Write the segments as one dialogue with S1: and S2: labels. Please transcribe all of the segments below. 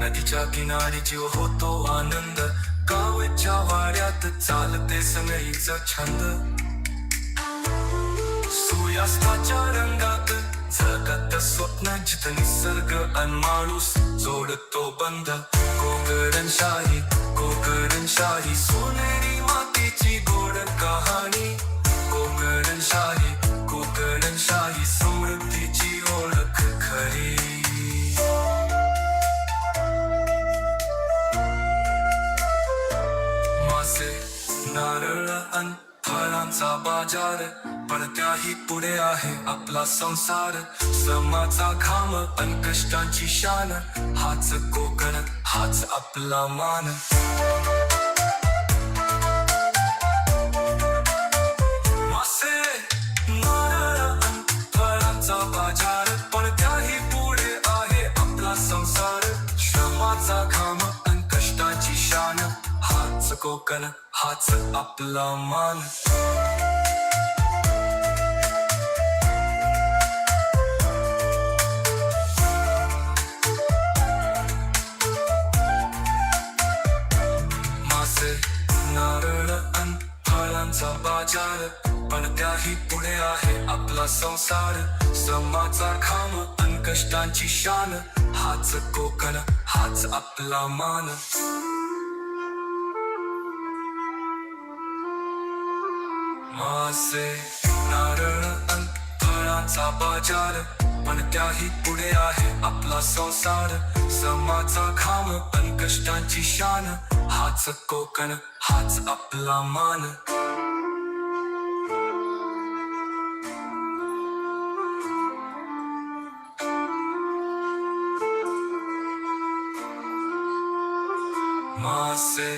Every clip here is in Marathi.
S1: नदीच्या किनारी जीव होतो आनंद, गावच्या वाड्यात चालते सनईचा छंद. सूर्यास्ताच्या रंगात जगत स्वप्न, जिथं निसर्ग अन माणूस जोडतो बंध. कोकणशाही कोकणशाही सोनेरी मातीची गोड कहाणी. कोकणशाही कोकणशाही समृद्धीची ओळख खरी. मासे नारळ अन फळांचा बाजार, पण त्याही पुढे आहे आपला संसार. श्रमाचा घाम अन कष्टाची शान, हाच कोकण हाच आपला मान. मासे नारळ अन फळांचा बाजार, पण त्याही पुढे आहे आपला संसार. श्रमाचा घाम अन कष्टाची शान, हाच कोकण हाच आपला मान. नारळ अन फळांचा बाजार, पण त्याही पुढे आहे आपला संसार. श्रमाचा घाम अन कष्टांची शान, हाच कोकण हाच आपला मान. मासे नारळ अन फळांचा बाजार, पण त्याही पुढे आहे आपला संसार. श्रमाचा घाम अन कष्टांची शान, हाच कोकण हाच आपला मान. मासे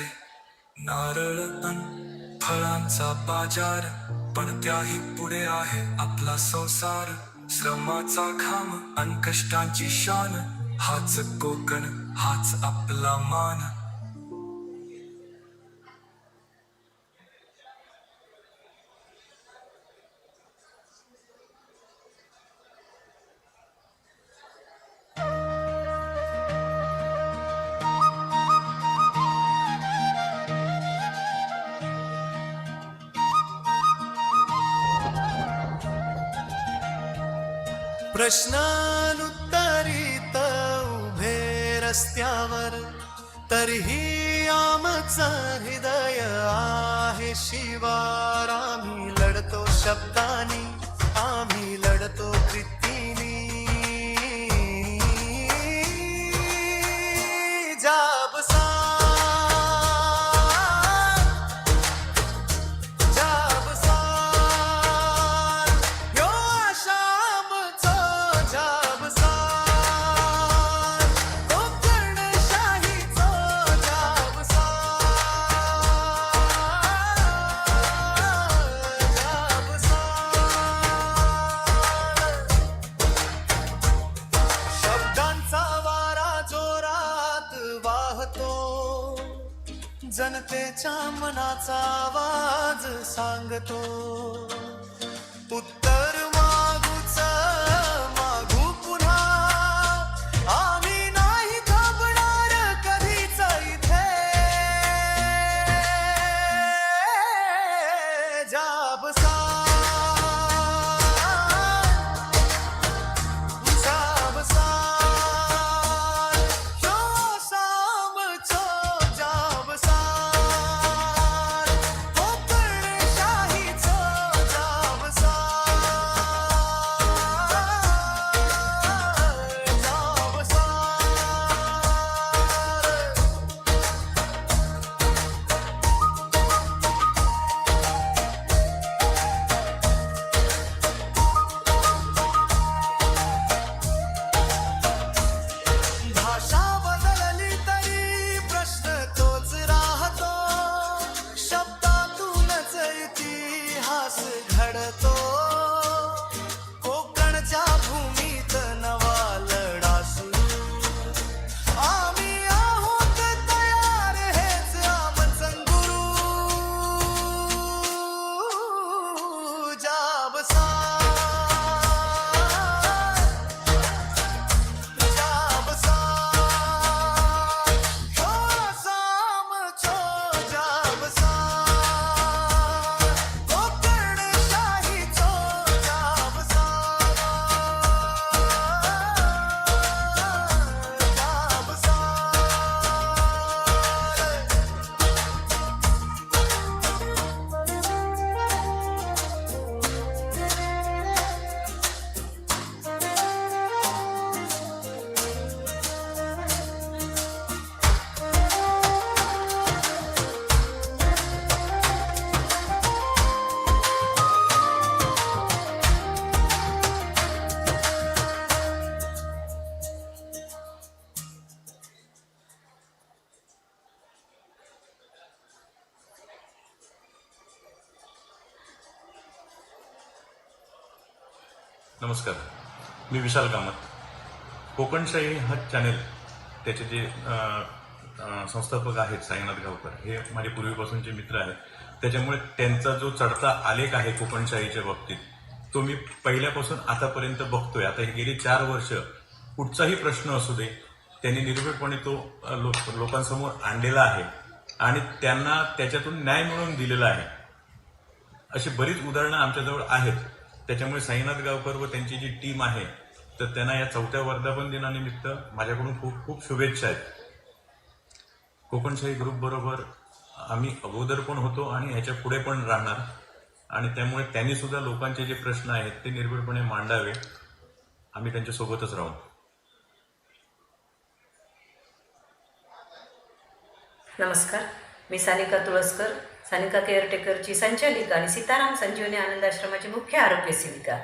S1: नारळ अन फळांचा बाजार, पण त्याही पुढे आहे आपला संसार. श्रमाचा घाम अन कष्टांची शान, हाच कोकण हाच आपला मान.
S2: प्रश्नानुत्तरित उभे रस्त्यावर, तरीही आमचं हृदय आहे शिवार. आम्ही लढतो शब्दानी, आम्ही लढतो कृतीनी. जनतेच्या मनाचा आवाज सांगतो. उत्तर मागूच मागू पुन्हा, आम्ही नाही थांबणार कधीच इथे.
S3: नमस्कार, मी विशाल कामत. कोकणशाही हा चॅनेल त्याचे जे संस्थापक आहेत साईनाथ गावकर, हे माझे पूर्वीपासूनचे मित्र आहेत. त्याच्यामुळे त्यांचा जो चढता आलेख आहे कोकणशाहीच्या बाबतीत, तो मी पहिल्यापासून आतापर्यंत बघतोय. आता हे गेली 4 वर्ष कुठचाही प्रश्न असू दे, त्यांनी निर्भीडपणे तो लोकांसमोर आणलेला आहे आणि त्यांना त्याच्यातून न्याय मिळवून दिलेला आहे. अशी बरीच उदाहरणं आमच्याजवळ आहेत. त्याच्यामुळे साईनाथ गावकर व त्यांची जी टीम आहे, तर त्यांना या 4थ्या वर्धापन दिनानिमित्त माझ्याकडून खूप खूप शुभेच्छा आहेत. कोकणशाही ग्रुप बरोबर आम्ही अगोदर पण होतो आणि ह्याच्या पुढे पण राहणार आणि त्यामुळे त्यांनी सुद्धा लोकांचे जे प्रश्न आहेत ते निर्भीडपणे मांडावे. आम्ही त्यांच्यासोबतच राहू.
S4: नमस्कार, मी सानिका तुळसकर, सानिका केअरटेकरची संचालिका आणि सीताराम संजीवनी आनंद आश्रमाची मुख्य आरोग्य सेविका.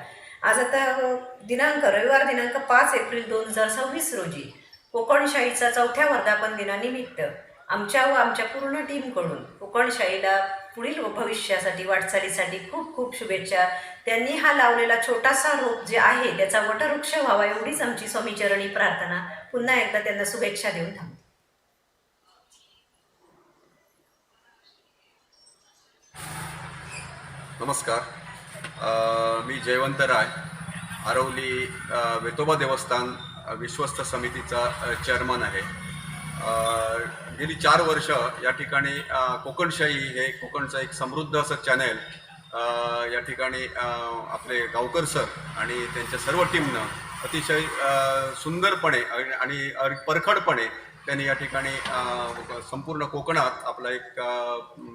S4: आज आता रविवार दिनांक 5 एप्रिल 2026 रोजी कोकणशाहीचा 4थ्या वर्धापन दिनानिमित्त आमच्या व आमच्या पूर्ण टीमकडून कोकणशाहीला पुढील भविष्यासाठी वाटचालीसाठी खूप खूप शुभेच्छा. त्यांनी हा लावलेला छोटासा रोप जे आहे त्याचा वटवृक्ष व्हावा एवढीच आमची स्वामीचरणी प्रार्थना. पुन्हा एकदा त्यांना शुभेच्छा देऊन थांबतो.
S5: नमस्कार, मी जयवंत राय, आरवली वेतोबा देवस्थान विश्वस्त समितीचा चेअरमन आहे. गेली 4 वर्ष या ठिकाणी कोकणशाही हे कोकणचं एक समृद्ध असं चॅनेल या ठिकाणी आपले गावकर सर आणि त्यांच्या सर्व टीमनं अतिशय सुंदरपणे आणि परखडपणे त्यांनी या ठिकाणी संपूर्ण कोकणात आपला एक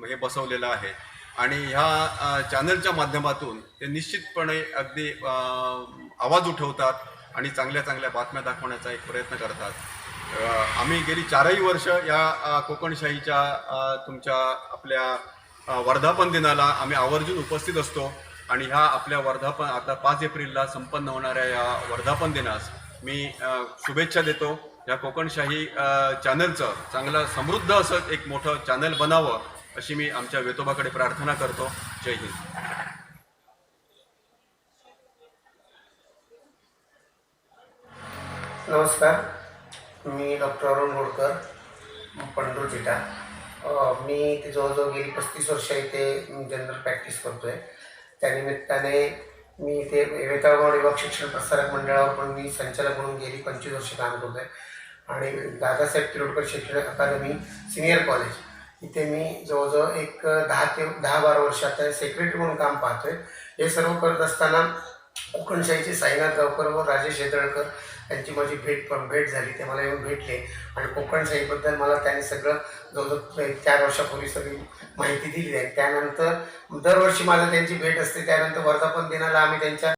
S5: हे बसवलेलं आहे आणि ह्या चॅनलच्या माध्यमातून ते निश्चितपणे अगदी आवाज उठवतात आणि चांगल्या चांगल्या बातम्या दाखवण्याचा एक प्रयत्न करतात. आम्ही गेली 4ही वर्ष या कोकणशाहीच्या तुमच्या आपल्या वर्धापन दिनाला आम्ही आवर्जून उपस्थित असतो आणि ह्या आपल्या वर्धापन आता 5 एप्रिलला संपन्न होणाऱ्या या वर्धापन दिनास मी शुभेच्छा देतो. या कोकणशाही चॅनलचं चांगलं समृद्ध असं एक मोठं चॅनल बनावं अशी मी आमच्या वेतोबाकडे प्रार्थना करतो. जय हिंद.
S6: नमस्कार, मी डॉक्टर अरुण गोडकर, पंढूर जिटा. मी जवळजवळ गेली 35 वर्ष इथे जनरल प्रॅक्टिस करतो आहे. त्यानिमित्ताने मी इथे वेताळगाव विभाग शिक्षण प्रसारक मंडळावर पण मी संचालक म्हणून गेली 25 वर्ष काम करतो आहे आणि दादासाहेब तिरोडकर शैक्षणिक अकादमी सिनियर कॉलेज इथे मी जवळजवळ एक 10-12 वर्ष आता सेक्रेटरी म्हणून काम पाहतो आहे. हे सर्व करत असताना कोकणशाहीचे साईनाथ गावकर व राजेश हेदळकर यांची माझी भेट झाली. ते मला येऊन भेटले आणि कोकणशाहीबद्दल मला त्यांनी सगळं जवळजवळ 4 वर्षापूर्वी सगळी माहिती दिली आहे. त्यानंतर दरवर्षी माझं त्यांची भेट असते. त्यानंतर वर्धापन दिनाला आम्ही त्यांच्या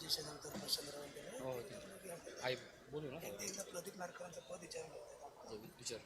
S6: राजेशानंतर प्रशांत
S7: आई बोलू ना
S6: एकदा प्रदीप नारकरांचं पद विचारलं
S7: विचार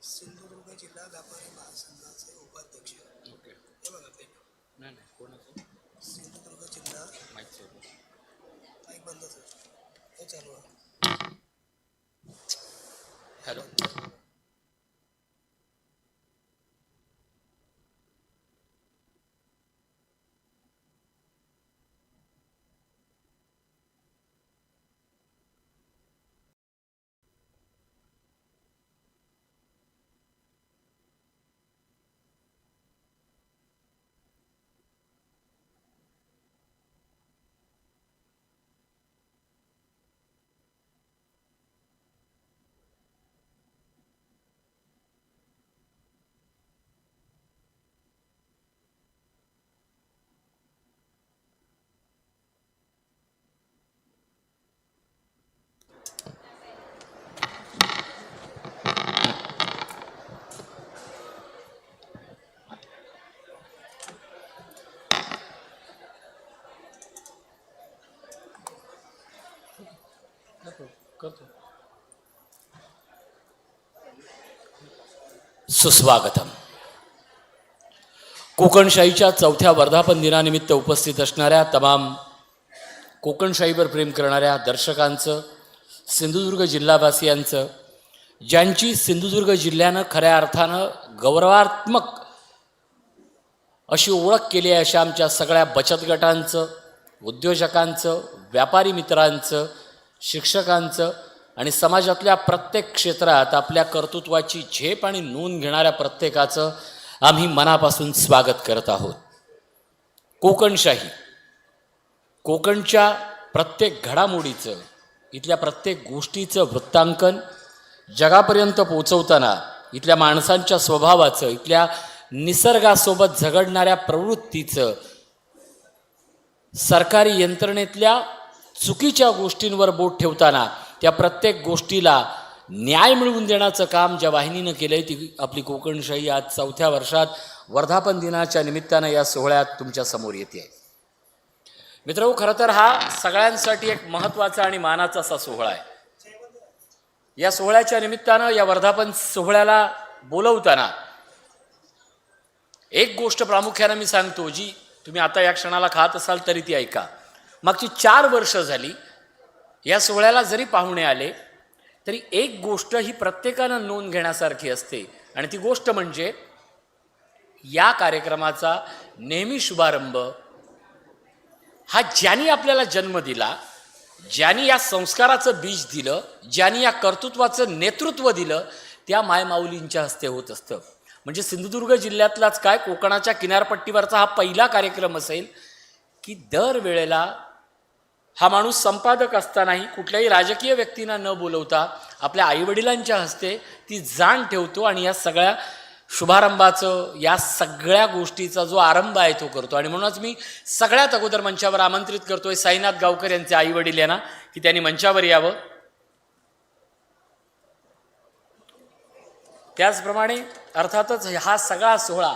S6: सिंधुदुर्ग जिल्हा व्यापारी महासंघाचे उपाध्यक्ष
S7: ओके
S6: हे बघा ते
S7: नाही कोणाचं
S6: सिंधुदुर्ग जिल्हा
S7: माहीत सोबत
S6: काही बंदच होतं हे चालू आहे.
S7: हॅलो करतो
S8: सुस्वागतम. कोकणशाहीच्या 4थ्या वर्धापन दिनानिमित्त उपस्थित असणाऱ्या तमाम कोकणशाहीवर प्रेम करणाऱ्या दर्शकांचं, सिंधुदुर्ग जिल्हावासियांचं, ज्यांची सिंधुदुर्ग जिल्ह्यानं खऱ्या अर्थानं गौरवात्मक अशी ओळख केली आहे अशा आमच्या सगळ्या बचत गटांचं, उद्योजकांचं, व्यापारी मित्रांचं, शिक्षकांचं आणि समाजातल्या प्रत्येक क्षेत्रात आपल्या कर्तृत्वाची झेप आणि नोंद घेणाऱ्या प्रत्येकाचं आम्ही मनापासून स्वागत करत आहोत. कोकणशाही, कोकणच्या प्रत्येक घडामोडीचं, इथल्या प्रत्येक गोष्टीचं वृत्तांकन जगापर्यंत पोचवताना इथल्या माणसांच्या स्वभावाचं, इथल्या निसर्गासोबत झगडणाऱ्या प्रवृत्तीचं, सरकारी यंत्रणेतल्या चुकीच्या गोष्टींवर बोट ठेवताना त्या प्रत्येक गोष्टीला न्याय मिळवून देण्याचं काम ज्या वाहिनीनं केलं आहे ती आपली कोकणशाही आज 4थ्या वर्षात वर्धापन दिनाच्या निमित्तानं या सोहळ्यात तुमच्यासमोर येते आहे. मित्रांनो, खरं तर हा सगळ्यांसाठी एक महत्त्वाचा आणि मानाचा असा सोहळा आहे. या सोहळ्याच्या निमित्तानं या वर्धापन सोहळ्याला बोलवताना एक गोष्ट प्रामुख्यानं मी सांगतो, जी तुम्ही आता या क्षणाला खात असाल तरी ती ऐका. मागची 4 वर्ष झाली या सोहळ्याला जरी पाहुणे आले तरी एक गोष्ट ही प्रत्येकानं नोंद घेण्यासारखी असते आणि ती गोष्ट म्हणजे या कार्यक्रमाचा नेहमी शुभारंभ हा ज्यांनी आपल्याला जन्म दिला, ज्यांनी या संस्काराचं बीज दिलं, ज्यांनी या कर्तृत्वाचं नेतृत्व दिलं त्या मायमाऊलींच्या हस्ते होत असतं. म्हणजे सिंधुदुर्ग जिल्ह्यातलाच काय, कोकणाच्या किनारपट्टीवरचा हा पहिला कार्यक्रम असेल की दरवेळेला हा माणूस संपादक असतानाही कुठल्याही राजकीय व्यक्तींना न बोलवता आपल्या आईवडिलांच्या हस्ते ती जाण ठेवतो आणि या सगळ्या शुभारंभाचं, या सगळ्या गोष्टीचा जो आरंभ आहे तो करतो. आणि म्हणूनच मी सगळ्यात अगोदर मंचावर आमंत्रित करतोय साईनाथ गावकर यांचे आईवडील यांना की त्यांनी मंचावर यावं. त्याचप्रमाणे अर्थातच हा सगळा सोहळा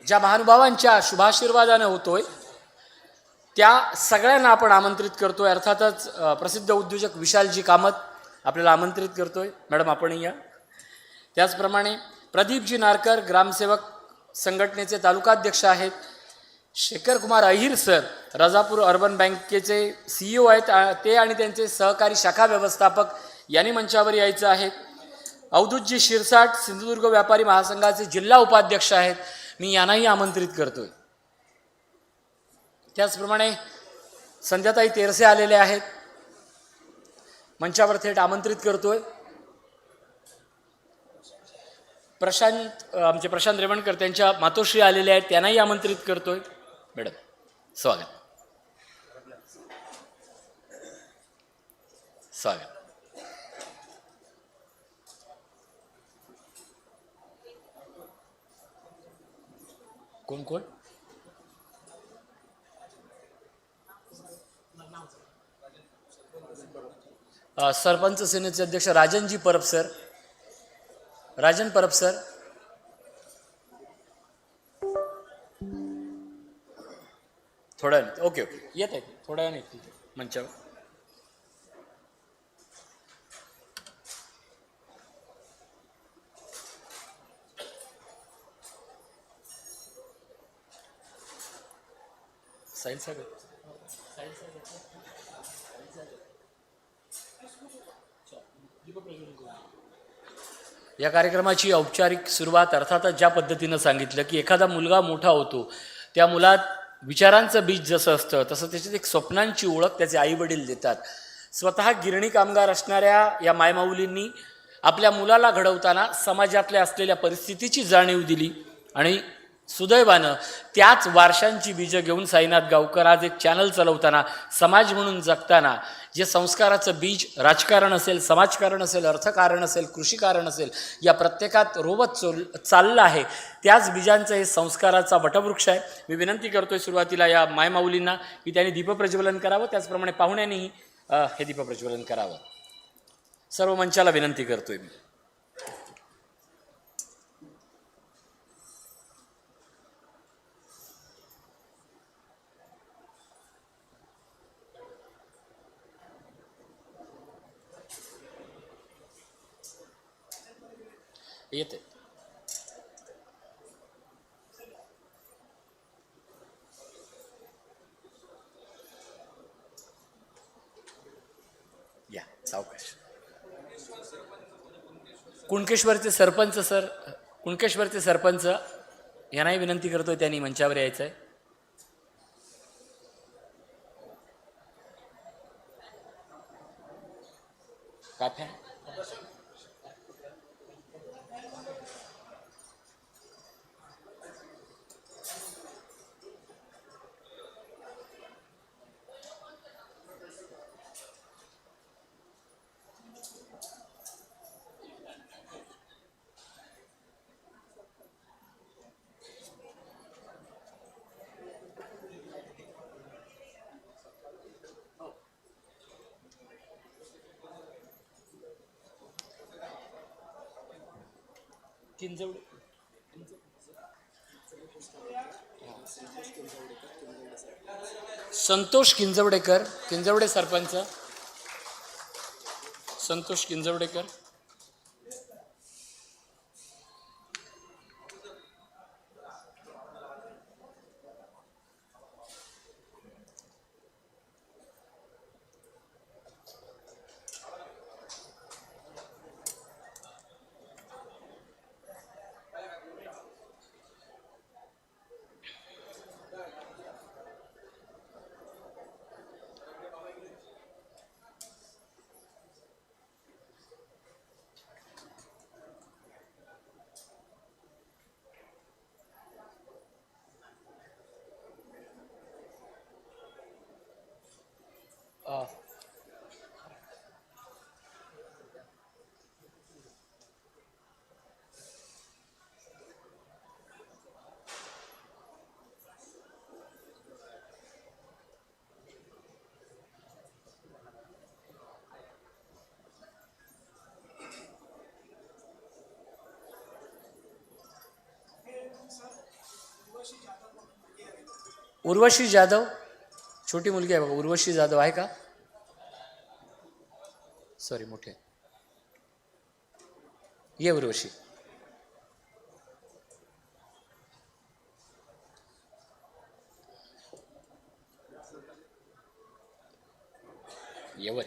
S8: ज्या महानुभावांच्या शुभाशीर्वादानं होतोय त्या सगळ्यांना आपण आमंत्रित करतोय. अर्थातच प्रसिद्ध उद्योजक विशालजी कामत आपल्याला आमंत्रित करतोय. मॅडम आपणही या. त्याचप्रमाणे प्रदीपजी नारकर ग्रामसेवक संघटनेचे तालुकाध्यक्ष आहेत. शेखर कुमार अहिर सर राजापूर अर्बन बँकेचे CEO आहेत, ते आणि त्यांचे सहकारी शाखा व्यवस्थापक यांनी मंचावर यायचं आहे. अवधूतजी शिरसाट सिंधुदुर्ग व्यापारी महासंघाचे जिल्हा उपाध्यक्ष आहेत, मी यांनाही आमंत्रित करतोय. त्याचप्रमाणे संध्याताई तेरसे आलेले आहेत, मंचावर थेट आमंत्रित करतोय. आमचे प्रशांत रेवणकर त्यांच्या मातोश्री आलेले आहेत, त्यांनाही आमंत्रित करतोय. मॅडम स्वागत. स्वागत. कोण कोण? सरपंच सेनेचे अध्यक्ष राजनजी परब सर. राजन परब सर. थोड्या वेळाने. ओके येत आहे, थोड्या वेळाने येतील मंचावर. साहिल साहेब. या कार्यक्रमाची औपचारिक सुरुवात अर्थातच ज्या पद्धतीनं सांगितलं की एखादा मुलगा मोठा होतो, त्या मुलात विचारांचं बीज जसं असतं तसं त्याच्यात एक स्वप्नांची ओळख त्याचे आईवडील देतात. स्वतः गिरणी कामगार असणाऱ्या या मायमाऊलींनी आपल्या मुलाला घडवताना समाजातल्या असलेल्या परिस्थितीची जाणीव दिली आणि सुदैवानं त्याच वारशांची बीजं घेऊन साईनाथ गावकर आज एक चॅनल चालवताना, समाज म्हणून जगताना जे संस्काराचं बीज राजकारण असेल, समाजकारण असेल, अर्थकारण असेल, कृषीकारण असेल, या प्रत्येकात रोवत चाललं आहे, त्याच बीजांचं हे संस्काराचा वटवृक्ष आहे. मी विनंती करतोय सुरुवातीला या मायमाऊलींना की त्यांनी दीपप्रज्वलन करावं, त्याचप्रमाणे पाहुण्यांनीही हे दीपप्रज्वलन करावं. सर्व मंचाला विनंती करतोय मी. येते. या सावकाश. कुणकेश्वरचे सरपंच सर, कुणकेश्वरचे सरपंच यांनाही विनंती करतोय त्यांनी मंचावर यायचं आहे. काफ्या. संतोष किंजवडेकर, किंजवडे सरपंच संतोष किंजवडेकर. उर्वशी जाधव, छोटी मुलगी आहे बघा, उर्वशी जाधव आहे का? सॉरी, मोठे. ये उर्वशी. ये वर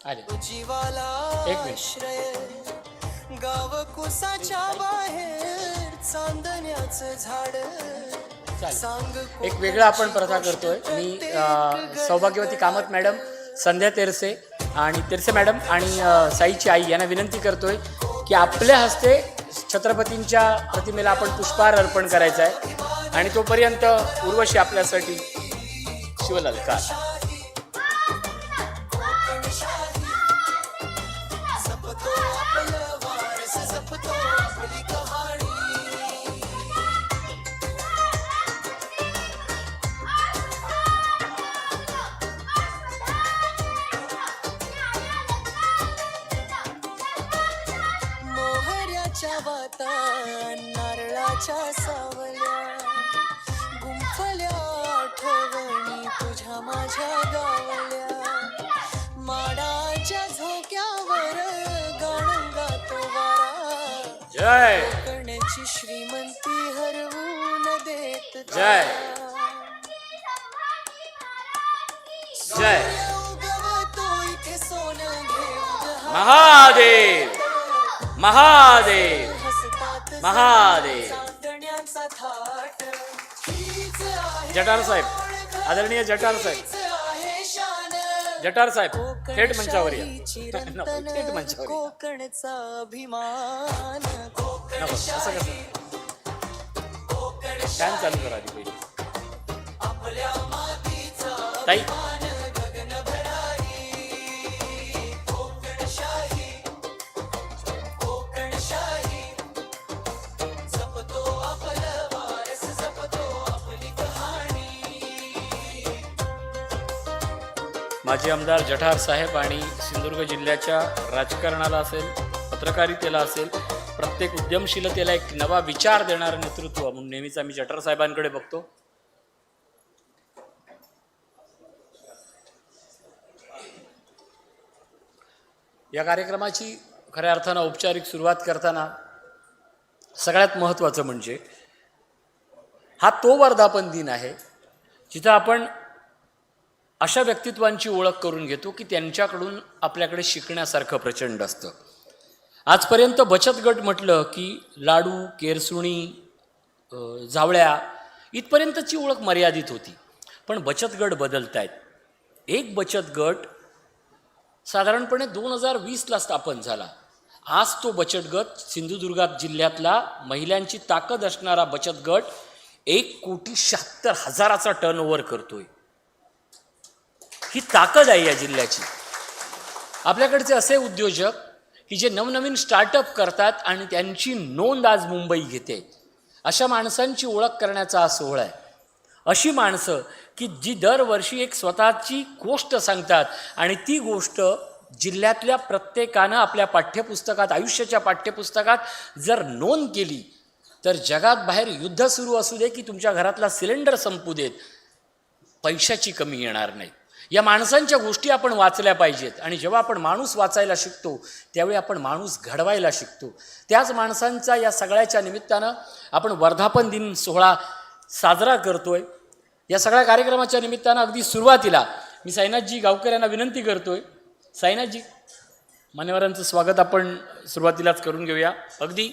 S8: आले.
S2: जीवाला
S8: एक मिनिट.
S2: गाव कुसाच्या बाहेर चांदण्याचं झाड
S4: चालेल.
S8: एक वेगळा आपण प्रथा करतोय. मी सौभाग्यवती कामत मॅडम, संध्या तेरसे आणि तेरसे मॅडम आणि साईची आई यांना विनंती करतोय की आपल्या हस्ते छत्रपतींच्या प्रतिमेला आपण पुष्पहार अर्पण करायचा आहे आणि तोपर्यंत उर्वशी आपल्यासाठी शिवललकार.
S2: मोहऱ्याच्या वाता नारळाच्या सावल्या गुंफल्या आठवणी तुझ्या माझ्या गावल्या माडाच्या झोक्यावर गाणं गातो वारा
S8: जय
S2: करण्याची श्रीमंती हरवून देत
S8: जय जय
S2: उगवतो इथे सोनं घेऊन
S8: महादेव महादेव
S2: हसतात
S8: महादेव.
S2: चांदण्याचा थाट हीच आहे
S8: जटार साहेब, आदरणीय जटार साहेब,
S2: आहे शान
S8: जटार साहेब थेट मंचावर या.
S2: चिरंतन
S8: नको, थेट मंचावर या.
S2: कोकणचा अभिमान
S8: नको असं कसं. फॅन चालू करा आधी पहिले. ताई माजी आमदार जठार साहेब आणि सिंधुदुर्ग जिल्ह्याच्या राजकारणाला असेल, पत्रकारितेला असेल, प्रत्येक उद्यमशीलतेला एक नवा विचार देणारं नेतृत्व म्हणून नेहमीच आम्ही जठार साहेबांकडे बघतो. या कार्यक्रमाची खऱ्या अर्थानं औपचारिक सुरुवात करताना सगळ्यात महत्त्वाचं म्हणजे हा तो वर्धापन दिन आहे जिथं आपण अशा व्यक्तित्वांची ओळख करून घेतो की त्यांच्याकडून आपल्याकडे शिकण्यासारखं प्रचंड असतं. आजपर्यंत बचत गट म्हटलं की लाडू, केरसुणी, जावळ्या इथपर्यंतची ओळख मर्यादित होती. पण बचत गट बदलत आहेत. एक बचत गट साधारणपणे 2020ला स्थापन झाला. आज तो बचत गट सिंधुदुर्गात जिल्ह्यातला महिलांची ताकद असणारा बचत गट 1,76,000चा टर्नओव्हर करतोय. ही ताकद आहे या जिल्ह्याची. आपल्याकडचे असे उद्योजक की जे नवनवीन स्टार्टअप करतात आणि त्यांची नोंद आज मुंबई घेते, अशा माणसांची ओळख करण्याचा हा सोहळा आहे. अशी माणसं की जी दरवर्षी एक स्वतःची गोष्ट सांगतात आणि ती गोष्ट जिल्ह्यातल्या प्रत्येकानं आपल्या पाठ्यपुस्तकात, आयुष्याच्या पाठ्यपुस्तकात जर नोंद केली तर जगात बाहेर युद्ध सुरू असू दे की तुमच्या घरातला सिलेंडर संपू देत, पैशाची कमी येणार नाही. या माणसांच्या गोष्टी आपण वाचल्या पाहिजेत आणि जेव्हा आपण माणूस वाचायला शिकतो त्यावेळी आपण माणूस घडवायला शिकतो. त्याच माणसांचा या सगळ्याच्या निमित्तानं आपण वर्धापन दिन सोहळा साजरा करतोय. या सगळ्या कार्यक्रमाच्या निमित्तानं अगदी सुरुवातीला मी साईनाथजी गावकर यांना विनंती करतोय. साईनाथजी, मान्यवरांचं स्वागत आपण सुरुवातीलाच करून घेऊया. अगदी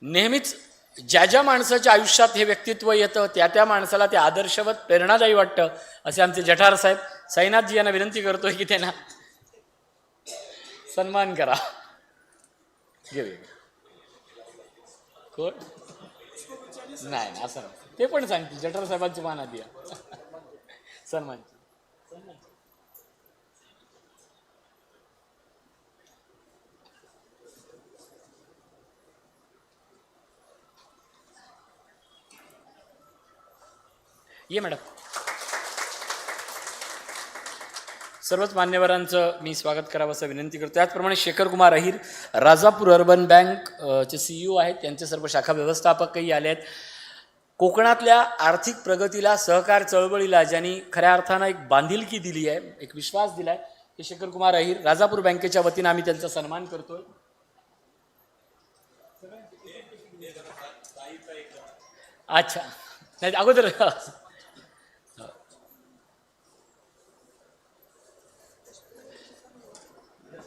S8: नेहमीच ज्या ज्या माणसाच्या आयुष्यात हे व्यक्तित्व येतं त्या त्या माणसाला ते आदर्शवत प्रेरणादायी वाटतं असे आमचे जठार साहेब. साईनाथजी यांना विनंती करतोय की त्यांना सन्मान करा. घेऊया. कोण नाही असं ते पण सांगतील. जठार साहेबांची मान आधी सन्मान. ये मॅडम. सर्वच मान्यवरांचं मी स्वागत करावं असं विनंती करतो. त्याचप्रमाणे शेखर कुमार अहिर राजापूर अर्बन बँक चे CEO आहेत, त्यांचे सर्व शाखा व्यवस्थापकही आले आहेत. कोकणातल्या आर्थिक प्रगतीला, सहकार चळवळीला ज्यांनी खऱ्या अर्थानं एक बांधिलकी दिली आहे, एक विश्वास दिला आहे, ते शेखर कुमार अहिर. राजापूर बँकेच्या वतीनं आम्ही त्यांचा सन्मान करतोय. अच्छा नाही अगोदर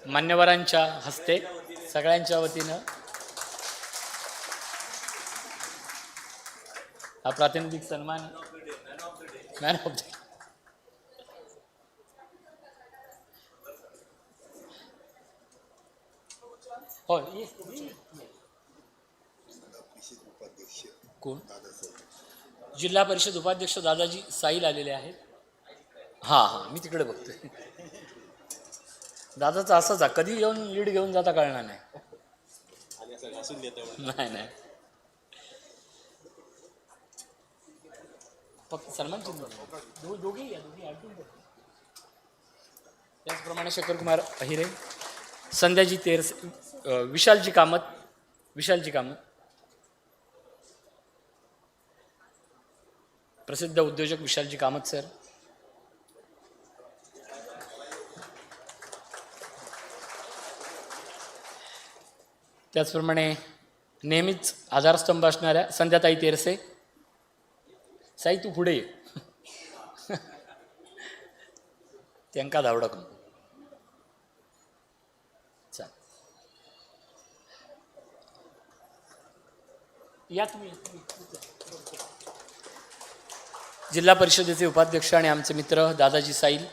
S8: मान्यवरांच्या हस्ते सगळ्यांच्या वतीनं हा प्रातिनिधिक सन्मान मॅन ऑफ द हो कोण जिल्हा परिषद उपाध्यक्ष दादाजी साईल आलेले आहेत. हां हां मी तिकडे बघतोय. दादाचं असंच आहे, कधी येऊन लीड घेऊन जाता कळणार नाही. नाही नाही फक्त सन्मान चिन्ह दोघी अडकून. त्याचप्रमाणे शेखरकुमार अहिरे, संध्याजी तेरसे, विशालजी कामत प्रसिद्ध उद्योजक विशालजी कामत सर, त्याचप्रमाणे नेहमीच आधारस्तंभ असणाऱ्या संध्याताई तेरसे. साई तू पुढे ये. त्यांका धावडक चाल या तुम्ही. जिल्हा परिषदेचे उपाध्यक्ष आणि आमचे मित्र दादाजी साईल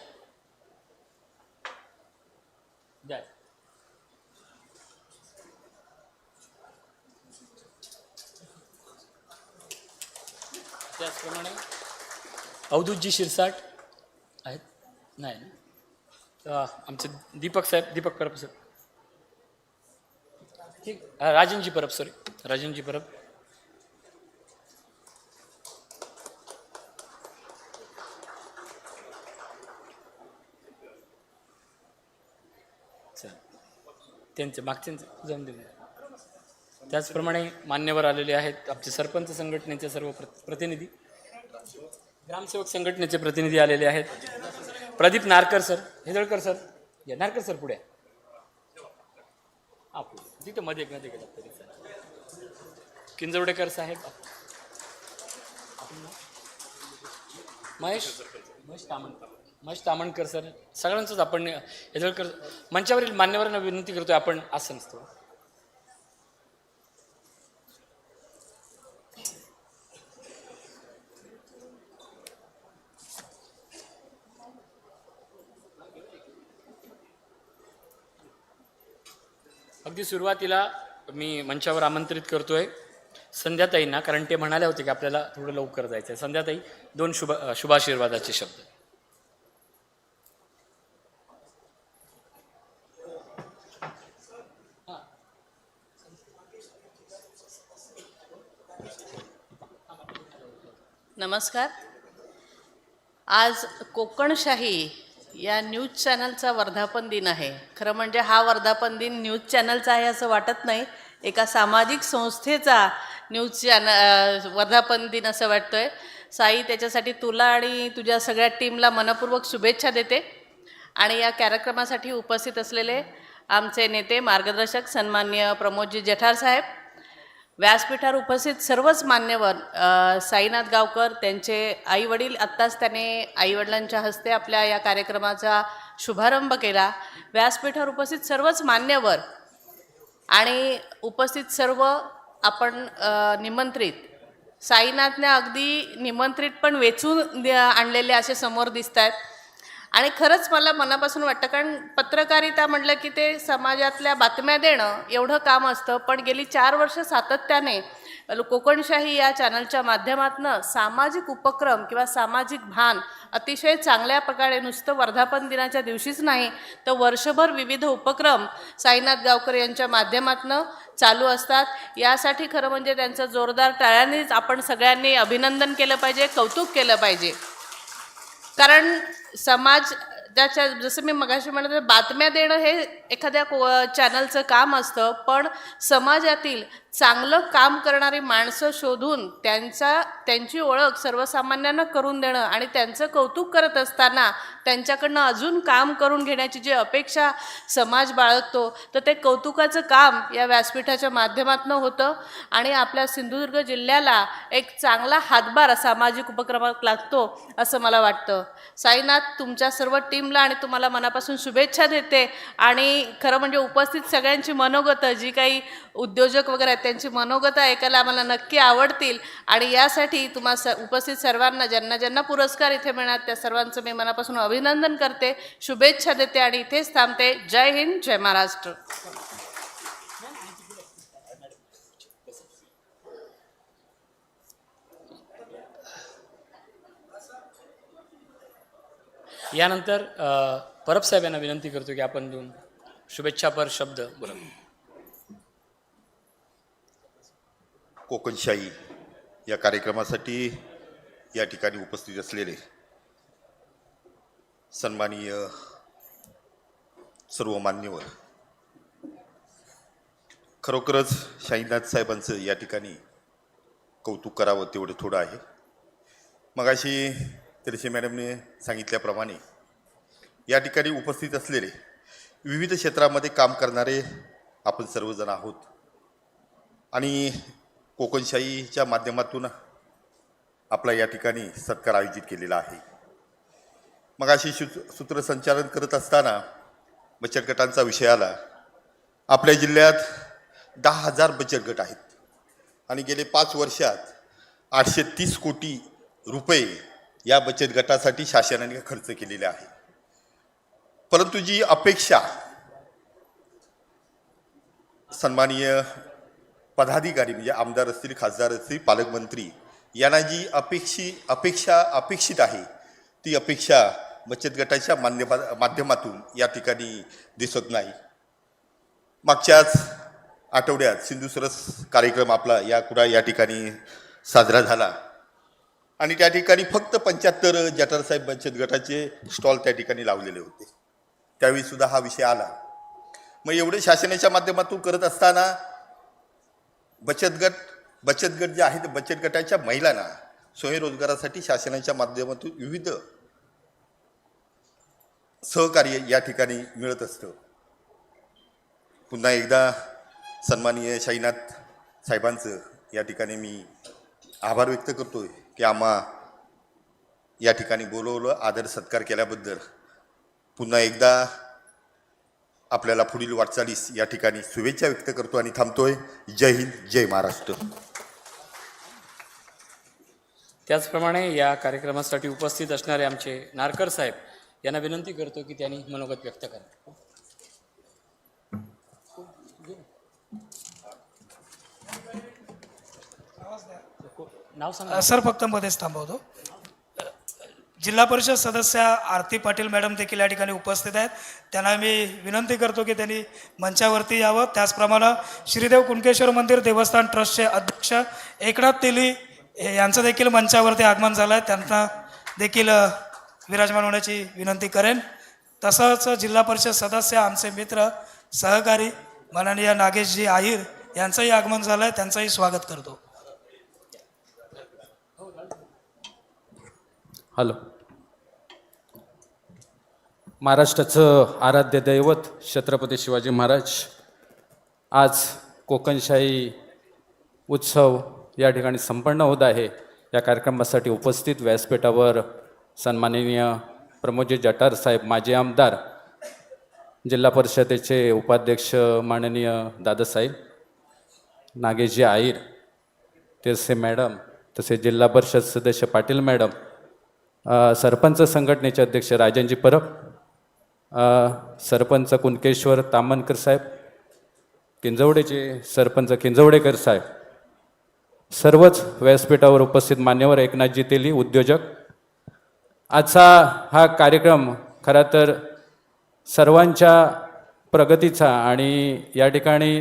S8: द्या. त्याचप्रमाणे अवधूतजी शिरसाट आहेत नाही ना, आमचे दीपक परब सर, ठीक, राजनजी परब त्यांचे मागच्यांचे जाऊन देऊ. त्याचप्रमाणे मान्यवर आलेले आहेत आमचे सरपंच संघटनेचे सर्व प्रतिनिधी, ग्रामसेवक संघटनेचे प्रतिनिधी आलेले आहेत. प्रदीप नारकर सर, हेदळकर सर या, नारकर सर पुढे तिथं मध्ये गेला तरी सर. किंजवडेकर साहेब, महेश तामणकर सर, सगळ्यांचंच आपण हेदळकर मंचावरील मान्यवरांना विनंती करतोय आपण असं नसतो. अगदी सुरुवातीला मी मंचावर आमंत्रित करतोय संध्याताईंना, कारण ते म्हणाले होते की आपल्याला थोडं लवकर जायचं आहे. संध्याताई, 2 शुभाशीर्वादाचे शब्द.
S9: नमस्कार. आज कोकणशाही या न्यूज चॅनलचा वर्धापन दिन आहे. खरं म्हणजे हा वर्धापन दिन न्यूज चॅनलचा आहे असं वाटत नाही, एका सामाजिक संस्थेचा न्यूज वर्धापन दिन असं वाटतोय. साई, त्याच्यासाठी तुला आणि तुझ्या सगळ्या टीमला मनपूर्वक शुभेच्छा देते. आणि या कार्यक्रमासाठी उपस्थित असलेले आमचे नेते मार्गदर्शक सन्माननीय प्रमोदजी जठार साहेब, व्यासपीठावर उपस्थित सर्वच मान्यवर, साईनाथ गावकर, त्यांचे आईवडील, आत्ताच त्याने आईवडिलांच्या हस्ते आपल्या या कार्यक्रमाचा शुभारंभ केला. व्यासपीठावर उपस्थित सर्वच मान्यवर आणि उपस्थित सर्व आपण निमंत्रित, साईनाथने अगदी निमंत्रित पण वेचून आणलेले असे समोर दिसत आहेत. आणि खरंच मला मनापासून वाटतं, कारण पत्रकारिता म्हटलं की ते समाजातल्या बातम्या देणं एवढं काम असतं, पण गेली 4 वर्ष सातत्याने कोकणशाही या चॅनलच्या माध्यमातून सामाजिक उपक्रम किंवा सामाजिक भान अतिशय चांगल्या प्रकारे, नुसतं वर्धापन दिनाच्या दिवशीच नाही तर वर्षभर विविध उपक्रम साईनाथ गावकर यांच्या माध्यमातून चालू असतात. यासाठी खरं म्हणजे त्यांचं जोरदार टाळ्यांनीच आपण सगळ्यांनी अभिनंदन केलं पाहिजे, कौतुक केलं पाहिजे. कारण समाजाच्या, जसं मी मगाशी म्हणत, बातम्या देणं हे एखाद्या चॅनलचं काम असतं, पण समाजातील चांगलं काम करणारी माणसं शोधून त्यांची ओळख सर्वसामान्यांना करून देणं आणि त्यांचं कौतुक करत असताना त्यांच्याकडनं अजून काम करून घेण्याची जी अपेक्षा समाज बाळगतो, तर ते कौतुकाचं काम या व्यासपीठाच्या माध्यमातून होतं. आणि आपल्या सिंधुदुर्ग जिल्ह्याला एक चांगला हातभार सामाजिक उपक्रमात लागतो असं मला वाटतं. साईनाथ, तुमच्या सर्व टीमला आणि तुम्हाला मनापासून शुभेच्छा देते. आणि खरं म्हणजे उपस्थित सगळ्यांची मनोगतं, जी काही उद्योजक वगैरे आहेत त्यांची मनोगत ऐकायला आम्हाला नक्की आवडतील. आणि यासाठी उपस्थित सर्वांना ज्यांना ज्यांना पुरस्कार इथे मिळणार त्या सर्वांचं मी मनापासून अभिनंदन करते, शुभेच्छा देते आणि इथेच थांबते. जय हिंद, जय महाराष्ट्र.
S8: यानंतर परब साहेब यांना विनंती करतो की आपण दोन शुभेच्छापर शब्द बोला.
S10: कोकणशाही या कार्यक्रमासाठी या ठिकाणी उपस्थित असलेले सन्माननीय सर्व मान्यवर, खरोखरच शाहीनाथ साहेबांचं या ठिकाणी कौतुक करावं तेवढं थोडं आहे. मगाशी तिरशे मॅडमने सांगितल्याप्रमाणे या ठिकाणी उपस्थित असलेले विविध क्षेत्रामध्ये काम करणारे आपण सर्वजण आहोत आणि कोकणशाहीच्या माध्यमातून आपला या ठिकाणी सत्कार आयोजित केलेला आहे. मगाशी सूत्रसंचालन करत असताना बचत गटांचा विषय आला. आपल्या जिल्ह्यात 10,000 बचत गट आहेत आणि गेले 5 वर्षात 830 कोटी रुपये या बचत गटासाठी शासनाने खर्च केलेले आहे. परंतु जी अपेक्षा सन्माननीय पदाधिकारी म्हणजे आमदार असतील, खासदार असतील, पालकमंत्री यांना जी अपेक्षित आहे ती अपेक्षा बचत गटाच्या माध्यमातून या ठिकाणी दिसत नाही. मागच्याच आठवड्यात सिंधू सरस कार्यक्रम आपला या ठिकाणी साजरा झाला आणि त्या ठिकाणी फक्त 75 जटारसाहेब बचत गटाचे स्टॉल त्या ठिकाणी लावलेले होते. त्यावेळी सुद्धा हा विषय आला. मग एवढे शासनाच्या माध्यमातून करत असताना बचत गट जे आहेत बचत गटाच्या महिलांना स्वयंरोजगारासाठी शासनाच्या माध्यमातून विविध सहकार्य या ठिकाणी मिळत असतं. पुन्हा एकदा सन्माननीय शाहीनाथ साहेबांचं या ठिकाणी मी आभार व्यक्त करतोय की आम्हा या ठिकाणी बोलवलं, आदर सत्कार केल्याबद्दल. पुन्हा एकदा आपल्याला पुढील वाटचालीस या ठिकाणी शुभेच्छा व्यक्त करतो आणि थांबतोय. जय हिंद, जय महाराष्ट्र.
S8: त्याचप्रमाणे या कार्यक्रमासाठी उपस्थित असणारे आमचे नारकर साहेब यांना विनंती करतो की त्यांनी मनोगत व्यक्त करा. नाव सांगा
S11: सर. फक्त मध्येच थांबवतो. जिल्हा परिषद सदस्य आरती पाटील मॅडम देखील या ठिकाणी उपस्थित आहेत. त्यांना मी विनंती करतो की त्यांनी मंचावरती यावं. त्याचप्रमाणे श्रीदेव कुणकेश्वर मंदिर देवस्थान ट्रस्टचे अध्यक्ष एकनाथ तेली यांचं देखील मंचावरती आगमन झालं आहे. त्यांना देखील विराजमान होण्याची विनंती करेन. तसंच जिल्हा परिषद सदस्य आमचे मित्र सहकारी माननीय नागेशजी आहिर यांचंही आगमन झालं आहे. त्यांचंही स्वागत करतो.
S7: हॅलो. महाराष्ट्राचं आराध्य दैवत छत्रपती शिवाजी महाराज आज कोकणशाही उत्सव या ठिकाणी संपन्न होत आहे. या कार्यक्रमासाठी उपस्थित व्यासपीठावर सन्माननीय प्रमोदजी जटार साहेब, माजी आमदार, जिल्हा परिषदेचे उपाध्यक्ष माननीय दादासाहेब, नागेशजी आहिर, तेसे मॅडम, तसेच जिल्हा परिषद सदस्य पाटील मॅडम, सरपंच संघटनेचे अध्यक्ष राजनजी परब, सरपंच कुणकेश्वर तामनकर साहेब, किंजवडेचे सरपंच किंजवडेकर साहेब, सर्वच व्यासपीठावर उपस्थित मान्यवर, एकनाथजी तेली उद्योजक. आजचा हा कार्यक्रम खरं तर सर्वांच्या प्रगतीचा आणि या ठिकाणी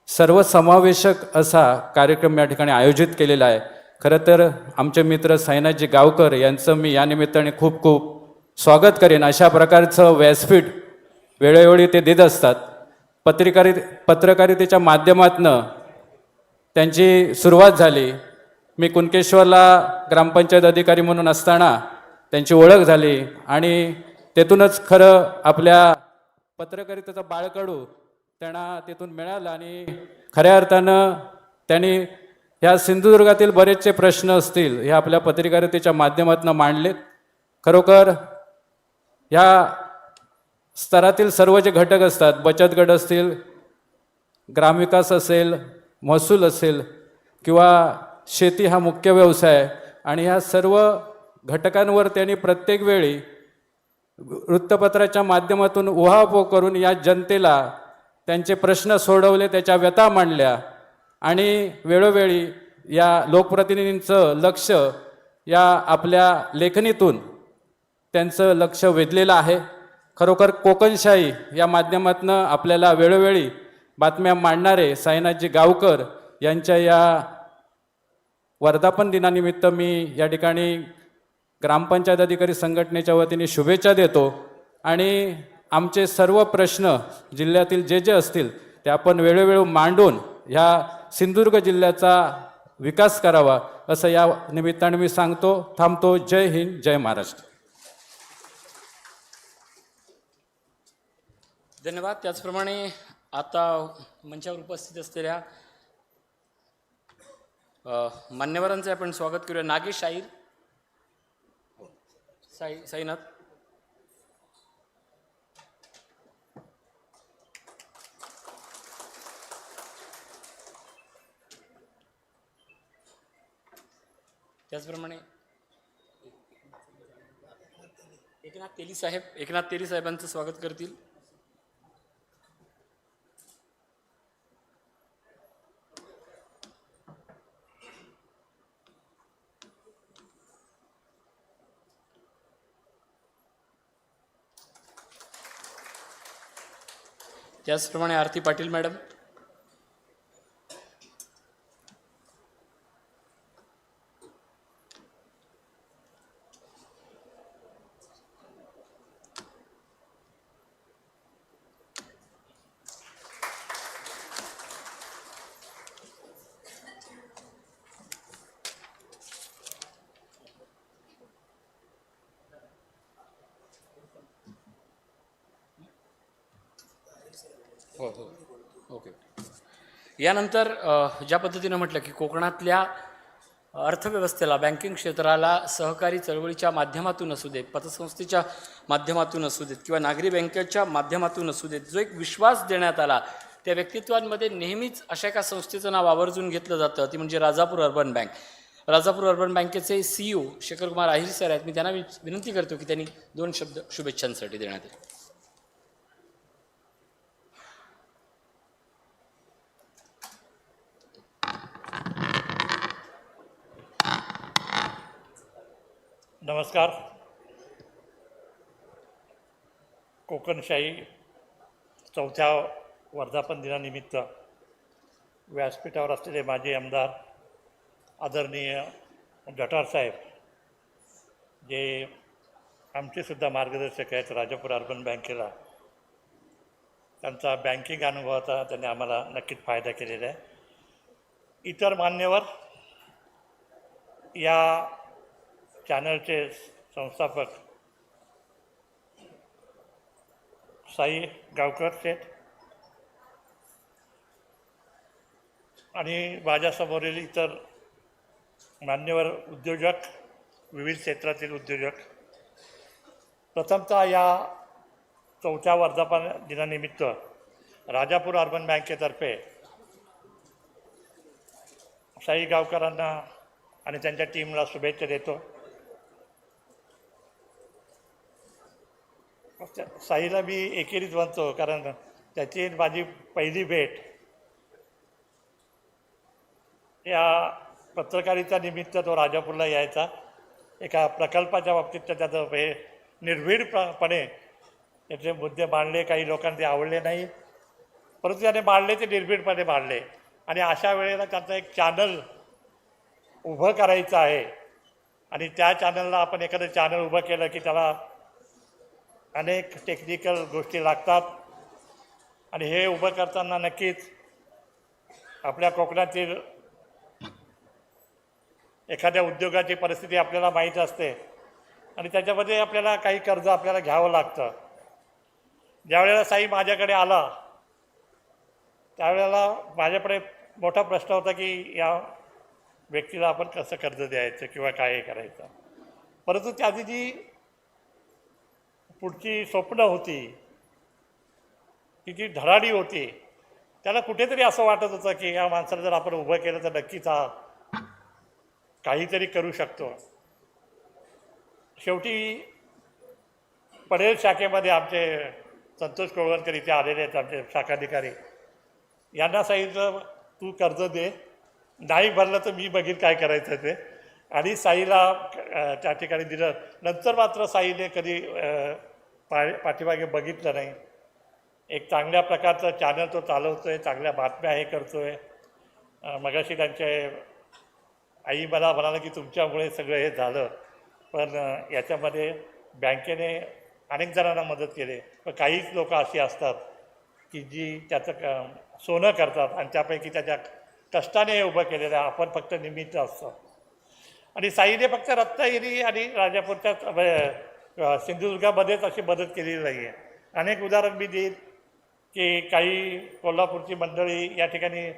S7: सर्वसमावेशक असा कार्यक्रम या ठिकाणी आयोजित केलेला आहे. खरं तर आमचे मित्र साईनाथजी गावकर यांचं मी या निमित्ताने खूप खूप स्वागत करेन. अशा प्रकारचं व्यासपीठ वेळोवेळी ते देत असतात. पत्रकारितेच्या माध्यमातून त्यांची सुरुवात झाली. मी कुणकेश्वरला ग्रामपंचायत अधिकारी म्हणून असताना त्यांची ओळख झाली आणि तेथूनच खरं आपल्या पत्रकारितेचा बाळकडू त्यांना तेथून मिळाला आणि खऱ्या अर्थानं त्यांनी ह्या सिंधुदुर्गातील बरेचसे प्रश्न असतील हे आपल्या पत्रकारितेच्या माध्यमातून मांडलेत. खरोखर ह्या स्तरातील सर्व जे घटक असतात, बचत गट असतील, ग्रामविकास असेल, महसूल असेल किंवा शेती हा मुख्य व्यवसाय आहे आणि ह्या सर्व घटकांवर त्यांनी प्रत्येक वेळी वृत्तपत्राच्या माध्यमातून उहापोह करून या जनतेला त्यांचे प्रश्न सोडवले, त्याच्या व्यथा मांडल्या आणि वेळोवेळी या लोकप्रतिनिधींचं लक्ष या आपल्या लेखणीतून त्यांचं लक्ष वेधलेलं आहे. खरोखर कोकणशाही या माध्यमातून आपल्याला वेळोवेळी बातम्या मांडणारे साईनाथजी गावकर यांच्या या वर्धापन दिनानिमित्त मी या ठिकाणी ग्रामपंचायत अधिकारी संघटनेच्या वतीने शुभेच्छा देतो आणि आमचे सर्व प्रश्न जिल्ह्यातील जे जे असतील ते आपण वेळोवेळी मांडून ह्या सिंधुदुर्ग जिल्ह्याचा विकास करावा असं या निमित्ताने मी सांगतो. थांबतो. जय हिंद, जय महाराष्ट्र.
S8: धन्यवाद. त्याचप्रमाणे आता मंचावर उपस्थित असलेल्या मान्यवरांचे आपण स्वागत करूया. नागेश आईर, साईनाथ. त्याचप्रमाणे एकनाथ तेली साहेबांचं स्वागत करतील. त्याचप्रमाणे आरती पाटील मॅडम. हो ओके. यानंतर ज्या पद्धतीनं म्हटलं की कोकणातल्या अर्थव्यवस्थेला, बँकिंग क्षेत्राला सहकारी चळवळीच्या माध्यमातून असू देत, पतसंस्थेच्या माध्यमातून असू देत किंवा नागरी बँकेच्या माध्यमातून असू देत, जो एक विश्वास देण्यात आला त्या व्यक्तित्वांमध्ये नेहमीच अशा एका संस्थेचं नाव आवर्जून घेतलं जातं, ती म्हणजे Rajapur urban bank. Rajapur urban बँकेचे CEO शेखर कुमार आहिर सर आहेत. मी त्यांना विनंती करतो की त्यांनी 2 शब्द शुभेच्छांसाठी देण्यात येईल.
S12: नमस्कार. कोकणशाही 4थ्या वर्धापन दिनानिमित्त व्यासपीठावर असलेले माजी आमदार आदरणीय जठार साहेब, जे आमचेसुद्धा मार्गदर्शक आहेत राजापूर अर्बन बँकेला, त्यांचा बँकिंग अनुभवाचा त्यांनी आम्हाला नक्कीच फायदा केलेला आहे. इतर मान्यवर, या चॅनलचे संस्थापक साई गावकर सेठ आणि माझ्यासमोरील इतर मान्यवर उद्योजक, विविध क्षेत्रातील उद्योजक, प्रथमतः या 4थ्या वर्धापन दिनानिमित्त राजापूर अर्बन बँकेतर्फे साई गावकरांना आणि त्यांच्या टीमला शुभेच्छा देतो. साईला मी एकेरीच म्हणतो, कारण त्याची माझी पहिली भेट या पत्रकारिता निमित्त तो राजापूरला यायचा. एका प्रकल्पाच्या बाबतीत त्याचं हे निर्भीडपणे त्याचे मुद्दे मांडले. काही लोकांना ते आवडले नाही, परंतु त्याने मांडले ते निर्भीडपणे मांडले. आणि अशा वेळेला त्याचं एक चॅनल उभं करायचं आहे आणि त्या चॅनलला आपण एखादं चॅनल उभं केलं की त्याला अनेक टेक्निकल गोष्टी लागतात आणि हे उभं करताना नक्कीच आपल्या कोकणातील एखाद्या उद्योगाची परिस्थिती आपल्याला माहीत असते आणि त्याच्यामध्ये आपल्याला काही कर्ज आपल्याला घ्यावं लागतं. ज्यावेळेला साई माझ्याकडे आला त्यावेळेला माझ्याकडे मोठा प्रश्न होता की या व्यक्तीला आपण कसं कर्ज द्यायचं किंवा काय करायचं. परंतु त्याची जी पुढची स्वप्न होती, ती जी धडाडी होती, त्याला कुठेतरी असं वाटत होतं की या माणसाला जर आपण उभं केलं तर नक्कीच हा काहीतरी करू शकतो. शेवटी पडेल शाखेमध्ये आमचे संतोष कोळवणकर इथे आलेले आहेत, आमचे शाखाधिकारी. यांना सांगितलं तू कर्ज दे, नाही भरलं तर मी बघीन काय करायचं ते. आणि साईला त्या ठिकाणी दिलं. नंतर मात्र साईने कधी पाठीमागे बघितलं नाही. एक चांगल्या प्रकारचं चॅनल तो चालवतो आहे, चांगल्या बातम्या हे करतो आहे. मगाशी त्यांचे आई मला म्हणाला की तुमच्यामुळे सगळं हे झालं, पण याच्यामध्ये बँकेने अनेक जणांना मदत केली. पण काहीच लोक अशी असतात की जी त्याचं सोनं करतात आणि त्यापैकी त्याच्या कष्टाने हे उभं केलेलं आहे. आपण फक्त निमित्त असतो. आणि साईने फक्त रत्नागिरी आणि राजापूरच्या सिंधुदुर्गामध्येच अशी मदत केलेली नाही आहे. अनेक उदाहरण मी देईन की काही कोल्हापूरची मंडळी या ठिकाणी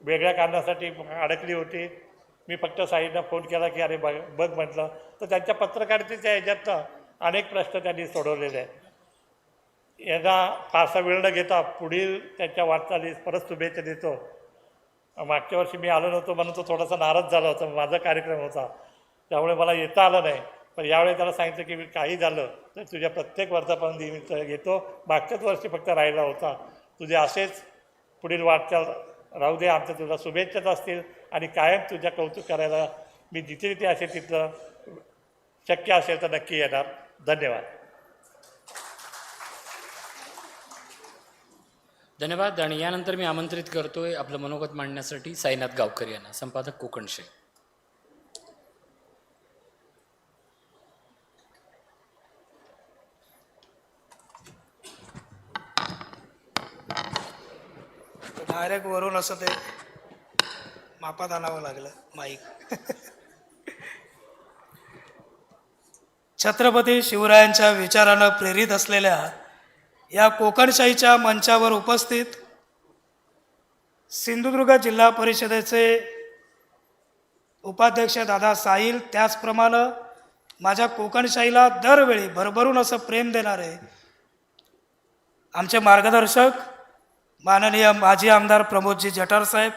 S12: वेगळ्या कारणासाठी अडकली होती. मी फक्त साईंना फोन केला की अरे बघ म्हटलं, तर त्यांच्या पत्रकारितेच्या ह्याच्यातनं अनेक प्रश्न त्यांनी सोडवलेले आहेत. यांना फारसा वेळ न घेता पुढील त्यांच्या वाटचालीस परत शुभेच्छा देतो. मागच्या वर्षी मी आलो नव्हतो म्हणून तो थोडासा नाराज झाला होता. माझा कार्यक्रम होता त्यामुळे मला येता आलं नाही. पण यावेळी त्याला सांगितलं की मी काही झालं तर तुझ्या प्रत्येक वर्धापन निमित्त येतो. मागच्याच वर्षी फक्त राहिला होता. तुझे असेच पुढील वाटचाल राहू दे. आमच्या तुला शुभेच्छाच असतील आणि कायम तुझ्या कौतुक करायला मी जिथे जिथे असेल तिथलं शक्य असेल तर नक्की येणार. धन्यवाद.
S8: धन्यवाद. आणि यानंतर मी आमंत्रित करतोय आपलं मनोगत मांडण्यासाठी साईनाथ गावकर यांना, संपादक कोकणशे.
S11: डायरेक्ट वरून असं ते मापात आणावं लागलं माईक. छत्रपती शिवरायांच्या विचारानं प्रेरित असलेल्या या कोकणशाहीच्या मंचावर उपस्थित सिंधुदुर्ग जिल्हा परिषदेचे उपाध्यक्ष दादा साहिल, त्याचप्रमाणे माझ्या कोकणशाहीला दरवेळी भरभरून असं प्रेम देणारे आमचे मार्गदर्शक माननीय माजी आमदार प्रमोदजी जठार साहेब,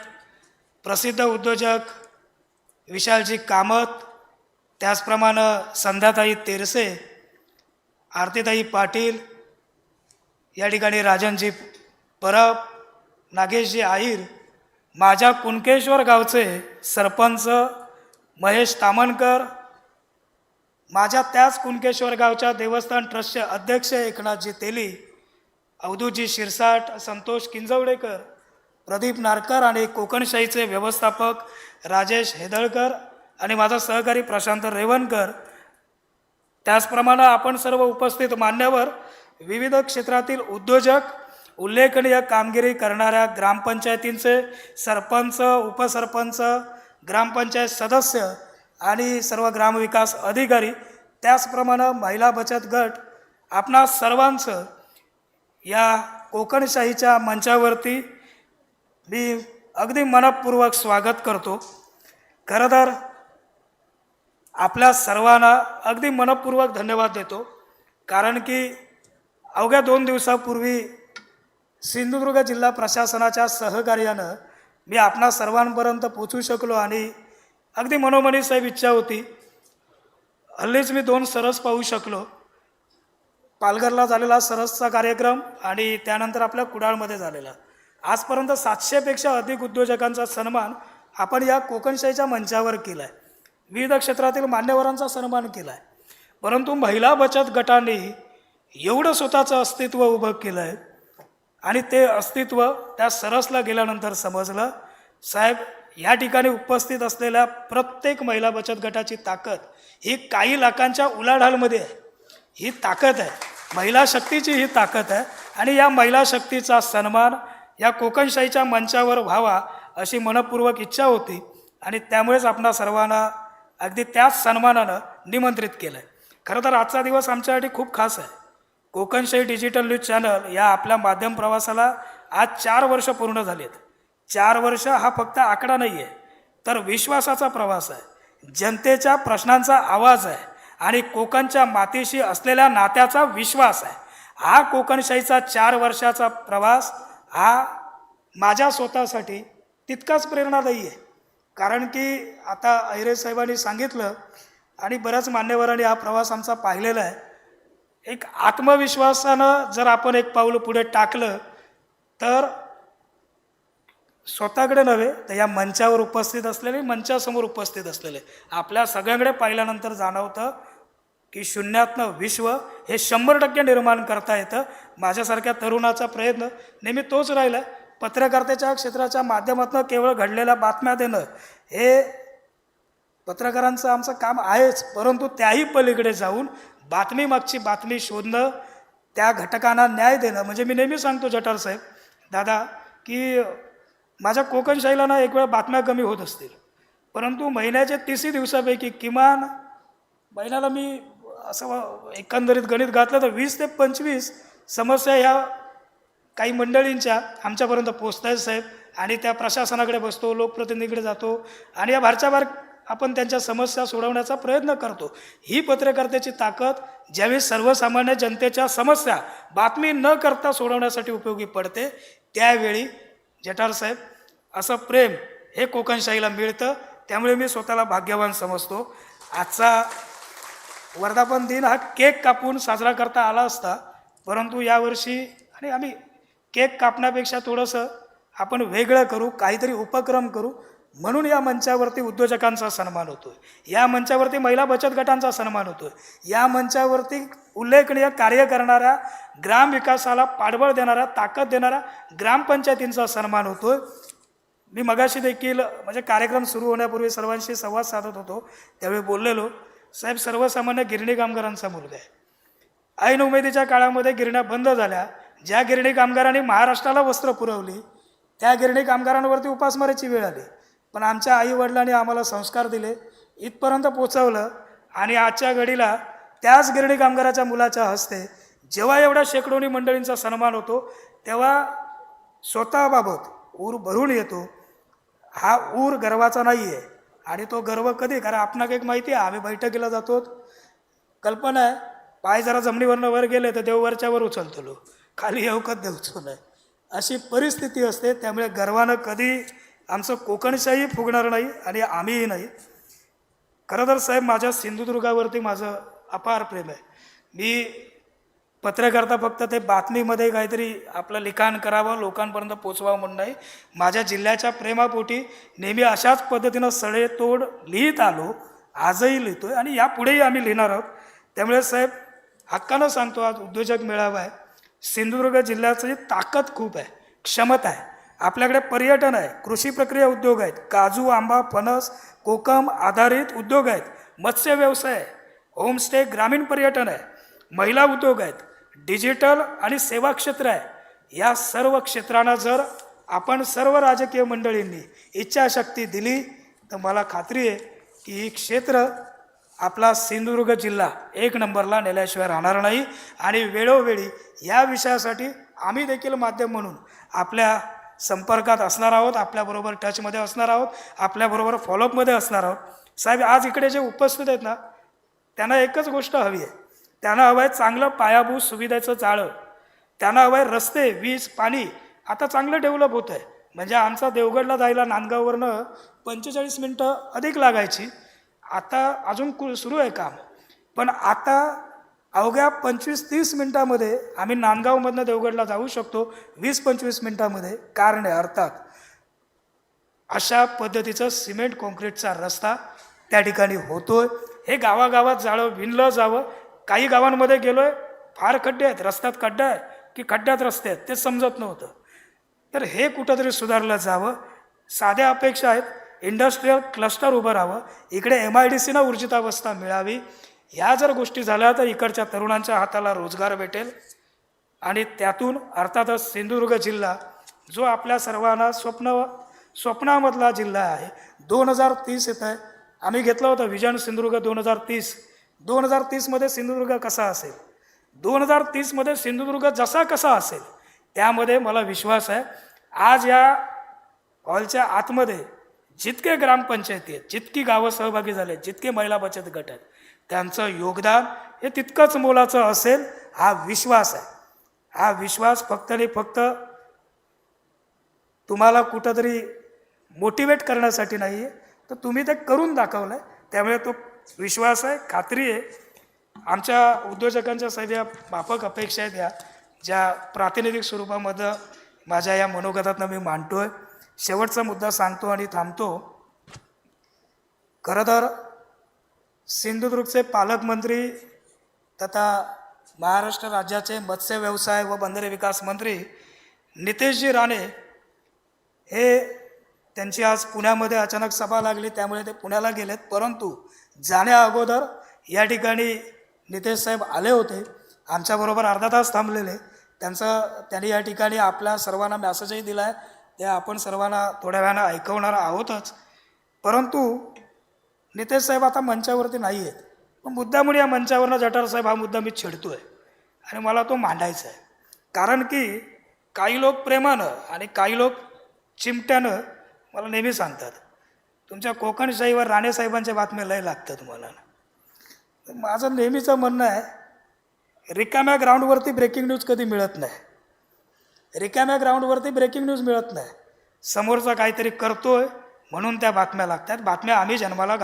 S11: प्रसिद्ध उद्योजक विशालजी कामत, त्याचप्रमाणे संध्याताई तेरसे, आरतीताई पाटील, या ठिकाणी राजनजी परब, नागेशजी आहीर, माझ्या कुणकेश्वर गावचे सरपंच महेश तामणकर, माझ्या त्याच कुणकेश्वर गावच्या देवस्थान ट्रस्टचे अध्यक्ष एकनाथजी तेली, अवधूतजी शिरसाट, संतोष किंजवडेकर, प्रदीप नारकर आणि कोकणशाहीचे व्यवस्थापक राजेश हेदळकर आणि माझा सहकारी प्रशांत रेवणकर, त्याचप्रमाणे आपण सर्व उपस्थित मान्यवर, विविध क्षेत्रातील उद्योजक, उल्लेखनीय कामगिरी करणाऱ्या ग्रामपंचायतींचे सरपंच, उपसरपंच, ग्रामपंचायत सदस्य आणि सर्व ग्रामविकास अधिकारी, त्याचप्रमाणे महिला बचत गट, आपणा सर्वांचं या कोकणशाहीच्या मंचावरती मी अगदी मनपूर्वक स्वागत करतो. खरं तर आपल्या सर्वांना अगदी मनपूर्वक धन्यवाद देतो, कारण की अवघ्या 2 दिवसापूर्वी सिंधुदुर्ग जिल्हा प्रशासनाच्या सहकार्यानं मी आपणा सर्वांपर्यंत पोचू शकलो आणि अगदी मनोमनी साहेब इच्छा होती. हल्लीच मी 2 सरस पाहू शकलो. पालघरला झालेला सरसचा कार्यक्रम आणि त्यानंतर आपल्या कुडाळमध्ये झालेला. आजपर्यंत 700पेक्षा अधिक उद्योजकांचा सन्मान आपण या कोकणशाहीच्या मंचावर केला आहे. विविध क्षेत्रातील मान्यवरांचा सन्मान केला आहे. परंतु महिला बचत गटांनी एवढं स्वतःचं अस्तित्व उभं केलं आहे आणि ते अस्तित्व त्या सरसला गेल्यानंतर समजलं. साहेब, या ठिकाणी उपस्थित असलेल्या प्रत्येक महिला बचत गटाची ताकद ही काही लाखांच्या उलाढालमध्ये आहे. ही ताकद आहे, महिला शक्तीची ही ताकद आहे आणि या महिला शक्तीचा सन्मान या कोकणशाहीच्या मंचावर व्हावा अशी मनपूर्वक इच्छा होती आणि त्यामुळेच आपणा सर्वांना अगदी त्याच सन्मानानं निमंत्रित केलं आहे. खरं तर आजचा दिवस आमच्यासाठी खूप खास आहे. कोकणशाही डिजिटल न्यूज चॅनल या आपल्या माध्यम प्रवासाला आज 4 वर्ष पूर्ण झालेत. 4 वर्ष हा फक्त आकडा नाही आहे, तर विश्वासाचा प्रवास आहे, जनतेच्या प्रश्नांचा आवाज आहे आणि कोकणच्या मातीशी असलेल्या नात्याचा विश्वास आहे. हा कोकणशाहीचा 4 वर्षाचा प्रवास हा माझ्या स्वतःसाठी तितकाच प्रेरणादायी आहे. कारण की आता अहिरे साहेबांनी सांगितलं आणि बऱ्याच मान्यवरांनी हा प्रवास आमचा पाहिलेला आहे. एक आत्मविश्वासानं जर आपण एक पाऊल पुढे टाकलं तर स्वतःकडे नव्हे तर या मंचावर उपस्थित असलेले, मंचासमोर उपस्थित असलेले आपल्या सगळ्यांकडे पाहिल्यानंतर जाणवतं की शून्यातनं विश्व हे 100% निर्माण करता येतं. माझ्यासारख्या तरुणाचा प्रयत्न नेहमी तोच राहिला आहे. पत्रकारितेच्या क्षेत्राच्या माध्यमातून केवळ घडलेल्या बातम्या देणं हे पत्रकारांचं आमचं काम आहेच, परंतु त्याही पलीकडे जाऊन बातमीमागची बातमी शोधणं, त्या घटकांना न्याय देणं. म्हणजे मी नेहमी सांगतो जठार साहेब दादा की माझ्या कोकणशाहीला ना एक वेळा बातम्या कमी होत असतील, परंतु महिन्याच्या 30 दिवसापैकी किमान महिन्याला मी असं एकंदरीत गणित घातलं तर 20 ते 25 समस्या ह्या काही मंडळींच्या आमच्यापर्यंत पोचत आहेत साहेब. आणि त्या प्रशासनाकडे बसतो, लोकप्रतिनिधीकडे जातो आणि या भारच्या भार आपण त्यांच्या समस्या सोडवण्याचा प्रयत्न करतो. ही पत्रकारितेची ताकद ज्यावेळी सर्वसामान्य जनतेच्या समस्या बातमी न करता सोडवण्यासाठी उपयोगी पडते, त्यावेळी जठार साहेब असं प्रेम हे कोकणशाहीला मिळतं. त्यामुळे मी स्वतःला भाग्यवान समजतो. आजचा वर्धापन दिन हा केक कापून साजरा करता आला असता, परंतु यावर्षी आणि आम्ही केक कापण्यापेक्षा थोडंसं आपण वेगळं करू, काहीतरी उपक्रम करू. म्हणून या मंचावरती उद्योजकांचा सन्मान होतो आहे, या मंचावरती महिला बचत गटांचा सन्मान होतो आहे, या मंचावरती उल्लेखनीय कार्य करणाऱ्या, ग्रामविकासाला पाठबळ देणाऱ्या, ताकद देणाऱ्या ग्रामपंचायतींचा सन्मान होतो आहे. मी मगाशी देखील म्हणजे कार्यक्रम सुरू होण्यापूर्वी सर्वांशी संवाद साधत होतो, त्यावेळी बोललेलो साहेब सर्वसामान्य गिरणी कामगारांचा मुलगा आहे. ऐन उमेदीच्या काळामध्ये गिरण्या बंद झाल्या. ज्या गिरणी कामगारांनी महाराष्ट्राला वस्त्र पुरवली त्या गिरणी कामगारांवरती उपासमारीची वेळ आली, पण आमच्या आईवडिलांनी आम्हाला संस्कार दिले, इथपर्यंत पोचवलं. आणि आजच्या घडीला त्याच गिरणी कामगाराच्या मुलाच्या हस्ते जेव्हा एवढ्या शेकडोनी मंडळींचा सन्मान होतो तेव्हा स्वतःबाबत ऊर भरून येतो. हा ऊर गर्वाचा नाही आहे. आणि तो गर्व कधी, कारण आपणाला एक माहिती आहे, आम्ही बैठकीला जातो, कल्पना आहे पाय जरा जमिनीवरनं वर गेले तर देव वरच्यावर उचलतो, खाली येऊकत देवचो नाही, अशी परिस्थिती असते. त्यामुळे गर्वानं कधी आमचं कोकणशाही फुगणार नाही आणि आम्हीही नाही. खरं तर साहेब माझ्या सिंधुदुर्गावरती माझं अपार प्रेम आहे. मी पत्रकर्ता फक्त ते बातमीमध्ये काहीतरी आपलं लिखाण करावं, लोकांपर्यंत पोचवावं म्हणून नाही. माझ्या जिल्ह्याच्या प्रेमापोटी नेहमी अशाच पद्धतीनं सडेतोड लिहित आलो, आजही लिहितो आहे आणि यापुढेही आम्ही लिहिणार आहोत. त्यामुळे साहेब हक्कानं सांगतो, आज उद्योजक मेळावा आहे. सिंधुदुर्ग जिल्ह्याची ताकद खूप आहे, क्षमता आहे. आपल्याकडे पर्यटन आहे, कृषी प्रक्रिया उद्योग आहेत, काजू, आंबा, फणस, कोकम आधारित उद्योग आहेत, मत्स्य व्यवसाय आहे, होमस्टे, ग्रामीण पर्यटन आहे, महिला उद्योग आहेत, डिजिटल आणि सेवा क्षेत्र आहे. या सर्व क्षेत्रांना जर आपण सर्व राजकीय मंडळींनी इच्छाशक्ती दिली तर मला खात्री आहे की ही क्षेत्र आपला सिंधुदुर्ग जिल्हा 1 नंबरला नेल्याशिवाय राहणार नाही. आणि वेळोवेळी या विषयासाठी आम्ही देखील माध्यम म्हणून आपल्या संपर्कात असणार आहोत, आपल्याबरोबर टचमध्ये असणार आहोत, आपल्याबरोबर फॉलोअपमध्ये असणार आहोत. साहेब आज इकडे जे उपस्थित आहेत ना, त्यांना एकच गोष्ट हवी आहे. त्यांना हवं आहे चांगलं पायाभूत सुविधेचं जाळं, त्यांना हवं आहे रस्ते, वीज, पाणी आता चांगलं डेव्हलप होतं आहे. म्हणजे आमचा देवगडला जायला नांदगाववरनं 45 मिनटं अधिक लागायची, आता अजून सुरू आहे काम, पण आता अवघ्या 25-30 मिनटामध्ये आम्ही नांदगावमधनं देवगडला जाऊ शकतो, 20-25 मिनटामध्ये कारने. अर्थात अशा पद्धतीचं सिमेंट कॉन्क्रीटचा रस्ता त्या ठिकाणी होतोय. हे गावागावात जाळं विणलं जावं. काही गावांमध्ये गेलोय, फार खड्डे आहेत, रस्त्यात खड्डा आहे की खड्ड्यात रस्ते आहेत ते समजत नव्हतं. तर हे कुठंतरी सुधारलं जावं. साध्या अपेक्षा आहेत, इंडस्ट्रीयल क्लस्टर उभं राहावं, इकडे MIDCना ऊर्जितावस्था मिळावी. ह्या जर गोष्टी झाल्या तर इकडच्या तरुणांच्या हाताला रोजगार भेटेल आणि त्यातून अर्थातच सिंधुदुर्ग जिल्हा जो आपल्या सर्वांना स्वप्नामधला जिल्हा आहे. 2030 येत आहे, आम्ही घेतलं होतं विजन सिंधुदुर्ग 2030. 2030मध्ये सिंधुदुर्ग कसा असेल, 2030मध्ये सिंधुदुर्ग जसा कसा असेल, त्यामध्ये मला विश्वास आहे. आज या हॉलच्या आतमध्ये जितके ग्रामपंचायती आहेत, जितकी गावं सहभागी झाले, जितके महिला बचत गट आहेत, त्यांचं योगदान हे तितकंच मोलाचं असेल. हा विश्वास आहे. हा विश्वास फक्त आणि फक्त तुम्हाला कुठंतरी मोटिवेट करण्यासाठी नाही आहे, तर तुम्ही ते करून दाखवलं आहे. त्यामुळे तो विश्वास आहे, खात्री आहे. आमच्या उद्योजकांच्या सगळ्या माफक अपेक्षा आहेत या, ज्या प्रातिनिधिक स्वरूपामध्ये माझ्या या मनोगतातनं मी मांडतो आहे. शेवटचा मुद्दा सांगतो आणि थांबतो. खरं तर सिंधुदुर्गचे पालकमंत्री तथा महाराष्ट्र राज्याचे मत्स्य व्यवसाय व बंदरे विकास मंत्री नितेशजी राणे हे त्यांची आज पुण्यामध्ये अचानक सभा लागली, त्यामुळे ते पुण्याला गेलेत. परंतु जाण्या अगोदर या ठिकाणी नितेश साहेब आले होते, आमच्याबरोबर अर्धा तास थांबलेले. त्यांनी या ठिकाणी आपल्या सर्वांना मॅसेजही दिला आहे, ते आपण सर्वांना थोड्या वेळानं ऐकवणार आहोतच. परंतु नितेश साहेब आता मंचावरती नाही आहेत, पण मुद्दामुळे या मंचावरनं जठार साहेब हा मुद्दा मी छेडतो आहे आणि मला तो मांडायचा आहे. कारण की काही लोक प्रेमानं आणि काही लोक चिमट्यानं मला नेहमी सांगतात, तुमच्या कोकणशाहीवर राणेसाहेबांच्या बातम्या लय लागतात तुम्हाला. तर माझं नेहमीचं म्हणणं आहे, रिकाम्या ग्राउंडवरती ब्रेकिंग न्यूज कधी मिळत नाही. रिकाम्या ग्राउंडवरती ब्रेकिंग न्यूज मिळत नाही. समोरचा काहीतरी करतोय म्हणून त्या बातम्या लागतात. बातम्या आम्ही जन्माला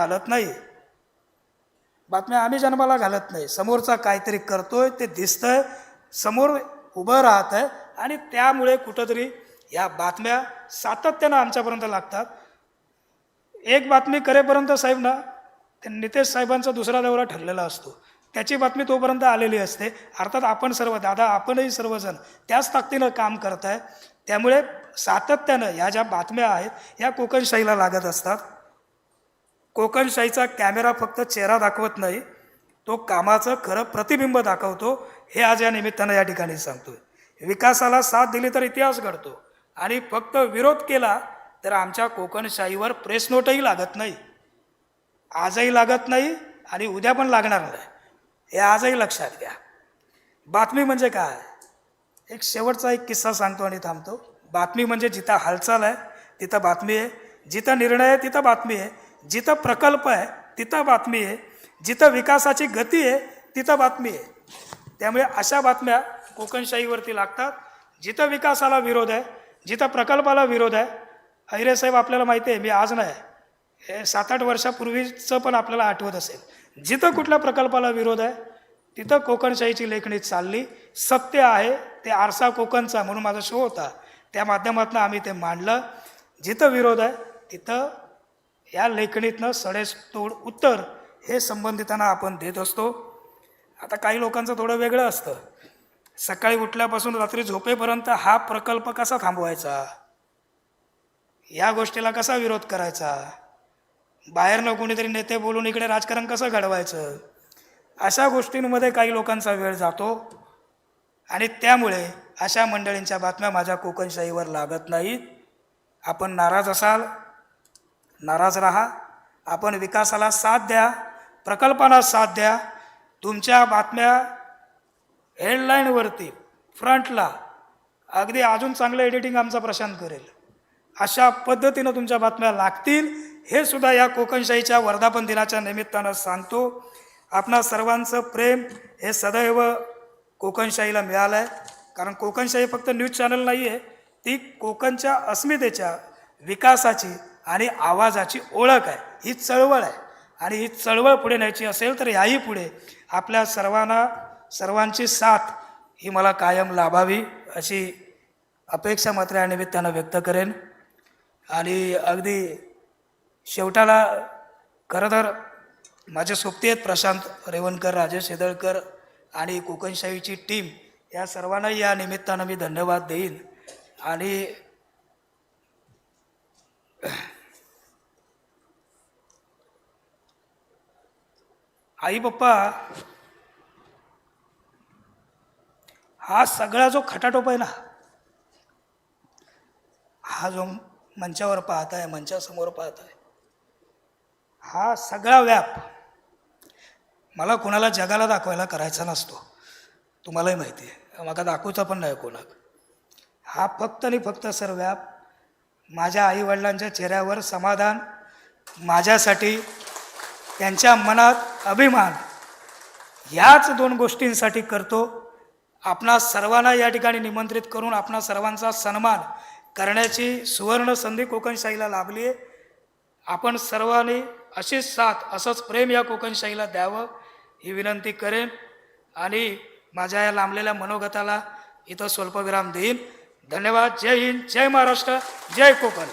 S11: घालत नाही. समोरचा काहीतरी करतोय, ते दिसतंय, समोर उभं राहत आहे आणि त्यामुळे कुठंतरी या बातम्या सातत्यानं आमच्यापर्यंत लागतात. एक बातमी करेपर्यंत साहेब ना, ते नितेश साहेबांचा दुसरा दौरा ठरलेला असतो, त्याची बातमी तोपर्यंत आलेली असते. अर्थात आपण सर्व दादा, आपणही सर्वजण त्याच ताकदीनं काम करत आहे. त्यामुळे सातत्यानं ह्या ज्या बातम्या आहेत या कोकणशाहीला लागत असतात. कोकणशाहीचा कॅमेरा फक्त चेहरा दाखवत नाही, तो कामाचं खरं प्रतिबिंब दाखवतो. हे आज या निमित्तानं या ठिकाणी सांगतोय. विकासाला साथ दिली तर इतिहास घडतो आणि फक्त विरोध केला तर आमच्या कोकणशाहीवर प्रेस नोटही लागत नाही. आजही लागत नाही आणि उद्या पण लागणार नाही, हे आजही लक्षात घ्या. बातमी म्हणजे काय? एक शेवटचा एक किस्सा सांगतो आणि थांबतो. बातमी म्हणजे जिथं हालचाल आहे तिथं बातमी आहे, जिथं निर्णय आहे तिथं बातमी आहे, जिथं प्रकल्प आहे तिथं बातमी आहे, जिथं विकासाची गती आहे तिथं बातमी आहे. त्यामुळे अशा बातम्या कोकणशाहीवरती लागतात. जिथं विकासाला विरोध आहे, जिथं प्रकल्पाला विरोध आहे. अहिरे साहेब, आपल्याला माहिती आहे, मी आज नाही, हे 7-8 वर्षापूर्वीचं पण आपल्याला आठवत असेल, जिथं कुठल्या प्रकल्पाला विरोध आहे तिथं कोकणशाहीची लेखणी चालली. सत्य आहे ते आरसा कोकणचा म्हणून माझा शो होता, त्या माध्यमातून आम्ही ते मांडलं. जिथं विरोध आहे तिथं या लेखणीतनं सडेतोड उत्तर हे संबंधितांना आपण देत असतो. आता काही लोकांचं थोडं वेगळं असतं. सकाळी उठल्यापासून रात्री झोपेपर्यंत हा प्रकल्प कसा थांबवायचा, या गोष्टीला कसा विरोध करायचा, बाहेरनं कोणीतरी नेते बोलून इकडे राजकारण कसं घडवायचं, अशा गोष्टींमध्ये काही लोकांचा वेळ जातो. आणि त्यामुळे अशा मंडळींच्या बातम्या माझ्या कोकणशाहीवर लागत नाहीत. आपण नाराज असाल, नाराज राहा. आपण विकासाला साथ द्या, प्रकल्पाला साथ द्या. तुमच्या बातम्या हेडलाईनवरती फ्रंटला अगदी अजून चांगलं एडिटिंग आमचा प्रशांत करेल, अशा पद्धतीनं तुमच्या बातम्या लागतील. हे सुद्धा या कोकणशाहीच्या वर्धापन दिनाच्या निमित्तानं सांगतो. आपणा सर्वांचं प्रेम हे सदैव कोकणशाहीला मिळालं आहे. कारण कोकणशाही फक्त न्यूज चॅनल नाही आहे, ती कोकणच्या अस्मितेच्या, विकासाची आणि आवाजाची ओळख आहे. ही चळवळ आहे आणि ही चळवळ पुढे न्यायची असेल तर याही पुढे आपल्या सर्वांची साथ ही मला कायम लाभावी अशी अपेक्षा मात्र या निमित्तानं व्यक्त करेन. आणि अगदी शेवटाला खरं तर माझे सोबती आहेत प्रशांत रेवणकर, राजेश हेदळकर आणि कोकणशाहीची टीम, या सर्वांनाही या निमित्तानं मी धन्यवाद देईन. आणि आई पप्पा, हा सगळा जो खटाटोप आहे ना, हा जो मंचावर पाहताय, मंचासमोर पाहताय, हा सगळा व्याप मला कोणाला जगाला दाखवायला करायचा नसतो. तुम्हालाही माहिती आहे, मला दाखवचा पण नाही कोणाला. हा फक्त आणि फक्त सर व्याप माझ्या आईवडिलांच्या चेहऱ्यावर समाधान, माझ्यासाठी त्यांच्या मनात अभिमान, याच 2 गोष्टींसाठी करतो. आपणा सर्वांना या ठिकाणी निमंत्रित करून आपणा सर्वांचा सन्मान करण्याची सुवर्ण संधी कोकणशाहीला लाभली आहे. आपण सर्वांनी अशीच साथ असंच प्रेम या कोकणशाहीला द्यावं ही विनंती करेन आणि माझ्या या लांबलेल्या मनोगताला इथं स्वल्पविराम देईन. धन्यवाद. जय हिंद, जय महाराष्ट्र, जय कोकण.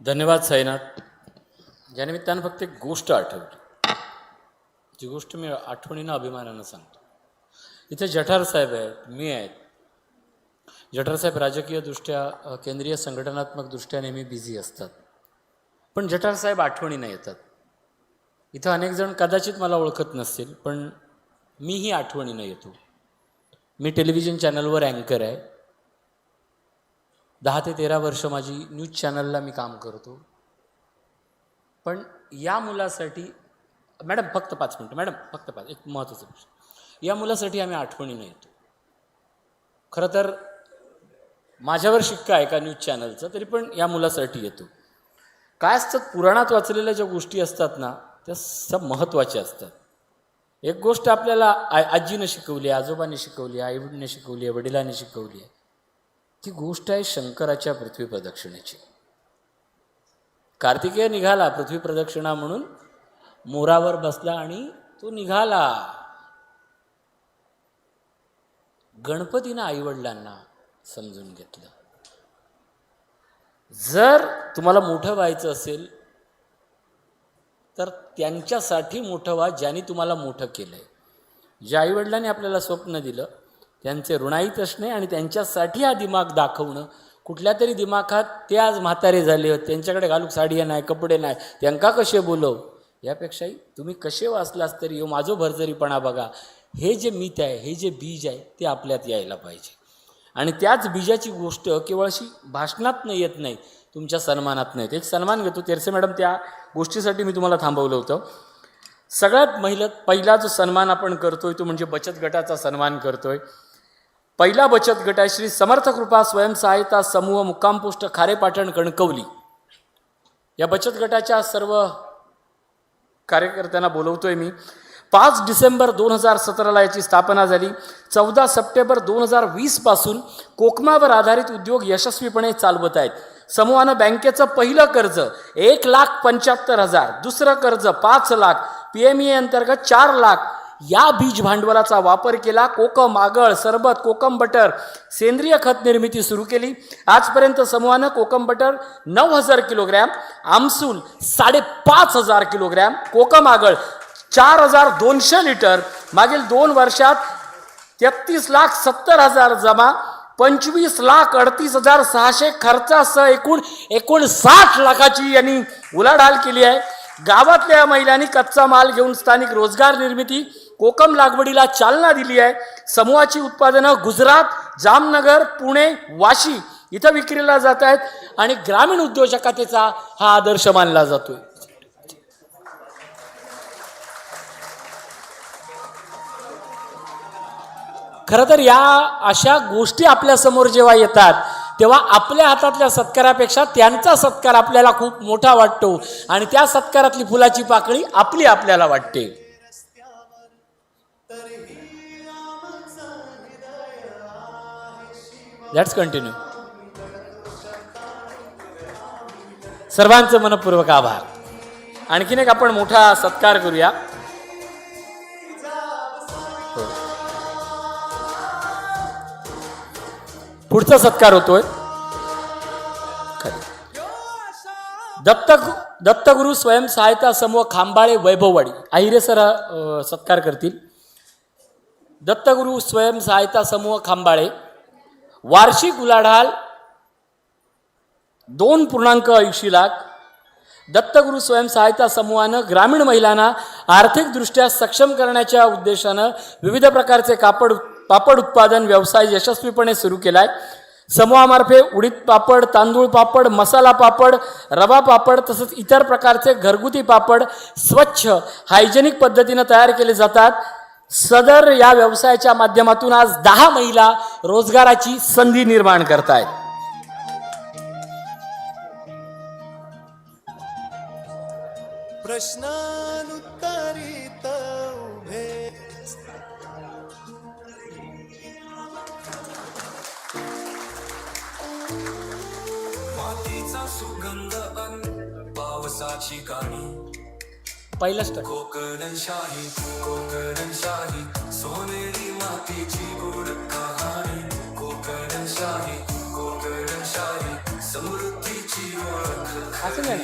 S8: धन्यवाद साईनाथ. या निमित्तानं फक्त एक गोष्ट आठवली, जी गोष्ट मी आठवणीनं अभिमानानं सांगतो. इथे जठार साहेब आहेत, मी आहेत. जठार साहेब राजकीयदृष्ट्या केंद्रीय संघटनात्मक दृष्ट्या नेहमी बिझी असतात, पण जठार साहेब आठवणीनं येतात. इथं अनेक जण कदाचित मला ओळखत नसतील, पण मीही आठवणीनं येतो. मी टेलिव्हिजन चॅनलवर अँकर आहे. 10 ते 13 वर्ष माझी न्यूज चॅनलला मी काम करतो. पण या मुलासाठी मॅडम फक्त 5 मिनटं, मॅडम फक्त 5, एक महत्त्वाचा प्रश्न. या मुलासाठी आम्ही आठवणीनं येतो. खरं तर माझ्यावर शिक्का आहे का न्यूज चॅनलचं, तरी पण या मुलासाठी येतो. काय असतात, पुराणात वाचलेल्या ज्या गोष्टी असतात ना, त्या सब महत्त्वाच्या असतात. एक गोष्ट आपल्याला आजीनं शिकवली आहे, आजोबांनी शिकवली आहे, आईवडिलांनी शिकवली आहे, वडिलांनी शिकवली आहे. ती गोष्ट आहे शंकराच्या पृथ्वी प्रदक्षिणेची. कार्तिकेय निघाला पृथ्वी प्रदक्षिणा म्हणून, मोरावर बसला आणि तो निघाला. गणपतीनं आईवडिलांना समजून घेतलं. जर तुम्हाला मोठं व्हायचं असेल तर त्यांच्यासाठी मोठं व्हा ज्यांनी तुम्हाला मोठं केलं आहे. ज्या आईवडिलांनी आपल्याला स्वप्न दिलं त्यांचे ऋणाईत असणे आणि त्यांच्यासाठी हा दिमाग दाखवणं. कुठल्या तरी दिमाखात ते आज म्हातारे झाले होते, त्यांच्याकडे घालूक साडी नाही, कपडे नाही, त्यांका कसे बोलव, यापेक्षाही तुम्ही कसे वाचलास तरी यो माझो भरजरीपणा बघा. हे जे मीत आहे, हे जे बीज आहे ते आपल्यात यायला पाहिजे. आणि त्याच बीजाची गोष्ट केवळ अशी भाषणात येत नाही, तुमच्या सन्मानात नाही. एक सन्मान घेतो तेरसे मॅडम, त्या गोष्टीसाठी मी तुम्हाला थांबवलं होतं. सगळ्यात पहिला जो सन्मान आपण करतोय तो म्हणजे बचत गटाचा सन्मान करतोय. पहिला बचत गट आहे श्री समर्थ कृपा स्वयंसहायता समूह मुक्काम पोस्ट खारेपाटण कणकवली. या बचत गटाच्या सर्व कार्यकर्त्यांना बोलवतोय मी. 5 डिसेंबर 2017ला याची स्थापना झाली. 14 सप्टेंबर 2020 पासून कोकमावर आधारित उद्योग यशस्वीपणे चालवत आहेत. समूहानं बँकेचं पहिलं कर्ज 1,75,000, दुसरं कर्ज 5 लाख, PME अंतर्गत 4 लाख या बीज भांडवलाचा वापर केला. कोकम, आगळ, सरबत, कोकम बटर, सेंद्रिय खत निर्मिती सुरू केली. आजपर्यंत समूहानं कोकम बटर 9,000 किलोग्रॅम, आमसूल 5,500 किलोग्रॅम, कोकम आगळ 4,200 लिटर, मागील 2 वर्षात 33,70,000 जमा, 25,38,600 खर्चासह एकूण 60 लाखाची यांनी उलाढाल केली आहे. गावातल्या महिलांनी कच्चा माल घेऊन स्थानिक रोजगार निर्मिती, कोकम लागवडीला चालना दिली आहे. समूहाची उत्पादनं गुजरात, जामनगर, पुणे, वाशी इथं विक्रीला जात आहेत आणि ग्रामीण उद्योजकतेचा हा आदर्श मानला जातोय. खरं तर या अशा गोष्टी आपल्यासमोर जेव्हा येतात तेव्हा आपल्या हातातल्या सत्कारापेक्षा त्यांचा सत्कार आपल्याला खूप मोठा वाटतो आणि त्या सत्कारातली फुलाची पाकळी आपल्याला वाटते. Let's continue. सर्वांचं मनपूर्वक आभार. आणखीन एक आपण मोठा सत्कार करूया. पुढचा सत्कार होतोय दत्तगुरु स्वयंसहायता समूह खांबाळे वैभववाडी. आहिरे सर सत्कार करतील. दत्तगुरु स्वयंसहायता समूह खांबाळे, वार्षिक उलाढाल 2.80 लाख. दत्तगुरु स्वयंसहायता समूहानं ग्रामीण महिलांना आर्थिकदृष्ट्या सक्षम करण्याच्या उद्देशानं विविध प्रकारचे पापड उत्पादन व्यवसाय यशस्वीपणे सुरू केलाय. समूहामार्फे उडीद पापड, तांदूळ पापड, मसाला पापड, रवा पापड तसंच इतर प्रकारचे घरगुती पापड स्वच्छ हायजेनिक पद्धतीनं तयार केले जातात. सदर या व्यवसायाच्या माध्यमातून आज 10 महिला रोजगाराची संधी निर्माण करतायत.
S2: प्रश्न जलुतारीत उभे
S1: मातीचा सुगंध अन पावसाची गाणी
S8: पहिलंच तर
S1: कोकणशाही कोकणशाही सोनेरी मातीची गोड कहाणी कोकणशाही कोकणशाही समृद्धीची ओळख
S8: असं नाही ना.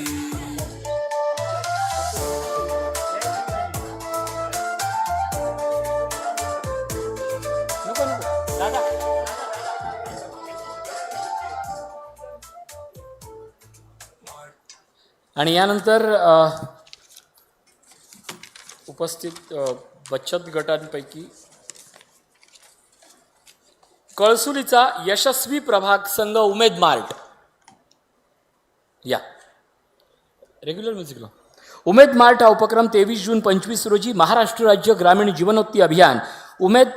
S8: नको नको दादा. आणि यानंतर उपस्थित बचत गटांपैकी कळसुलीचा यशस्वी प्रभाग संघ उमेद मार्ट या रेग्युलर म्युझिकला उमेद मार्ट हा उपक्रम 23 जून 25 रोजी महाराष्ट्र राज्य ग्रामीण जीवनोन्नती अभियान उमेद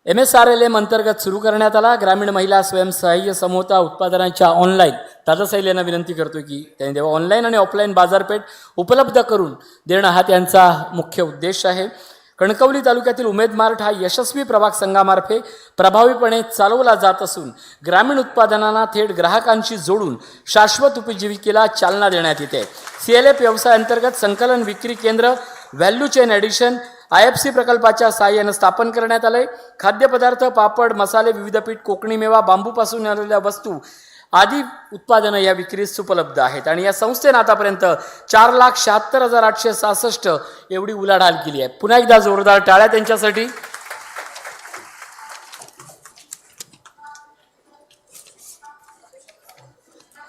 S8: MSRLM अंतर्गत सुरू करण्यात आला. ग्रामीण महिला स्वयंसहाय्य समूहता उत्पादनांच्या ऑनलाईन दादासाहेब यांना विनंती करतो की त्यांनी तेव्हा ऑनलाईन आणि ऑफलाईन बाजारपेठ उपलब्ध करून देणं हा त्यांचा मुख्य उद्देश आहे. कणकवली तालुक्यातील उमेद मार्ट हा यशस्वी प्रभाग संघामार्फे प्रभावीपणे चालवला जात असून ग्रामीण उत्पादनांना थेट ग्राहकांशी जोडून शाश्वत उपजीविकेला चालना देण्यात येते. CLF व्यवसाय अंतर्गत संकलन विक्री केंद्र व्हॅल्यू चेन ॲडिशन IFC प्रकल्पाच्या सहाय्यानं स्थापन करण्यात आले. खाद्यपदार्थ पापड मसाले विविध पीठ कोकणी मेवा बांबूपासून आलेल्या वस्तू आदी उत्पादनं या विक्रीस उपलब्ध आहेत. आणि या संस्थेनं आतापर्यंत 4,76,866 एवढी उलाढाल केली आहे. पुन्हा एकदा जोरदार टाळ्या त्यांच्यासाठी.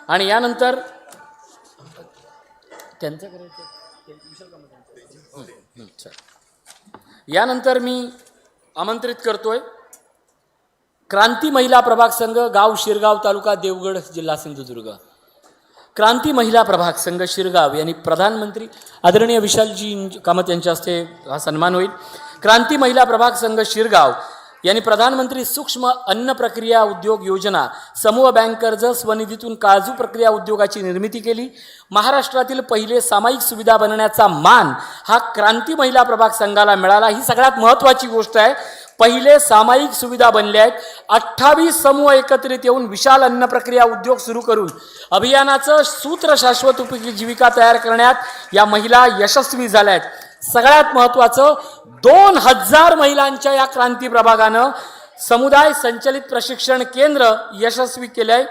S8: आणि यानंतर त्यांचं यानंतर मी आमंत्रित करतोय क्रांती महिला प्रभाग संघ गाव शिरगाव तालुका देवगड जिल्हा सिंधुदुर्ग. क्रांती महिला प्रभाग संघ शिरगाव यांनी प्रधानमंत्री आदरणीय विशालजी कामत यांच्या हस्ते हा सन्मान होईल. क्रांती महिला प्रभाग संघ शिरगाव यांनी प्रधानमंत्री सूक्ष्म अन्न प्रक्रिया उद्योग योजना समूह बँक कर्ज स्वनिधीतून काजू प्रक्रिया उद्योगाची निर्मिती केली. महाराष्ट्रातील पहिले सामायिक सुविधा बनण्याचा मान हा क्रांती महिला प्रभाग संघाला मिळाला. ही सगळ्यात महत्त्वाची गोष्ट आहे. पहिले सामायिक सुविधा बनल्या आहेत. 28 समूह एकत्रित येऊन विशाल अन्न प्रक्रिया उद्योग सुरू करून अभियानाचं सूत्र शाश्वत उपजीविका तयार करण्यात या महिला यशस्वी झाल्या आहेत. सगळ्यात महत्त्वाचं 2000 महिलांच्या या क्रांती प्रभागानं समुदाय संचलित प्रशिक्षण केंद्र यशस्वी केले आहे.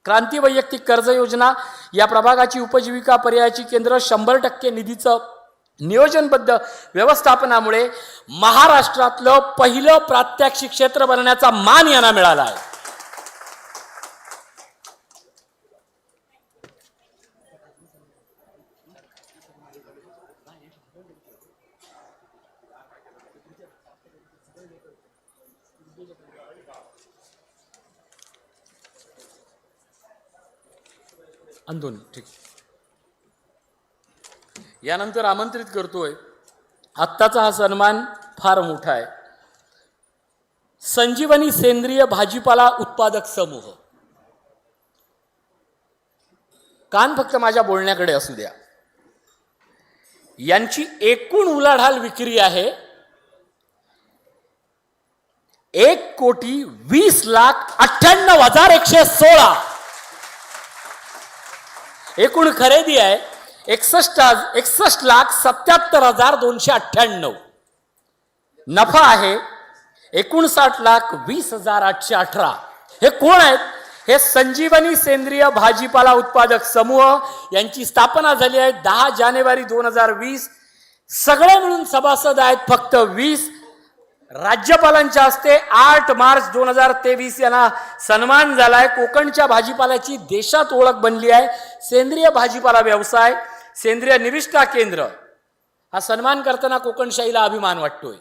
S8: क्रांती वैयक्तिक कर्ज योजना या प्रभागाची उपजीविका पर्यायाची केंद्र 100% निधीचं नियोजनबद्ध व्यवस्थापनामुळे महाराष्ट्रातलं पहिलं प्रात्यक्षिक क्षेत्र बनण्याचा मान यांना मिळाला आहे. अंदोनी ठीक. यानंतर आमंत्रित करतोय आत्ताचा हा सन्मान फार मोठा आहे. संजीवनी सेंद्रिय भाजीपाला उत्पादक समूह. कान फक्त माझ्या बोलण्याकडे असू द्या. यांची एकूण उलाढाल विक्री आहे 1,20,98,116. एकूण खरेदी आहे 61,77,298. नफा आहे 59,20,818. हे कोण आहेत? हे संजीवनी सेंद्रिय भाजीपाला उत्पादक समूह यांची स्थापना झाली आहे 10 जानेवारी 2020. सगळे मिळून सभासद आहेत फक्त 20. राज्यपालांच्या हस्ते 8 मार्च 2023 यांना सन्मान झालाय. कोकणच्या भाजीपाल्याची देशात ओळख बनली आहे. सेंद्रिय भाजीपाला व्यवसाय सेंद्रिय निविष्ठा केंद्र हा सन्मान करताना कोकणशाहीला अभिमान वाटतोय.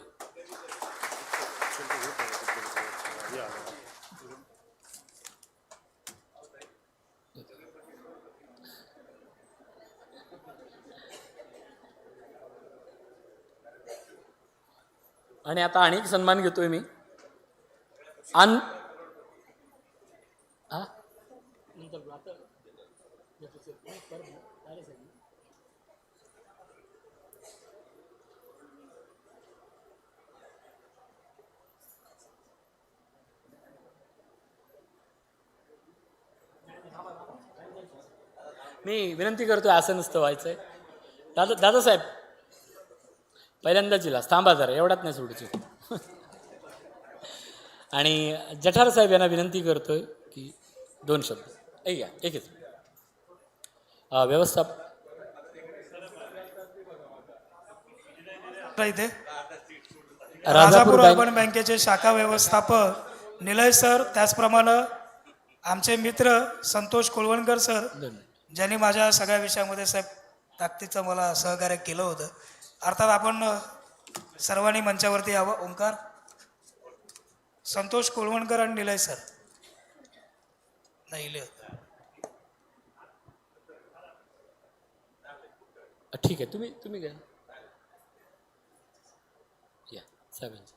S8: आणि आता अनेक सन्मान घेतोय मी. मी विनंती करतोय असं नसतं व्हायचं आहे. दादासाहेब पहिल्यांदाच दिला, थांबा जरा, एवढाच नाही सोडूची. आणि जठार साहेब यांना विनंती करतोय की 2 शब्द एकच व्यवस्थाप
S11: इथे
S8: राजापूर
S11: राजापूर
S8: बँक
S11: अर्बन बँकेचे शाखा व्यवस्थापक निलय सर, त्याचप्रमाणे आमचे मित्र संतोष कोळवणकर सर, ज्यांनी माझ्या सगळ्या विषयामध्ये साहेब ताकदीचं मला सहकार्य केलं होतं. अर्थात आपण सर्वांनी मंचावरती यावं. ओंकार, संतोष कोळवणकर आणि निलय सर नाही
S8: ठीक आहे, तुम्ही घ्या या साहेबांचं.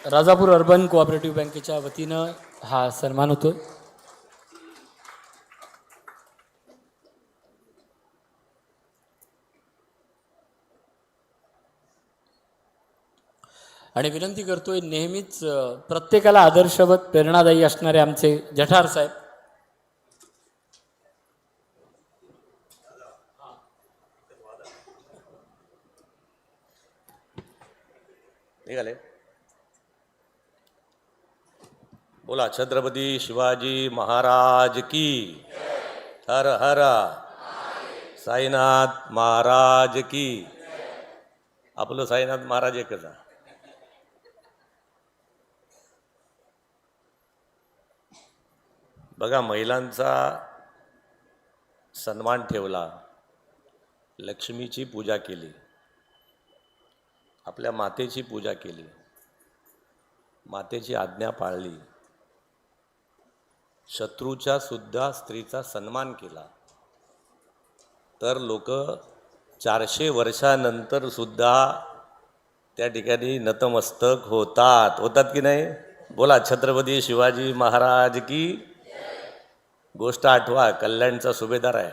S8: राजापूर अर्बन कोऑपरेटिव्ह बँकेच्या वतीनं हा सन्मान होतो. आणि विनंती करतोय नेहमीच प्रत्येकाला आदर्शवत प्रेरणादायी असणारे आमचे जठार साहेब.
S13: निघाले. बोला छत्रपती शिवाजी महाराज की. हर हर साईनाथ महाराज की. आपलं साईनाथ महाराज एकच आहे. बघा, महिलांचा सन्मान ठेवला, लक्ष्मीची पूजा केली, आपल्या मातेची पूजा केली, मातेची आज्ञा पाळली, शत्रूच्या सुद्धा स्त्रीचा सन्मान केला, तर लोक 400 वर्षानंतर सुद्धा त्या ठिकाणी नतमस्तक होतात की नाही? बोला छत्रपती शिवाजी महाराज की. गोष्ट आठवा, कल्याणचा सुभेदार आहे.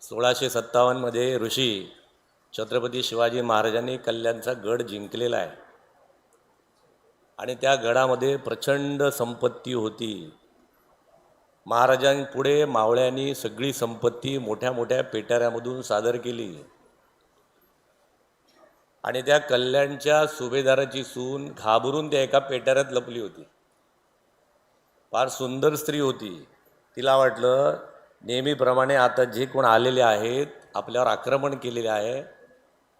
S13: 1657 मध्ये ऋषी छत्रपती शिवाजी महाराजांनी कल्याणचा गड जिंकलेला आहे आणि त्या गडामध्ये प्रचंड संपत्ती होती. महाराजांपुढे मावळ्यांनी सगळी संपत्ती मोठ्या मोठ्या पेटाऱ्यामधून सादर केली आणि त्या कल्याणच्या सुभेदाराची सून घाबरून त्या एका पेटाऱ्यात लपली होती. फार सुंदर स्त्री होती. तिला वाटलं नेहमीप्रमाणे आता जे कोण आलेले आहेत, आपल्यावर आक्रमण केलेले आहे,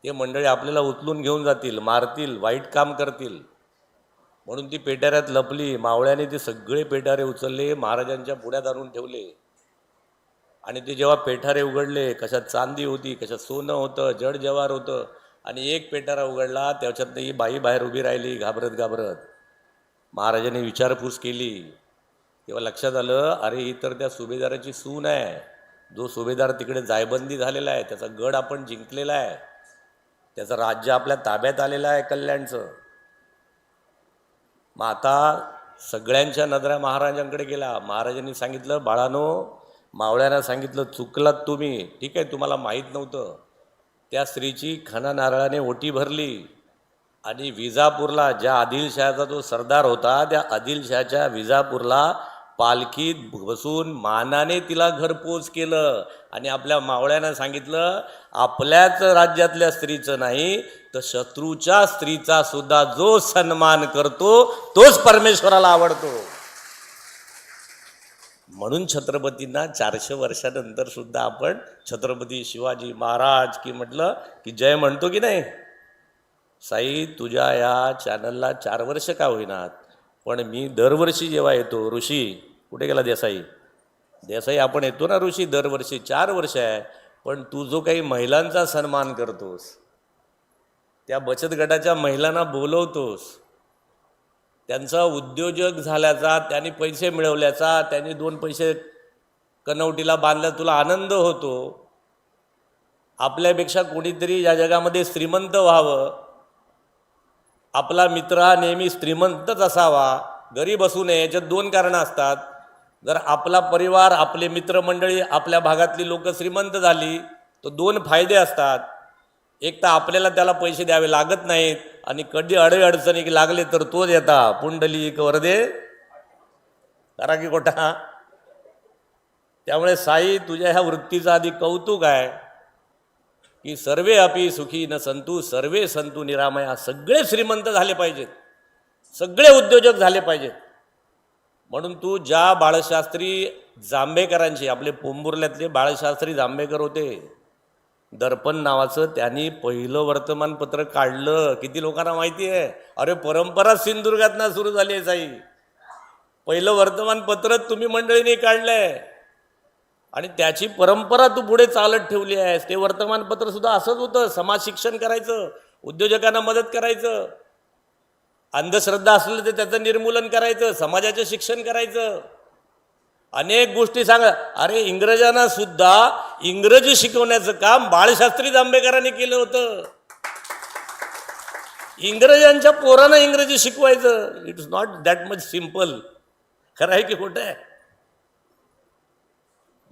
S13: ते मंडळी आपल्याला उचलून घेऊन जातील, मारतील, वाईट काम करतील, म्हणून ती पेटाऱ्यात लपली. मावळ्याने ते सगळे पेटारे उचलले, महाराजांच्या पुढ्यात आणून ठेवले आणि ते जेव्हा पेठारे उघडले, कशात चांदी होती, कशात सोनं होतं, जड जवार होतं, आणि एक पेटारा उघडला, त्याच्यात ही बाई बाहेर उभी राहिली घाबरत घाबरत. महाराजांनी विचारपूस केली, तेव्हा लक्षात आलं, अरे ही तर त्या सुभेदाराची सून आहे, जो सुभेदार तिकडे जायबंदी झालेला आहे, त्याचा गड आपण जिंकलेला आहे, त्याचं राज्य आपल्या ताब्यात आलेलं आहे कल्याणचं. मग आता सगळ्यांच्या नजरा महाराजांकडे गेला. महाराजांनी सांगितलं, बाळानो, मावळ्यांना सांगितलं, चुकलात तुम्ही, ठीक आहे, तुम्हाला माहीत नव्हतं. त्या स्त्रीची खणा नारळाने ओटी भरली आणि विजापूरला, ज्या आदिलशहाचा तो सरदार होता, त्या आदिलशहाच्या विजापूरला पालखीत बसून मानाने तिला घरपोच केलं आणि आपल्या मावळ्यांना सांगितलं, आपल्याच राज्यातल्या स्त्रीचं नाही तर शत्रूच्या स्त्रीचा सुद्धा जो सन्मान करतो तोच परमेश्वराला आवडतो. म्हणून छत्रपतींना 400 वर्षानंतर सुद्धा आपण छत्रपती शिवाजी महाराज की म्हटलं की जय म्हणतो की नाही? साई, तुझ्या या चॅनलला 4 वर्ष का होईनात, पण मी दरवर्षी जेव्हा येतो, ऋषी कुठे गेला देसाई, देसाई आपण येतो ना ऋषी दरवर्षी, 4 वर्ष आहे, पण तू जो काही महिलांचा सन्मान करतोस, त्या बचत गटाच्या महिलांना बोलवतोस, त्यांचा उद्योजक झाल्याचा, त्यांनी पैसे मिळवल्याचा, त्यांनी 2 पैसे कनवटीला बांधल्या, तुला आनंद होतो. आपल्यापेक्षा कोणीतरी या जगामध्ये श्रीमंत व्हावं, आपला मित्र हा नेहमी श्रीमंतच असावा, गरीब असू नये. याच्यात 2 कारणं असतात. जर आपला परिवार, आपले मित्रमंडळी, आपल्या भागातली लोक श्रीमंत झाली तो 2 फायदे असतात. एक तर आपल्याला त्याला पैसे द्यावे लागत नाहीत आणि कधी अडचणी लागले तर तो देता. पुंडलिक वरदे करा की कोठा. त्यामुळे साई तुझ्या ह्या वृत्तीचं आधी कौतुक आहे की सर्वे अपि सुखी न संतु सर्वे संतु निरामया. सगळे श्रीमंत झाले पाहिजेत, सगळे उद्योजक झाले पाहिजेत. म्हणून तू ज्या बाळशास्त्री जांभेकरांची, आपले पोंबुर्ल्यातले बाळशास्त्री जांभेकर होते, दर्पण नावाचं त्यांनी पहिलं वर्तमानपत्र काढलं. किती लोकांना माहिती आहे? अरे परंपरा सिंधुदुर्गातनं सुरू झाली आहे साई. पहिलं वर्तमानपत्र तुम्ही मंडळीने काढलंय आणि त्याची परंपरा तू पुढे चालत ठेवली आहेस. ते वर्तमानपत्र सुद्धा असंच होतं. समाज शिक्षण करायचं, उद्योजकांना मदत करायचं, अंधश्रद्धा असलेलं ते त्याचं निर्मूलन करायचं, समाजाचं शिक्षण करायचं, अनेक गोष्टी सांगा. अरे इंग्रजांना सुद्धा इंग्रजी शिकवण्याचं काम बाळशास्त्री जांभेकरांनी केलं होतं. इंग्रजांच्या पोरांना इंग्रजी शिकवायचं. It's not that much simple. खरं आहे की खोटं आहे?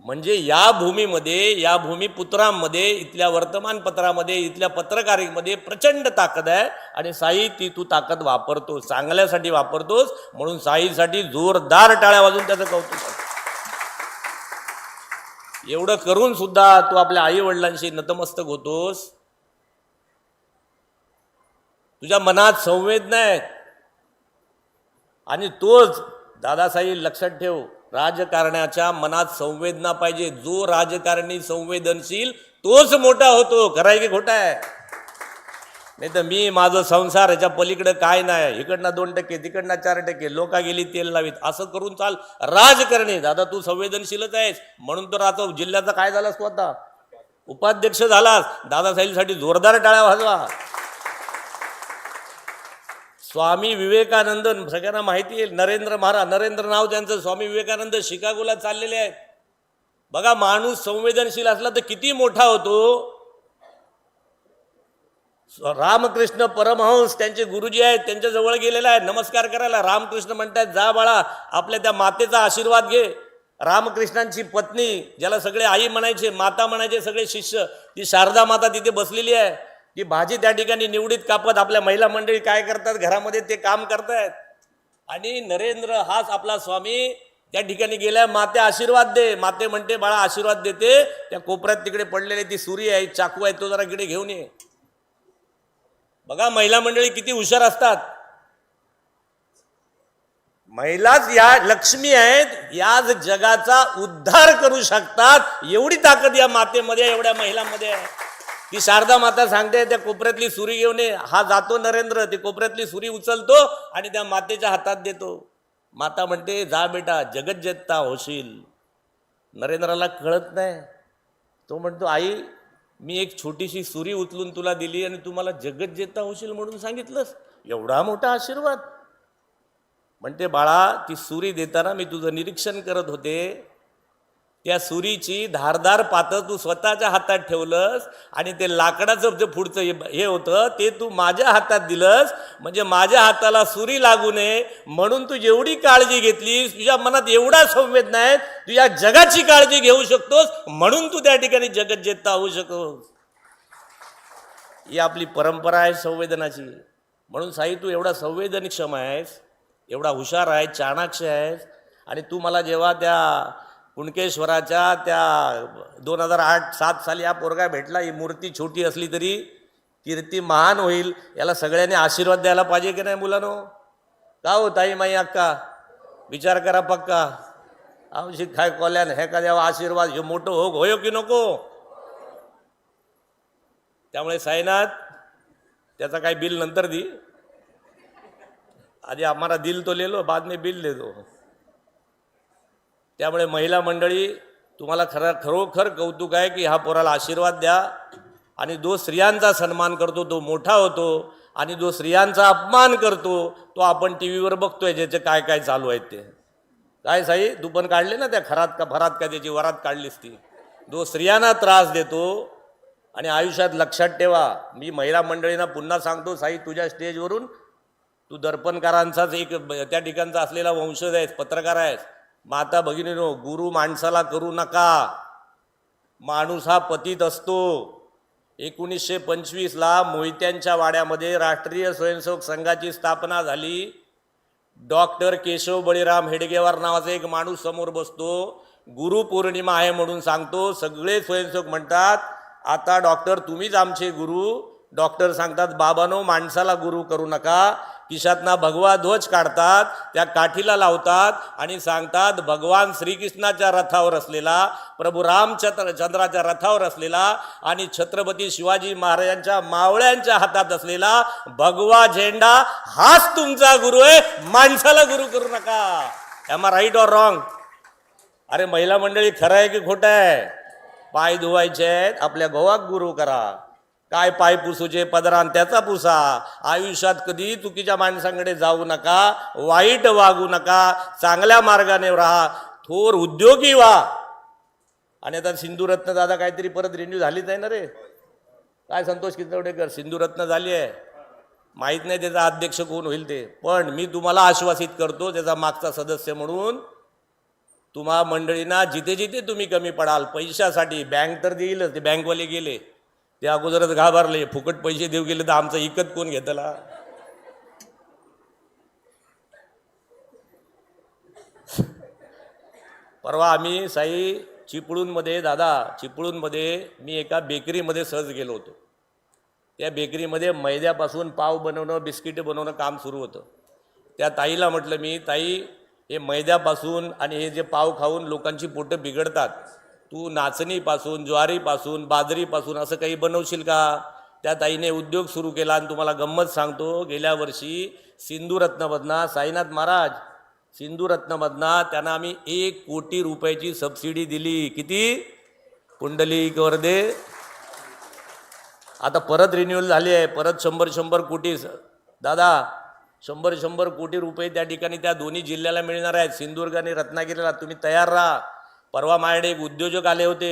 S13: म्हणजे या भूमीमध्ये, या भूमिपुत्रांमध्ये, इथल्या वर्तमानपत्रामध्ये, इथल्या पत्रकारितेमध्ये प्रचंड ताकद आहे. आणि साई ती तू ताकद वापरतोस, चांगल्यासाठी वापरतोस. म्हणून साईसाठी जोरदार टाळ्या वाजून त्याचं कौतुक आहे. एवढं करून सुद्धा तू आपल्या आई वडिलांशी नतमस्तक होतोस. तुझ्या मनात संवेदना आहेत आणि तोच दादासाहेब लक्षात ठेव, राजकारण्याच्या मनात संवेदना पाहिजे. जो राजकारणी संवेदनशील तोच मोठा होतो. खरं आहे की खोटा आहे? नाही तर मी माझं संसार ह्याच्या पलीकडे काय नाही, इकडनं 2%, तिकडनं 4%, लोका गेली तेल लावीत, असं करून चाल. राजकारणी दादा तू संवेदनशीलच आहेस. म्हणून तर आता जिल्ह्याचा काय झालास तू? आता उपाध्यक्ष झालास. दादासाहेबसाठी जोरदार टाळ्या वाजवा. स्वामी विवेकानंद सगळ्यांना माहिती आहे, नरेंद्र नाव त्यांचं. स्वामी विवेकानंद शिकागोला चाललेले आहेत. बघा माणूस संवेदनशील असला तर किती मोठा होतो. रामकृष्ण परमहंस त्यांचे गुरुजी आहेत, त्यांच्या जवळ गेलेला आहे नमस्कार करायला. रामकृष्ण म्हणतात जा बाळा आपल्या त्या मातेचा आशीर्वाद घे. रामकृष्णांची पत्नी, ज्याला सगळे आई म्हणायचे, माता म्हणायचे सगळे शिष्य, ती शारदा माता तिथे बसलेली आहे. ती भाजी त्या ठिकाणी निवडीत कापत. आपल्या महिला मंडळी काय करतात घरामध्ये ते काम करतायत. आणि नरेंद्र हाच आपला स्वामी त्या ठिकाणी गेलाय. माते आशीर्वाद दे. माते म्हणते बाळा आशीर्वाद देते. त्या कोपऱ्यात तिकडे पडलेली ती सुरी आहे, चाकू आहे, तो जरा इकडे घेऊन ये. बघा महिला मंडळी किती हुशार असतात. महिलाच या लक्ष्मी आहेत, याच जगाचा उद्धार करू शकतात. एवढी ताकद या मातेमध्ये, एवढ्या महिलांमध्ये आहे. ती शारदा माता सांगते त्या कोपऱ्यातली सुरी घेऊन ये. हा जातो नरेंद्र, ती कोपऱ्यातली सुरी उचलतो आणि त्या मातेच्या हातात देतो. माता म्हणते जा बेटा जगज्जेता होशील. नरेंद्राला कळत नाही. तो म्हणतो आई मी एक छोटीशी सुरी उचलून तुला दिली आणि तू मला जगज्जेता होशील म्हणून सांगितलंस. एवढा मोठा आशीर्वाद. म्हणते बाळा ती सुरी देताना मी तुझं निरीक्षण करत होते. त्या सुरीची धारदार पातं तू स्वतःच्या हातात ठेवलंस आणि ते लाकडाचं जे पुढचं हे होतं ते तू माझ्या हातात दिलंस. म्हणजे माझ्या हाताला सुरी लागू नये म्हणून तू एवढी काळजी घेतलीस. तुझ्या मनात एवढा संवेदना आहे, तू या जगाची काळजी घेऊ शकतोस म्हणून तू त्या ठिकाणी जगज्जेता होऊ शकतोस. ही आपली परंपरा आहे संवेदनाची. म्हणून साई तू एवढा संवेदनक्षम आहेस, एवढा हुशार आहे, चाणाक्ष आहेस. आणि तू मला जेव्हा त्या कुणकेश्वराच्या त्या 2008-07 साली हा पोरगा भेटला. ही मूर्ती छोटी असली तरी कीर्ती महान होईल. याला सगळ्यांनी आशीर्वाद द्यायला पाहिजे की नाही मुलांनो? का हो ताई माई अक्का विचार करा पक्का. आवशी काय कॉल्यान हे का द्यावा आशीर्वाद. हे मोठं होयो की नको? त्यामुळे साईनाथ त्याचा काही बिल नंतर दी. आधी आम्हाला दिल तो ले लो, बाद में बिल दे दो. त्यामुळे महिला मंडळी तुम्हाला खरोखर कौतुक आहे की हा पोराला आशीर्वाद द्या. आणि जो स्त्रियांचा सन्मान करतो तो मोठा होतो आणि जो स्त्रियांचा अपमान करतो तो आपण टी व्हीवर बघतोय ज्याचे काय काय चालू आहेत ते. काय साई तू पण काढले ना त्या खरात का भरात का त्याची वरात काढलीस ती. जो स्त्रियांना त्रास देतो. आणि आयुष्यात लक्षात ठेवा, मी महिला मंडळींना पुन्हा सांगतो, साई तुझ्या स्टेजवरून तू दर्पणकारांचाच एक त्या ठिकाणचा असलेला वंशज आहेस, पत्रकार आहेस. माता भगिनीनो गुरु माणसाला करू नका. माणूस हा पतित असतो. 1925ला मोहित्यांच्या वाड्यामध्ये राष्ट्रीय स्वयंसेवक संघाची स्थापना झाली. डॉक्टर केशव बळीराम हेडगेवार नावाचा एक माणूस समोर बसतो. गुरुपौर्णिमा आहे म्हणून सांगतो. सगळे स्वयंसेवक म्हणतात आता डॉक्टर तुम्हीच आमचे गुरु. डॉक्टर सांगतात बाबांनो माणसाला गुरु करू नका. खिशातना भगवा ध्वज काढतात, त्या काठीला लावतात आणि सांगतात भगवान श्रीकृष्णाच्या रथावर असलेला, प्रभू रामचंद्राच्या रथावर असलेला आणि छत्रपती शिवाजी महाराजांच्या मावळ्यांच्या हातात असलेला भगवा झेंडा हाच तुमचा गुरु आहे. माणसाला गुरु करू नका. Am I right or wrong? अरे महिला मंडळी, खरं आहे की खोटं आहे? पाय धुवायचे आहेत, आपल्या गोवाक गुरु करा. काय पाय पुसूचे पदरान त्याचा पुसा. आयुष्यात कधी चुकीच्या माणसांकडे जाऊ नका, वाईट वागू नका, चांगल्या मार्गाने राहा, थोर उद्योगी व्हा. आणि आता सिंधुरत्न दादा काहीतरी परत रिन्यू झालीच आहे ना रे? काय संतोष कितवडेकर, सिंधुरत्न झाली आहे. माहीत नाही त्याचा अध्यक्ष कोण होईल ते, पण मी तुम्हाला आश्वासित करतो त्याचा मागचा सदस्य म्हणून, तुम्हा मंडळींना जिथे जिथे तुम्ही कमी पडाल पैशासाठी, बँक तर देईलच, ते बँकवाले गेले ते अगोदरच घाबरले, फुकट पैसे देऊ गेले तर आमचं इकत कोण घेतला. परवा आम्ही साई चिपळूणमध्ये, दादा चिपळूणमध्ये मी एका बेकरीमध्ये सहज गेलो होतो. त्या बेकरीमध्ये मैद्यापासून पाव बनवणं, बिस्किट बनवणं काम सुरू होतं. त्या ताईला म्हटलं मी, ताई हे मैद्यापासून आणि हे जे पाव खाऊन लोकांची पोटं बिघडतात, तू नाचणीपासून, ज्वारीपासून, बाजरीपासून असं काही बनवशील का? त्या ताईने उद्योग सुरू केला. आणि तुम्हाला गंमत सांगतो, गेल्या वर्षी सिंधुरत्नमधना साईनाथ महाराज सिंधुरत्नमधना त्यांना आम्ही 1 कोटी रुपयाची सबसिडी दिली. किती? पुंडलिक वरदे. आता परत रिन्युअल झाली आहे, परत 100 कोटी. दादा 100 कोटी रुपये त्या ठिकाणी त्या दोन्ही जिल्ह्याला मिळणार आहेत, सिंधुदुर्ग आणि रत्नागिरीला. तुम्ही तयार राहा. परवा माझ्याकडे एक उद्योजक आले होते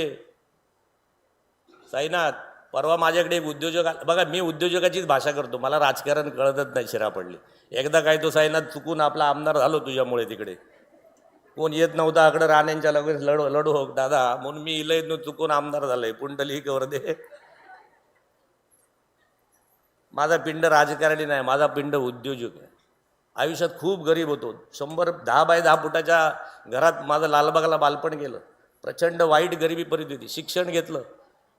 S13: साईनाथ, परवा माझ्याकडे एक उद्योजक बघा, मी उद्योजकाचीच भाषा करतो, मला राजकारण कळतच नाही शिरा पडली. एकदा काय तो साईनाथ चुकून आपला आमदार झालो तुझ्यामुळे. तिकडे कोण येत नव्हता आकडे, राण्यांच्या लगेच लढू हो दादा म्हणून मी इलय चुकून आमदार झालोय. पुंडलिक वरदे. माझा पिंड राजकारणी नाही, माझा पिंड उद्योजक आहे. आयुष्यात खूप गरीब होतो. 10 बाय 10 फुटाच्या घरात माझं लालबागला बालपण गेलं. प्रचंड वाईट गरिबी परिस्थिती. शिक्षण घेतलं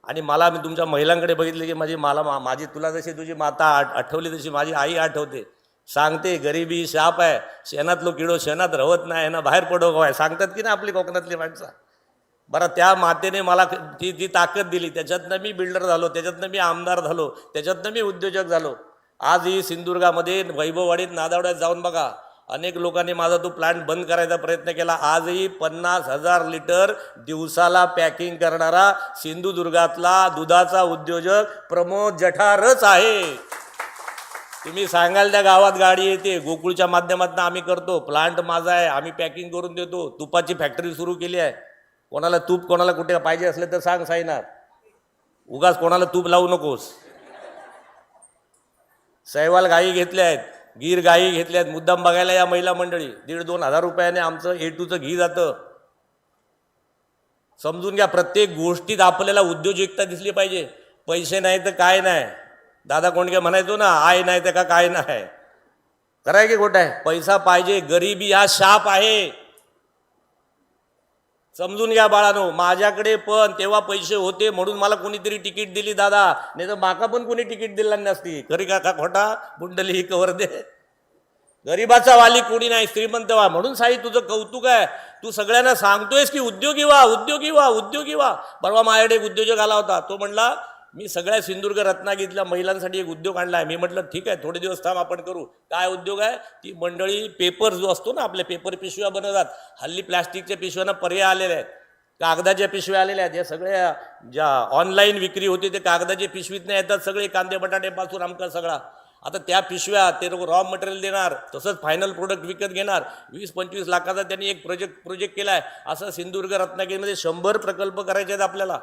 S13: आणि मी तुमच्या महिलांकडे बघितले की माझी तुला जशी तुझी माता आठवली तशी माझी आई आठवते. सांगते गरिबी शाप आहे, शेणातलो किडो शेणात रवत नाही ना, बाहेर पडो काय सांगतात की ना आपली कोकणातली माणसं. बरं, त्या मातेने मला ती ताकद दिली. त्याच्यातनं मी बिल्डर झालो, त्याच्यातनं मी आमदार झालो, त्याच्यातनं मी उद्योजक झालो. आजही सिंधुदुर्गामध्ये वैभववाडीत, नादावड्यात जाऊन बघा, अनेक लोकांनी माझा तो प्लांट बंद करायचा प्रयत्न केला. आजही 50,000 लिटर दिवसाला पॅकिंग करणारा सिंधुदुर्गातला दुधाचा उद्योजक प्रमोद जठारच आहे. तुम्ही सांगाल त्या गावात गाडी येते, गोकुळच्या माध्यमातून आम्ही करतो. प्लांट माझा आहे, आम्ही पॅकिंग करून देतो. तुपाची फॅक्टरी सुरू केली आहे. कोणाला तूप, कोणाला कुठे पाहिजे असले तर सांग साईनाथ, उगाच कोणाला तूप लावू नकोस. सैवाल गायी घेतल्या आहेत, गीर गायी घेतल्या आहेत. मुद्दाम बघायला या महिला मंडळी, 1,500-2 हजार रुपयाने आमचं A2चं घी जातं. समजून घ्या, प्रत्येक गोष्टीत आपल्याला उद्योजकता दिसली पाहिजे. पैसे नाही तर काय नाही. दादा कोंडके म्हणायचो ना, आय नाही तर का काय नाही. खरं आहे की खोटं आहे? पैसा पाहिजे. गरिबी हा शाप आहे, समजून घ्या बाळानो. माझ्याकडे पण तेव्हा पैसे होते म्हणून मला कोणीतरी तिकीट दिली दादा, नाही तर माका पण कोणी तिकीट दिला नसती. खरी का खोटा? पुंडलिक वरदे. गरीबाचा वाली कोणी नाही, श्रीमंत व्हा. म्हणून साई तुझं कौतुक आहे, तू सगळ्यांना सांगतोयस की उद्योगी व्हा, उद्योगी व्हा, उद्योगी व्हा. परवा माझ्याकडे एक उद्योजक आला होता, तो म्हणला मी सगळ्या सिंधुदुर्ग रत्नागिरीतल्या महिलांसाठी एक उद्योग आणला आहे. मी म्हटलं ठीक आहे, थोडे दिवस थांब आपण करू. काय उद्योग आहे? ती मंडळी पेपर जो असतो ना, आपल्या पेपर पिशव्या बनवतात. हल्ली प्लॅस्टिकच्या पिशव्यांना पर्याय आलेले आहेत, कागदाच्या पिशव्या आलेल्या आहेत. या सगळ्या ज्या ऑनलाईन विक्री होती ते कागदाच्या पिशवीत नाही येतात सगळे, कांदे बटाटेपासून आमका सगळा. आता त्या पिशव्या ते रॉ मटेरियल देणार, तसंच फायनल प्रोडक्ट विकत घेणार. 20-25 लाखाचा त्यांनी एक प्रोजेक्ट केला आहे. असं सिंधुदुर्ग रत्नागिरीमध्ये 100 प्रकल्प करायचे आहेत आपल्याला.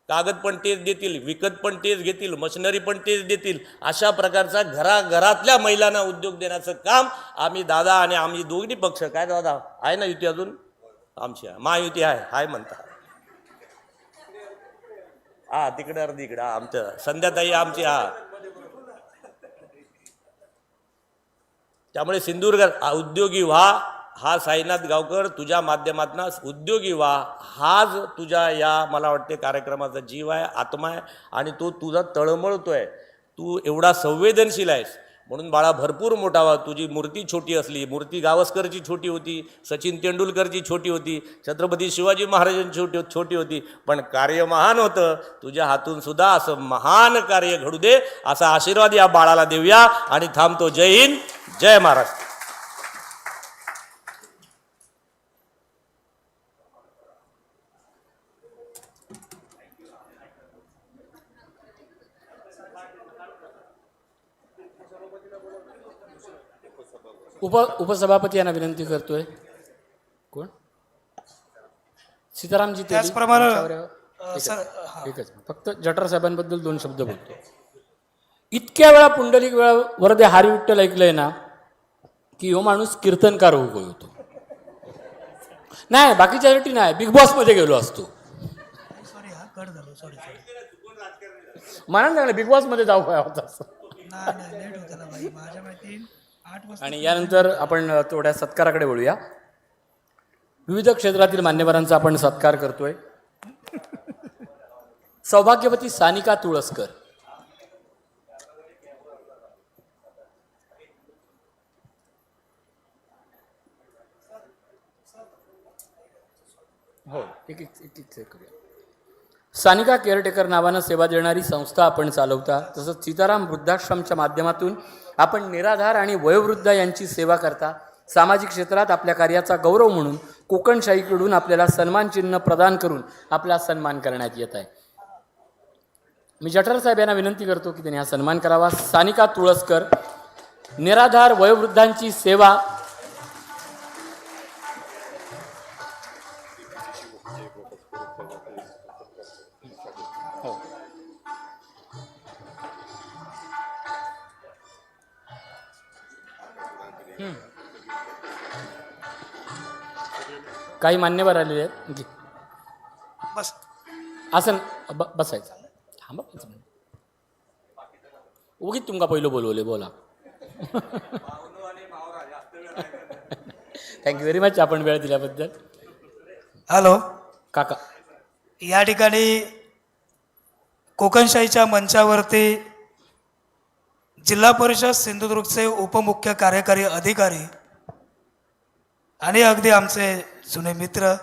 S13: कागद पण तेच देतील, विकत पण तेच घेतील, मशिनरी पण तेच देतील. अशा प्रकारचा घराघरातल्या महिलांना उद्योग देण्याचं काम आम्ही दादा आणि आम्ही दोन्ही पक्ष, काय दादा आहे ना युती अजून? आमची महायुती आहे म्हणता. हा तिकडे अर्धी इकडं आमचं संध्याताई आमची त्यामुळे सिंधुदुर्ग उद्योगी व्हा, हा साईनाथ गावकर तुझ्या माध्यमातून उद्योगी व्हा, हाच तुझ्या या मला वाटते कार्यक्रमाचा जीव आहे, आत्मा आहे आणि तो तुझा तळमळतोय. तू एवढा संवेदनशील आहेस म्हणून बाळा भरपूर मोठा व्हा. तुझी मूर्ती छोटी असली, मूर्ती गावस्करची छोटी होती, सचिन तेंडुलकरची छोटी होती, छत्रपती शिवाजी महाराजांची छोटी होती, पण कार्य महान होतं. तुझ्या हातून सुद्धा असं महान कार्य घडू दे असा आशीर्वाद या बाळाला देऊया आणि थांबतो. जय हिंद, जय महाराष्ट्र.
S8: उपसभापती यांना विनंती करतोय. कोण? सीतारामजी तेली.
S11: त्याचप्रमाणे
S8: एकच फक्त जठार साहेबांबद्दल 2 शब्द बोलतो. इतक्या वेळा पुंडलिक वेळा वरदे हरी विठ्ठल ऐकलंय ना की हो माणूस कीर्तनकार होतो. नाही बाकीच्यासाठी नाही, बिग बॉसमध्ये गेलो असतो. मला सांगलं बिग बॉसमध्ये जाऊ काय होता. आणि यानंतर आपण थोड्या सत्काराकडे वळूया. विविध क्षेत्रातील मान्यवरांचा आपण सत्कार करतोय. सौभाग्यवती सानिका तुळसकर. हो एक करूया. सानिका केअरटेकर नावानं सेवा देणारी संस्था आपण चालवता. तसंच सीताराम वृद्धाश्रमच्या माध्यमातून आपण निराधार आणि वयोवृद्ध यांची सेवा करता. सामाजिक क्षेत्रात आपल्या कार्याचा गौरव म्हणून कोकणशाहीकडून आपल्याला सन्मान चिन्ह प्रदान करून आपला सन्मान करण्यात येत आहे. मी जठार साहेब यांना विनंती करतो की त्यांनी हा सन्मान करावा. सानिका तुळसकर, निराधार वयोवृद्धांची सेवा. काही मान्यवर आलेले आहेत.
S11: बस
S8: आसन बसायचं. थांबा उगीच तुमका पहिलं बोलवले. बोला. थँक्यू व्हेरी मच आपण वेळ दिल्याबद्दल.
S11: हॅलो
S8: काका.
S11: या ठिकाणी कोकणशाहीच्या मंचावरती जिल्हा परिषद सिंधुदुर्गचे उपमुख्य कार्यकारी अधिकारी आणि अगदी आमचे जुने मित्र,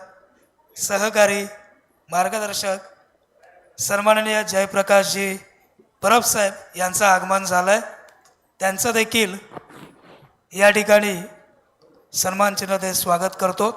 S11: सहकारी, मार्गदर्शक सन्माननीय जयप्रकाशजी परब साहेब यांचं आगमन झालं आहे. त्यांचं देखील या ठिकाणी सन्मान चिन्ह दे स्वागत करतो.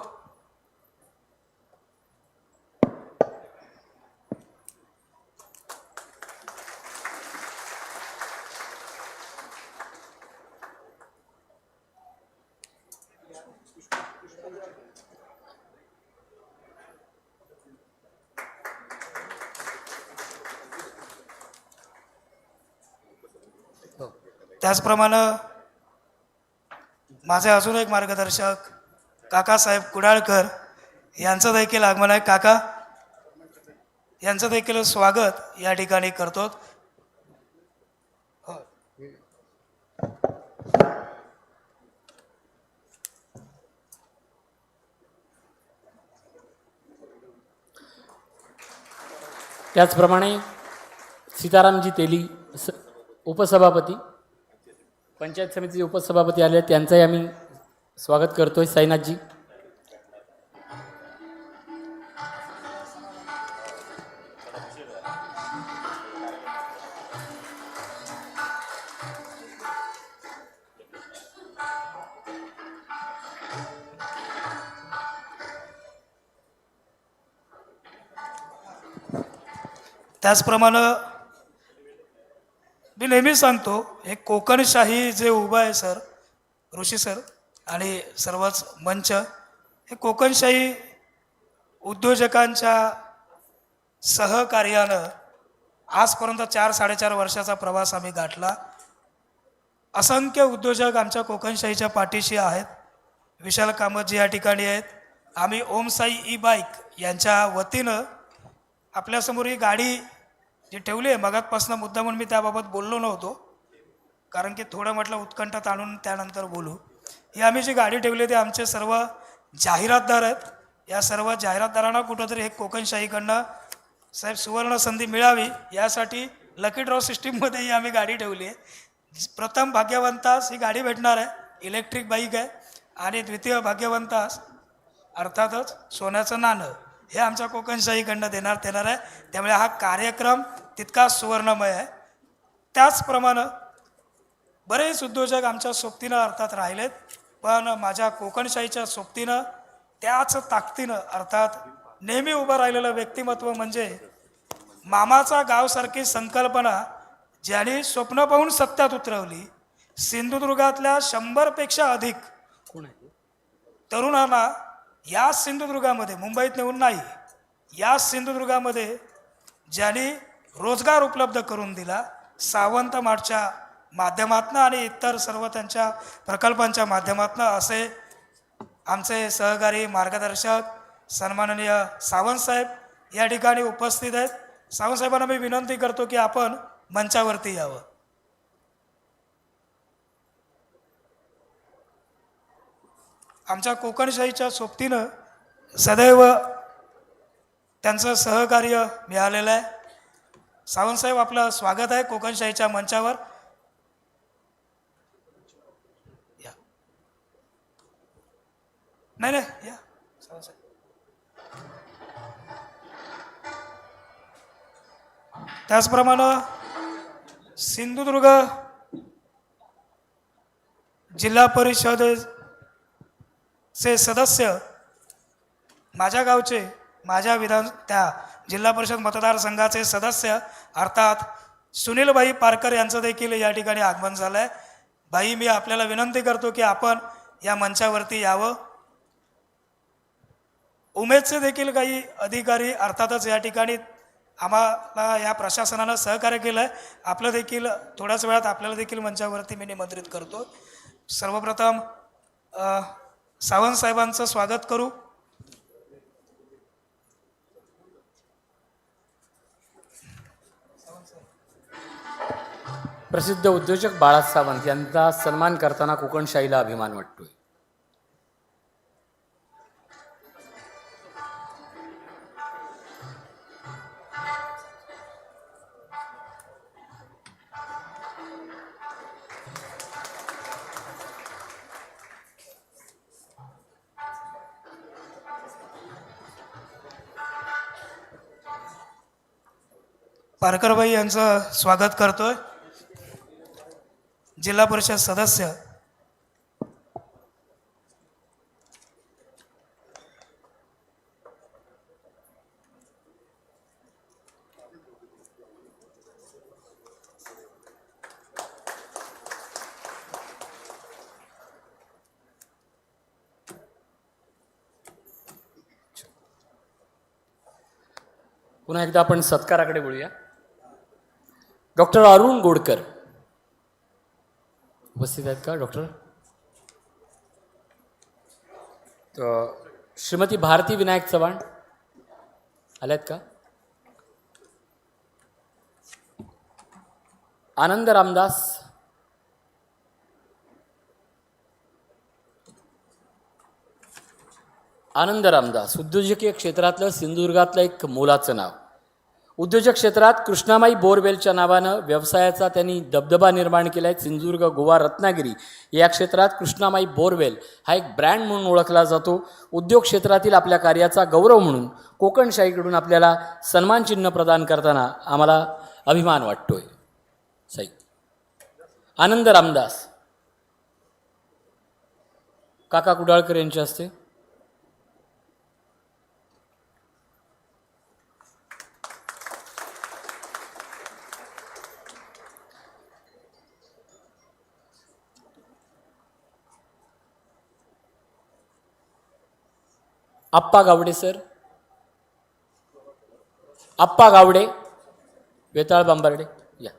S11: त्याचप्रमाणे माझे अजून एक मार्गदर्शक काकासाहेब कुडाळकर यांचं देखील आगमन आहे. काका यांचं देखील स्वागत या ठिकाणी करतो.
S8: त्याचप्रमाणे सीतारामजी तेली उपसभापती, पंचायत समितीचे उपसभापती आले, त्यांचंही आम्ही स्वागत करतोय. साईनाथजी.
S11: त्याचप्रमाणे मी नेहमी सांगतो हे कोकणशाही जे उभं आहे सर, ऋषी सर आणि सर्वच मंच, हे कोकणशाही उद्योजकांच्या सहकार्यानं आजपर्यंत 4-4.5 वर्षाचा प्रवास आम्ही गाठला. असंख्य उद्योजक आमच्या कोकणशाहीच्या पाठीशी आहेत. विशाल कामतजी या ठिकाणी आहेत. आम्ही ओम साई ई बाईक यांच्या वतीनं आपल्यासमोर ही गाडी जी ठेवली आहे मगातपासून मुद्दा म्हणून मी त्याबाबत बोललो नव्हतो, कारण की थोडं म्हटलं उत्कंठात आणून त्यानंतर बोलू. ही आम्ही जी गाडी ठेवली ते आमचे सर्व जाहिरातदार आहेत. या सर्व जाहिरातदारांना कुठंतरी एक कोकणशाहीकडनं साहेब सुवर्ण संधी मिळावी यासाठी लकी ड्रॉ सिस्टीममध्ये ही आम्ही गाडी ठेवली आहे. प्रथम भाग्यवंतास ही गाडी भेटणार आहे, इलेक्ट्रिक बाईक आहे, आणि द्वितीय भाग्यवंतास अर्थातच सोन्याचं नाणं हे आमच्या कोकणशाहीकडनं देण्यात येणार आहे. त्यामुळे हा कार्यक्रम तितका सुवर्णमय आहे. त्याचप्रमाणे बरेच उद्योजक आमच्या सोबतीनं अर्थात राहिलेत, पण माझ्या कोकणशाहीच्या सोबतीनं त्याच ताकदीनं अर्थात नेहमी उभं राहिलेलं व्यक्तिमत्व म्हणजे मामाचा गावसारखी संकल्पना ज्यांनी स्वप्न पाहून सत्यात उतरवली. सिंधुदुर्गातल्या 100पेक्षा अधिक तरुणांना या सिंधुदुर्गामध्ये, मुंबईत नेऊन नाही, या सिंधुदुर्गामध्ये ज्यांनी रोजगार उपलब्ध करून दिला. सावंत मार्टच्या माध्यमातून आणि इतर सर्व त्यांच्या प्रकल्पांच्या माध्यमातून असे आमचे सहकारी मार्गदर्शक सन्माननीय सावंतसाहेब या ठिकाणी उपस्थित आहेत. सावंतसाहेबांना मी विनंती करतो की आपण मंचावरती यावं. आमच्या कोकणशाहीच्या सोबतीनं सदैव त्यांचं सहकार्य मिळालेलं आहे. सावंतसाहेब, आपलं स्वागत आहे कोकणशाहीच्या मंचावर. या नाही या सावंतसाहेब. त्याचप्रमाणे सिंधुदुर्ग जिल्हा परिषदेचे सदस्य माझ्या गावचे, माझ्या त्या जिल्हा परिषद मतदारसंघाचे सदस्य अर्थात सुनीलभाई पारकर यांचं देखील या ठिकाणी आगमन झालं आहे. भाई, मी आपल्याला विनंती करतो की आपण या मंचावरती यावं. उमेदचे देखील काही अधिकारी अर्थातच या ठिकाणी आम्हाला या प्रशासनानं सहकार्य केलं आहे. आपलं देखील थोड्याच वेळात आपल्याला देखील मंचावरती मी निमंत्रित करतो. सर्वप्रथम सावंतसाहेबांचं स्वागत करू.
S8: प्रसिद्ध उद्योजक बाळासाहेब सावंत यांचा सन्मान करताना कोकणशाहीला अभिमान वाटतोय.
S11: पारकरबाई यांचं स्वागत करतोय. जिल्हा परिषद सदस्य
S8: पुन्हा एकदा आपण सत्काराकडे बोलूया. डॉक्टर अरुण गोडकर उपस्थित आहेत का? डॉक्टर श्रीमती भारती विनायक चव्हाण आल्यात का? आनंद रामदास, आनंद रामदास उद्योजकीय क्षेत्रातलं सिंधुदुर्गातलं एक मोलाचं नाव. उद्योजक क्षेत्रात कृष्णामाई बोरवेलच्या नावानं व्यवसायाचा त्यांनी दबदबा निर्माण केला आहे. सिंधुदुर्ग, गोवा, रत्नागिरी या क्षेत्रात कृष्णामाई बोरवेल हा एक ब्रँड म्हणून ओळखला जातो. उद्योग क्षेत्रातील आपल्या कार्याचा गौरव म्हणून कोकणशाहीकडून आपल्याला सन्मानचिन्ह प्रदान करताना आम्हाला अभिमान वाटतोय. साई आनंद रामदास काका कुडाळकर यांच्या हस्ते आप्पा गावडे सर, आप्पा गावडे वेताळ बांबार्डे या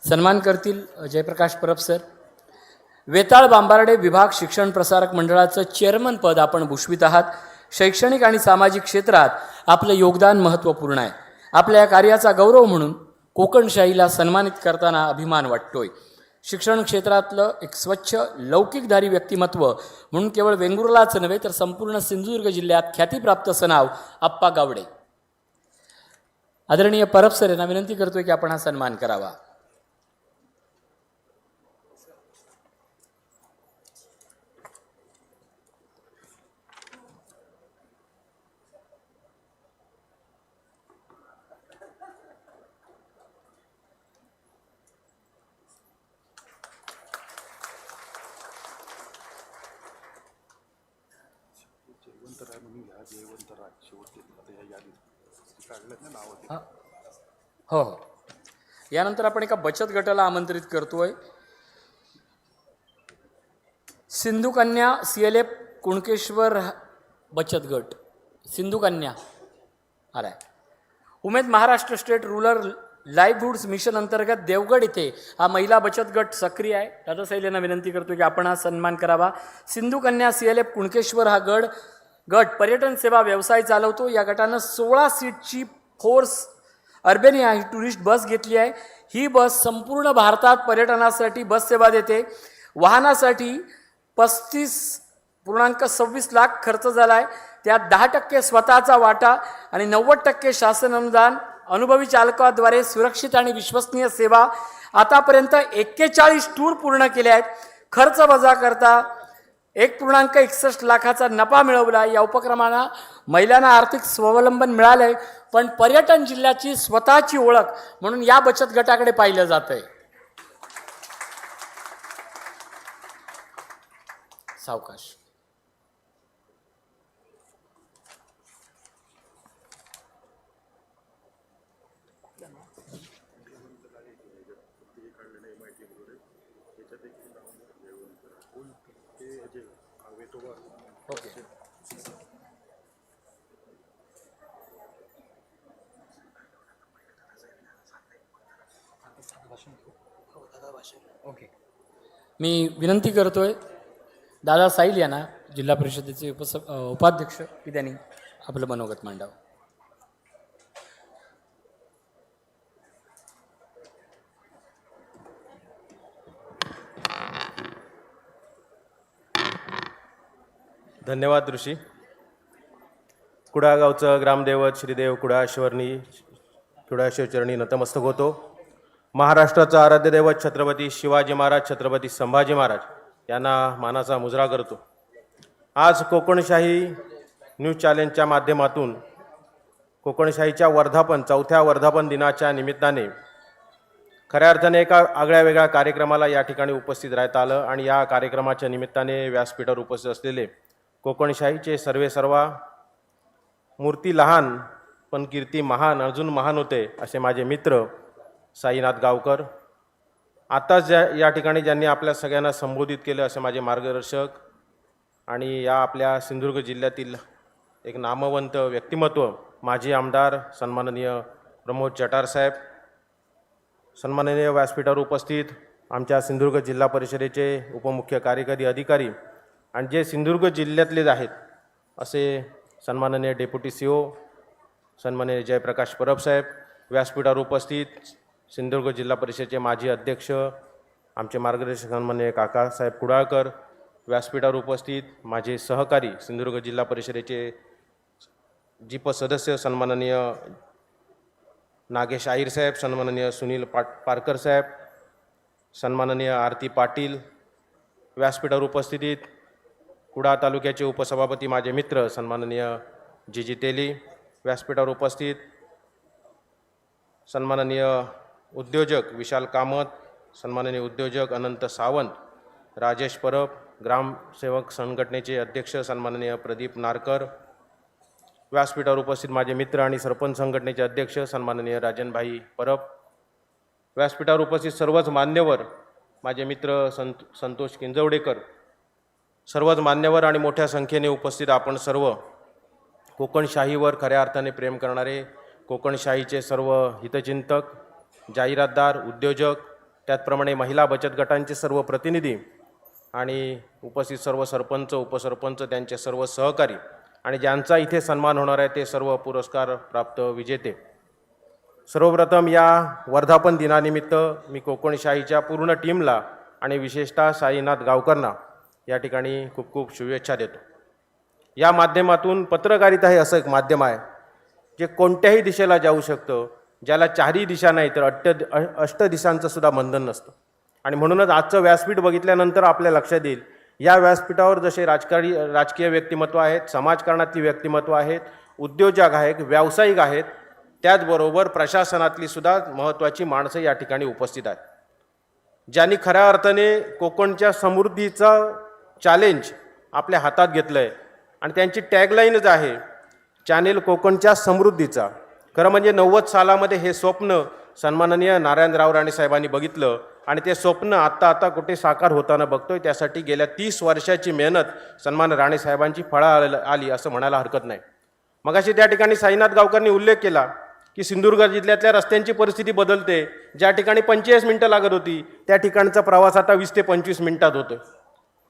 S8: सन्मान करतील. जयप्रकाश परब सर, वेताळ बांबार्डे विभाग शिक्षण प्रसारक मंडळाचं चेअरमन पद आपण भूषवित आहात. शैक्षणिक आणि सामाजिक क्षेत्रात आपलं योगदान महत्त्वपूर्ण आहे. आपल्या या कार्याचा गौरव म्हणून कोकणशाहीला सन्मानित करताना अभिमान वाटतोय. शिक्षण क्षेत्रातलं एक स्वच्छ लौकिकधारी व्यक्तिमत्व म्हणून केवळ वेंगुर्लाच नव्हे तर संपूर्ण सिंधुदुर्ग जिल्ह्यात ख्यातीप्राप्त सनाव आप्पा गावडे. आदरणीय परब सर यांना विनंती करतोय की आपण हा सन्मान करावा. हो हो. यानंतर आपण एका बचत गटाला आमंत्रित करतोय. सिंधू कन्या CLF कुणकेश्वर बचत गट. सिंधू कन्या आलाय. उमेद महाराष्ट्र स्टेट रूरल लाईव्हहुड्स मिशन अंतर्गत देवगड इथे हा महिला बचत गट सक्रिय आहे. दादासाहेब यांना विनंती करतो की आपण हा सन्मान करावा. सिंधू कन्या CLF कुणकेश्वर हा गट पर्यटन सेवा व्यवसाय चालवतो. या गटानं 16 सीटची फोर्स अर्बेनिया ही टुरिस्ट बस घेतली आहे. ही बस संपूर्ण भारतात पर्यटनासाठी बस सेवा देते. वाहनासाठी 35.26 लाख खर्च झाला आहे. त्यात 10% स्वतःचा वाटा आणि 90% शासन अनुदान. अनुभवी चालकाद्वारे सुरक्षित आणि विश्वसनीय सेवा. आतापर्यंत 41 टूर पूर्ण केले आहेत. खर्च वजा करता 1.61 लाखाचा नफा मिळवला. या उपक्रमानं महिलांना आर्थिक स्वावलंबन मिळालं आहे. पण पर्यटन जिल्ह्याची स्वतःची ओळख म्हणून या बचत गटाकडे पाहिलं जात आहे. सावकाश. ओके. ओके. मी विनंती करतोय दादा साहिल यांना जिल्हा परिषदेचे उपाध्यक्ष की त्यांनी आपलं मनोगत मांडावं.
S14: धन्यवाद ऋषी. कुडाळ गावचं ग्रामदैवत श्रीदेव कुडाळेश्वर चरणी नतमस्तक होतो. महाराष्ट्राचा आराध्य दैवत छत्रपती शिवाजी महाराज, छत्रपती संभाजी महाराज यांना मानाचा मुजरा करतो. आज कोकणशाही न्यूज चॅनलच्या माध्यमातून कोकणशाहीच्या 4थ्या वर्धापन दिनाच्या निमित्ताने खऱ्या अर्थाने एका आगळ्या वेगळ्या कार्यक्रमाला या ठिकाणी उपस्थित राहता आलं. आणि या कार्यक्रमाच्या निमित्ताने व्यासपीठावर उपस्थित असलेले कोकणशाहीचे सर्वेसर्वा, मूर्ती लहान पण कीर्ती महान, अजून महान होते असे माझे मित्र साईनाथ गावकर, आताच या ठिकाणी ज्यांनी आपल्या सगळ्यांना संबोधित केलं असे माझे मार्गदर्शक, आणि या आपल्या सिंधुदुर्ग जिल्ह्यातील एक नामवंत व्यक्तिमत्व माजी आमदार सन्माननीय प्रमोद जटार साहेब, सन्माननीय व्यासपीठावर उपस्थित आमच्या सिंधुदुर्ग जिल्हा परिषदेचे उपमुख्य कार्यकारी अधिकारी आणि जे सिंधुदुर्ग जिल्ह्यातलेच आहेत असे सन्माननीय डेप्युटी CO सन्माननीय जयप्रकाश परब साहेब, व्यासपीठावर उपस्थित सिंधुदुर्ग जिल्हा परिषदेचे माजी अध्यक्ष आमचे मार्गदर्शक सन्माननीय काकासाहेब कुडाळकर, व्यासपीठावर उपस्थित माझे सहकारी सिंधुदुर्ग जिल्हा परिषदेचे जीप सदस्य सन्माननीय नागेश आहिर साहेब, सन्माननीय सुनील पारकर साहेब, सन्माननीय आरती पाटील, व्यासपीठावर उपस्थितीत कुडाळ तालुक्याचे उपसभापती माझे मित्र सन्माननीय जीजी तेली, व्यासपीठावर उपस्थित सन्माननीय उद्योजक विशाल कामत, सन्माननीय उद्योजक अनंत सावंत, राजेश परब, ग्रामसेवक संघटनेचे अध्यक्ष सन्माननीय प्रदीप नारकर, व्यासपीठावर उपस्थित माझे मित्र आणि सरपंच संघटनेचे अध्यक्ष सन्माननीय राजनभाई परब, व्यासपीठावर उपस्थित सर्वच मान्यवर माझे मित्र संतोष किंजवडेकर, सर्वच मान्यवर आणि मोठ्या संख्येने उपस्थित आपण सर्व कोकणशाहीवर खऱ्या अर्थाने प्रेम करणारे कोकणशाहीचे सर्व हितचिंतक, जाहिरातदार, उद्योजक, त्याचप्रमाणे महिला बचत गटांचे सर्व प्रतिनिधी आणि उपस्थित सर्व सरपंच, उपसरपंच, त्यांचे सर्व सहकारी आणि ज्यांचा इथे सन्मान होणार आहे ते सर्व पुरस्कार प्राप्त विजेते, सर्वप्रथम या वर्धापन दिनानिमित्त मी कोकणशाहीच्या पूर्ण टीमला आणि विशेषतः साईनाथ गावकरांना या ठिकाणी खूप खूप शुभेच्छा देतो. या माध्यमातून पत्रकारिता हे असं एक माध्यम आहे जे कोणत्याही दिशेला जाऊ शकतं, ज्याला चारही दिशा नाही तर अष्ट दिशांचं सुद्धा बंधन नसतं. आणि म्हणूनच आजचं व्यासपीठ बघितल्यानंतर आपल्या लक्षात येईल या व्यासपीठावर जसे राजकीय व्यक्तिमत्व आहेत, समाजकारणातली व्यक्तिमत्व आहेत, उद्योजक आहेत, व्यावसायिक आहेत, त्याचबरोबर प्रशासनातली सुद्धा महत्त्वाची माणसं या ठिकाणी उपस्थित आहेत, ज्यांनी खऱ्या अर्थाने कोकणच्या समृद्धीचं चॅलेंज आपल्या हातात घेतलं आहे. आणि त्यांची टॅगलाईनच आहे चॅनेल कोकणच्या समृद्धीचा. खरं म्हणजे 90 सालामध्ये हे स्वप्न सन्माननीय नारायणराव राणे साहेबांनी बघितलं आणि ते स्वप्न आता कुठे साकार होताना बघतोय. त्यासाठी गेल्या 30 वर्षाची मेहनत सन्मान राणे साहेबांची फळं आली असं म्हणायला हरकत नाही. मगाशी त्या ठिकाणी साईनाथ गावकरांनी उल्लेख केला की सिंधुदुर्ग जिल्ह्यातल्या रस्त्यांची परिस्थिती बदलते. ज्या ठिकाणी 45 मिनटं लागत होती त्या ठिकाणचा प्रवास आता 20 ते 25 मिनिटात होतो.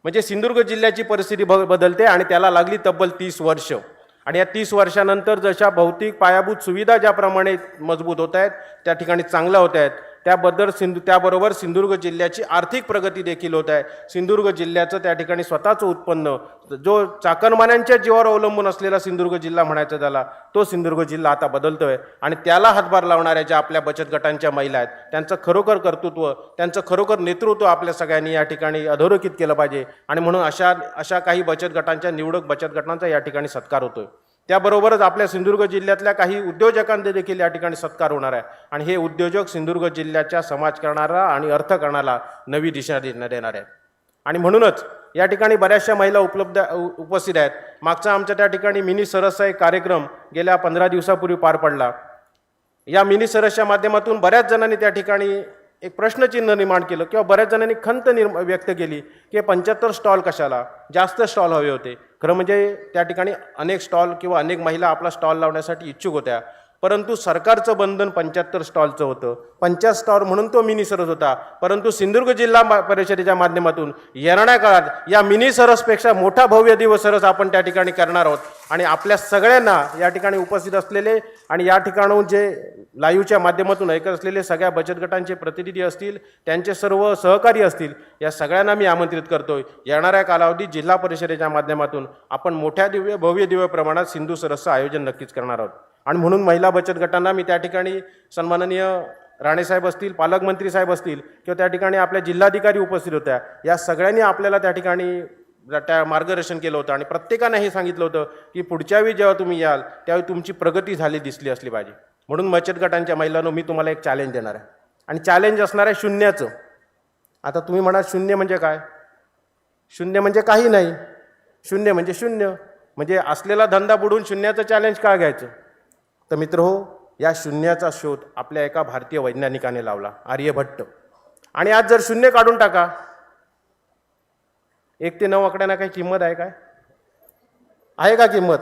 S14: म्हणजे सिंधुदुर्ग जिल्ह्याची परिस्थिती बदलते आणि त्याला लागली तब्बल 30 वर्ष. आणि या 30 वर्षानंतर जशा भौतिक पायाभूत सुविधा ज्याप्रमाणे मजबूत होत आहेत, त्या ठिकाणी चांगल्या होत आहेत, त्याबरोबर सिंधुदुर्ग जिल्ह्याची आर्थिक प्रगती देखील होत आहे. सिंधुदुर्ग जिल्ह्याचं त्या ठिकाणी स्वतःचं उत्पन्न, जो चाकरमान्यांच्या जीवावर अवलंबून असलेला सिंधुदुर्ग जिल्हा म्हणायचा झाला, तो सिंधुदुर्ग जिल्हा आता बदलतोय. आणि त्याला हातभार लावणाऱ्या ज्या आपल्या बचत गटांच्या महिला आहेत, त्यांचं खरोखर कर्तृत्व, त्यांचं खरोखर नेतृत्व आपल्या सगळ्यांनी या ठिकाणी अधोरेखित केलं पाहिजे. आणि म्हणून अशा काही बचत गटांच्या, निवडक बचत गटांचा या ठिकाणी सत्कार होतोय. त्याबरोबरच आपल्या सिंधुदुर्ग जिल्ह्यातल्या काही उद्योजकांचे देखील या ठिकाणी सत्कार होणार आहे. आणि हे उद्योजक सिंधुदुर्ग जिल्ह्याच्या समाजकारणाला आणि अर्थकारणाला नवी दिशा देणार आहेत. आणि म्हणूनच या ठिकाणी बऱ्याचशा महिला उपस्थित आहेत. मागचा आमच्या त्या ठिकाणी मिनी सरसचा एक कार्यक्रम गेल्या 15 दिवसापूर्वी पार पडला. या मिनी सरसच्या माध्यमातून बऱ्याच जणांनी त्या ठिकाणी एक प्रश्नचिन्ह निर्माण केलं किंवा बऱ्याच जणांनी खंत व्यक्त केली की 75 स्टॉल कशाला, जास्त स्टॉल हवे होते. खरं म्हणजे त्या ठिकाणी अनेक स्टॉल किंवा अनेक महिला आपला स्टॉल लावण्यासाठी इच्छुक होत्या, परंतु सरकारचं बंधन 75 स्टॉलचं होतं. 50 स्टॉल म्हणून तो मिनी सरस होता. परंतु सिंधुदुर्ग जिल्हा परिषदेच्या माध्यमातून येणाऱ्या काळात या मिनी सरसपेक्षा मोठा भव्य दिवस सरस आपण त्या ठिकाणी करणार आहोत. आणि आपल्या सगळ्यांना या ठिकाणी उपस्थित असलेले आणि या ठिकाणून जे लाईव्हच्या माध्यमातून ऐकत असलेले सगळ्या बचत गटांचे प्रतिनिधी असतील, त्यांचे सर्व सहकारी असतील, या सगळ्यांना मी आमंत्रित करतोय. येणाऱ्या कालावधीत जिल्हा परिषदेच्या माध्यमातून आपण मोठ्या भव्य दिव्य प्रमाणात सिंधू सरसचं आयोजन नक्कीच करणार आहोत. आणि म्हणून महिला बचत गटांना मी त्या ठिकाणी सन्माननीय राणेसाहेब असतील, पालकमंत्री साहेब असतील किंवा त्या ठिकाणी आपल्या जिल्हाधिकारी उपस्थित होत्या, या सगळ्यांनी आपल्याला त्या ठिकाणी मार्गदर्शन केलं होतं. आणि प्रत्येकानं हे सांगितलं होतं की पुढच्या वेळी जेव्हा तुम्ही याल त्यावेळी तुमची प्रगती दिसली असली पाहिजे. म्हणून बचत गटांच्या महिलांनो मी तुम्हाला एक चॅलेंज देणार आहे. आणि चॅलेंज असणार आहे शून्याचं. आता तुम्ही म्हणा शून्य म्हणजे काय? शून्य म्हणजे काही नाही. शून्य म्हणजे शून्य. म्हणजे असलेला धंदा बुडून शून्याचं चॅलेंज का घ्यायचं? तर मित्र हो, या शून्याचा शोध आपल्या एका भारतीय वैज्ञानिकाने लावला, आर्यभट्ट. आणि आज जर शून्य काढून टाका, 1 ते 9 आकड्यांना काही किंमत आहे काय? आहे का किंमत?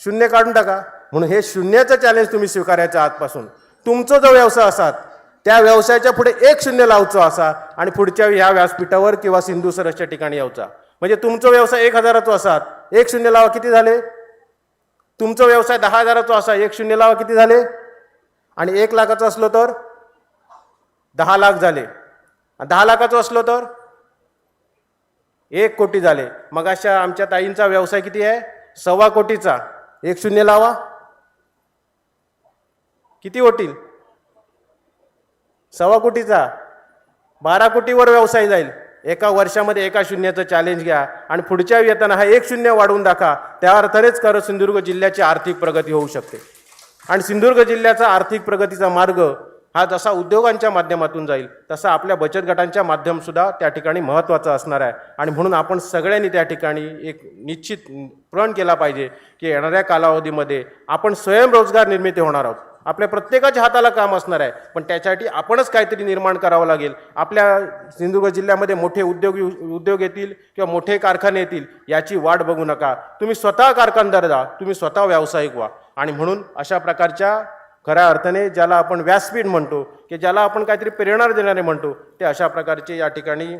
S14: शून्य काढून टाका. म्हणून हे शून्याचं चॅलेंज तुम्ही स्वीकारायचं आजपासून. तुमचा जो व्यवसाय असाल त्या व्यवसायाच्या पुढे 1 शून्य लावचं असा आणि पुढच्या ह्या व्यासपीठावर किंवा सिंधू सरसच्या ठिकाणी यावचा. म्हणजे तुमचा व्यवसाय 1000चा असाल, 1 शून्य लावा, किती झाले? तुमचा व्यवसाय 10,000चा असा, 1 शून्य लावा, किती झाले? आणि 1 लाखाचं असलो तर 10 लाख झाले. 10 लाखाचं असलो तर 1 कोटी झाले. मग अशा आमच्या ताईंचा व्यवसाय किती आहे? 1.25 कोटीचा. 1 शून्य लावा, किती होतील? 1.25 कोटीचा. 12 कोटीवर व्यवसाय जाईल. एका वर्षामध्ये 1 शून्याचं चॅलेंज घ्या आणि पुढच्या येताना हा 1 शून्य वाढवून दाखवा. त्या अर्थानेच खरं सिंधुदुर्ग जिल्ह्याची आर्थिक प्रगती होऊ शकते. आणि सिंधुदुर्ग जिल्ह्याचा आर्थिक प्रगतीचा मार्ग हा जसा उद्योगांच्या माध्यमातून जाईल तसा आपल्या बचत गटांच्या माध्यमसुद्धा त्या ठिकाणी महत्त्वाचं असणार आहे. आणि म्हणून आपण सगळ्यांनी त्या ठिकाणी एक निश्चित प्रण केला पाहिजे की येणाऱ्या कालावधीमध्ये आपण स्वयंरोजगार निर्मिती होणार आहोत. आपल्या प्रत्येकाच्या हाताला काम असणार आहे, पण त्यासाठी आपणच काहीतरी निर्माण करावं लागेल. आपल्या सिंधुदुर्ग जिल्ह्यामध्ये मोठे उद्योग येतील किंवा मोठे कारखाने येतील याची वाट बघू नका. तुम्ही स्वतः कारखानदार जा, तुम्ही स्वतः व्यावसायिक व्हा. आणि म्हणून अशा प्रकारच्या खऱ्या अर्थाने ज्याला आपण व्यासपीठ म्हणतो की ज्याला आपण काहीतरी प्रेरणा देणारे म्हणतो, ते अशा प्रकारचे या ठिकाणी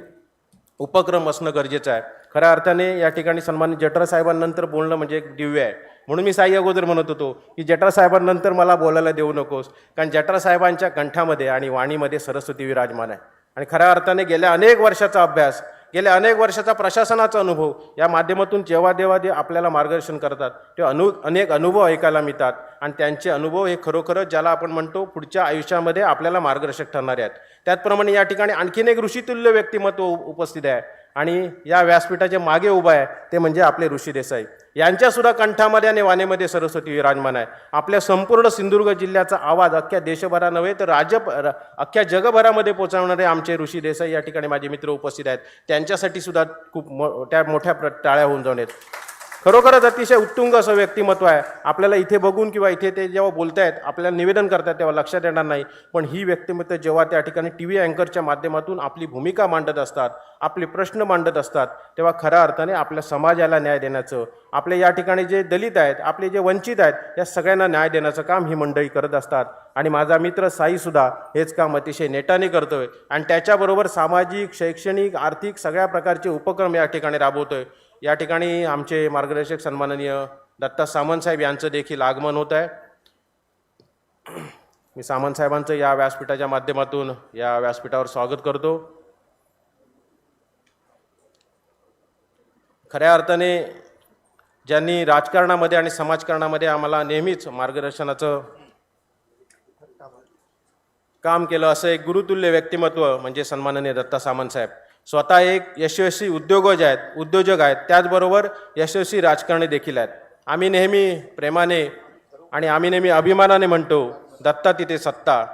S14: उपक्रम असणं गरजेचं आहे. खऱ्या अर्थाने या ठिकाणी सन्मानित जठर साहेबांनंतर बोलणं म्हणजे एक दिव्य आहे. म्हणून मी साई अगोदर म्हणत होतो की जठर साहेबांनंतर मला बोलायला देऊ नकोस, कारण जठर साहेबांच्या कंठामध्ये आणि वाणीमध्ये सरस्वती विराजमान आहे. आणि खऱ्या अर्थाने गेल्या अनेक वर्षाचा अभ्यास, गेल्या अनेक वर्षाचा प्रशासनाचा अनुभव या माध्यमातून जेव्हा ते आपल्याला मार्गदर्शन करतात तेव्हा अनेक अनुभव ऐकायला मिळतात. आणि त्यांचे अनुभव हे खरोखरच ज्याला आपण म्हणतो पुढच्या आयुष्यामध्ये आपल्याला मार्गदर्शक ठरणारे आहेत. त्याचप्रमाणे या ठिकाणी आणखीन एक ऋषितुल्य व्यक्तिमत्व उपस्थित आहे आणि या व्यासपीठाच्या मागे उभा आहे ते म्हणजे आपले ऋषी देसाई. यांच्यासुद्धा कंठामध्ये आणि वाणीमध्ये सरस्वती विराजमान आहे. आपल्या संपूर्ण सिंधुदुर्ग जिल्ह्याचा आवाज अख्ख्या देशभरा नव्हे तर अख्ख्या जगभरामध्ये पोहोचवणारे आमचे ऋषी देसाई या ठिकाणी माझे मित्र उपस्थित आहेत. त्यांच्यासाठी सुद्धा खूप मोठ्या टाळ्या होऊन जाऊन आहेत. खरोखरच अतिशय उत्तुंग असं व्यक्तिमत्व आहे. आपल्याला इथे बघून किंवा इथे ते जेव्हा बोलतायत आपल्याला निवेदन करतात तेव्हा लक्षात येणार नाही, पण ही व्यक्तिमत्व जेव्हा त्या ठिकाणी टी व्ही अँकरच्या माध्यमातून आपली भूमिका मांडत असतात, आपले प्रश्न मांडत असतात, तेव्हा खऱ्या अर्थाने आपल्या समाजाला न्याय देण्याचं, आपले या ठिकाणी जे दलित आहेत, आपले जे वंचित आहेत, या सगळ्यांना न्याय देण्याचं काम ही मंडळी करत असतात. आणि माझा मित्र साईसुद्धा हेच काम अतिशय नेटाने करतोय आणि त्याच्याबरोबर सामाजिक, शैक्षणिक, आर्थिक सगळ्या प्रकारचे उपक्रम या ठिकाणी राबवतोय. या ठिकाणी आमचे मार्गदर्शक सन्माननीय दत्ता सामंत साहेब यांचं देखील आगमन होत आहे. मी सामंत साहेबांचं या व्यासपीठाच्या माध्यमातून या व्यासपीठावर स्वागत करतो. खऱ्या अर्थाने ज्यांनी राजकारणामध्ये आणि समाजकारणामध्ये आम्हाला नेहमीच मार्गदर्शनाचं काम केलं असं एक गुरुतुल्य व्यक्तिमत्व म्हणजे सन्माननीय दत्ता सामंत साहेब. स्वतः एक यशस्वी उद्योजक आहेत, त्याचबरोबर यशस्वी राजकारणी देखील आहेत. आम्ही नेहमी प्रेमाने आणि आम्ही नेहमी अभिमानाने म्हणतो दत्ता तिथे सत्ता,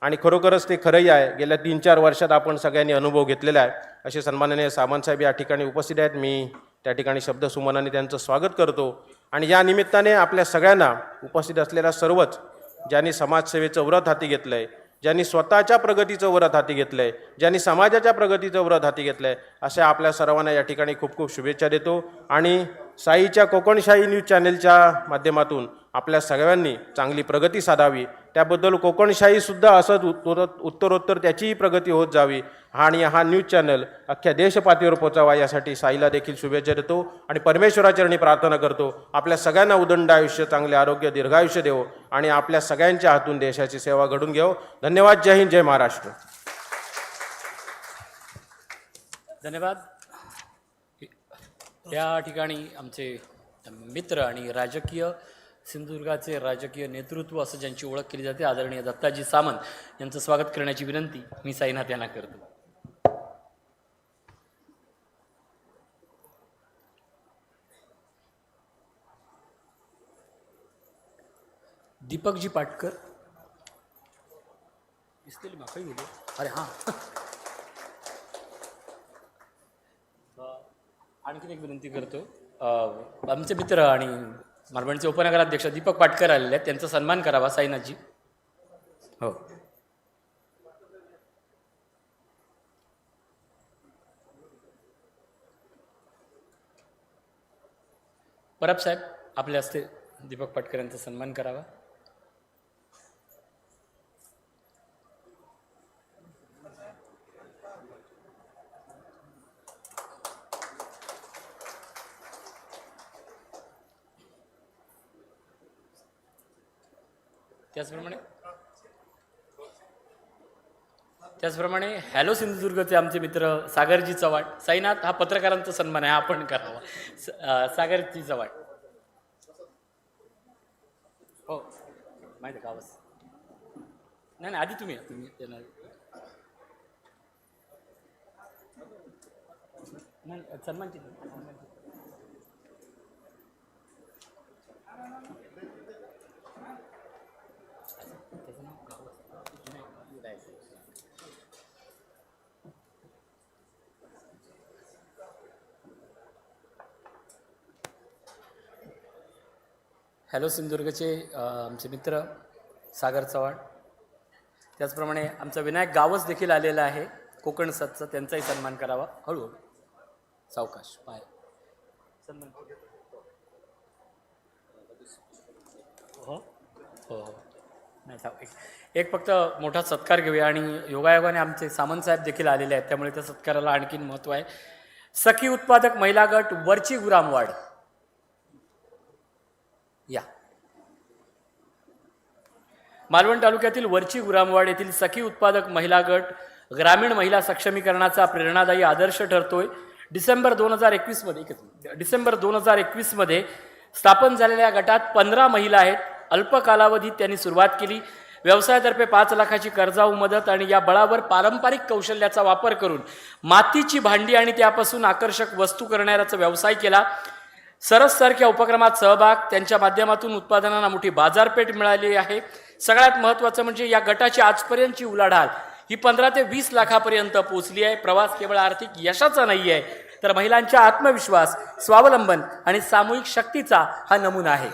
S14: आणि खरोखरच ते खरंही आहे. गेल्या 3-4 वर्षात आपण सगळ्यांनी अनुभव घेतलेला आहे. असे सन्माननीय सामंत साहेब या ठिकाणी उपस्थित आहेत. मी त्या ठिकाणी शब्दसुमनाने त्यांचं स्वागत करतो. आणि या निमित्ताने आपल्या सगळ्यांना उपस्थित असलेल्या सर्वच ज्यांनी समाजसेवेचं व्रत हाती घेतलं आहे, ज्यांनी स्वतःच्या प्रगतीचं व्रत हाती घेतलं आहे, ज्यांनी समाजाच्या प्रगतीचं व्रत हाती घेतलं आहे, अशा आपल्या सर्वांना या ठिकाणी खूप खूप शुभेच्छा देतो. आणि साईच्या कोकणशाही न्यूज चॅनेलच्या माध्यमातून आपल्या सगळ्यांनी चांगली प्रगती साधावी, त्याबद्दल कोकणशाहीसुद्धा असंच उत्तरोत्तर त्याचीही प्रगती होत जावी आणि हा न्यूज चॅनल अख्ख्या देशपातळीवर पोचावा यासाठी साईला देखील शुभेच्छा देतो. आणि परमेश्वराचरणी प्रार्थना करतो आपल्या सगळ्यांना उदंड आयुष्य, चांगले आरोग्य, दीर्घायुष्य देवो आणि आपल्या सगळ्यांच्या हातून देशाची सेवा घडून घेऊ. धन्यवाद. जय हिंद, जय महाराष्ट्र.
S8: धन्यवाद. या ठिकाणी आमचे मित्र आणि सिंधुदुर्गाचे राजकीय नेतृत्व असं ज्यांची ओळख केली जाते आदरणीय दत्ताजी सामंत यांचं स्वागत करण्याची विनंती मी साईनाथ यांना करतो. दीपकजी पाटकर दिसतील माका गेले. अरे हां, आणखीन एक विनंती करतो. आमचे मित्र आणि मालवणचे उपनगराध्यक्ष दीपक पाटकर आलेले आहेत, त्यांचा सन्मान करावा साईनाथजी. हो, परब साहेब आपल्या हस्ते दीपक पाटकर यांचा सन्मान करावा. त्याचप्रमाणे हॅलो सिंधुदुर्गचे आमचे मित्र सागरजी चव्हाण. साईनाथ, हा पत्रकारांचा सन्मान आहे, आपण करावा. सागरजी चव्हाण. हो, माहिती आहे गावस. नाही आधी तुम्ही त्यांना नाही सन्मानची. हॅलो सिंधुदुर्गचे आमचे मित्र सागर चव्हाण. त्याचप्रमाणे आमचा विनायक गावस देखील आलेला आहे कोकण सतचा, त्यांचाही सन्मान करावा. हळूहळू सावकाश पाय सन्मान. हो हो हो. नाही एक फक्त मोठा सत्कार घेऊया आणि योगायोगाने आमचे सामंत साहेब देखील आलेले आहेत, त्यामुळे त्या सत्काराला आणखीन महत्त्व आहे. सखी उत्पादक महिला गट वरची गुरामवाड या. मालवण तालुक्यातील वरची गुरामवाड येथील सखी उत्पादक महिला गट ग्रामीण महिला सक्षमीकरणाचा प्रेरणादायी आदर्श ठरतोय. डिसेंबर 2021 मध्ये स्थापन झालेल्या गटात 15 महिला आहेत. अल्प कालावधीत त्यांनी सुरुवात केली. व्यवसायातर्फे 5 लाखाची कर्जाऊ मदत आणि या बळावर पारंपरिक कौशल्याचा वापर करून मातीची भांडी आणि त्यापासून आकर्षक वस्तू करण्याचा व्यवसाय केला. सरससारख्या उपक्रमात सहभाग, त्यांच्या माध्यमातून उत्पादनांना मोठी बाजारपेठ मिळाली आहे. सगळ्यात महत्त्वाचं म्हणजे या गटाची आजपर्यंतची उलाढाल ही 15 ते 20 लाखापर्यंत पोहोचली आहे. प्रवास केवळ आर्थिक यशाचा नाही आहे, तर महिलांच्या आत्मविश्वास, स्वावलंबन आणि सामूहिक शक्तीचा हा नमुना आहे.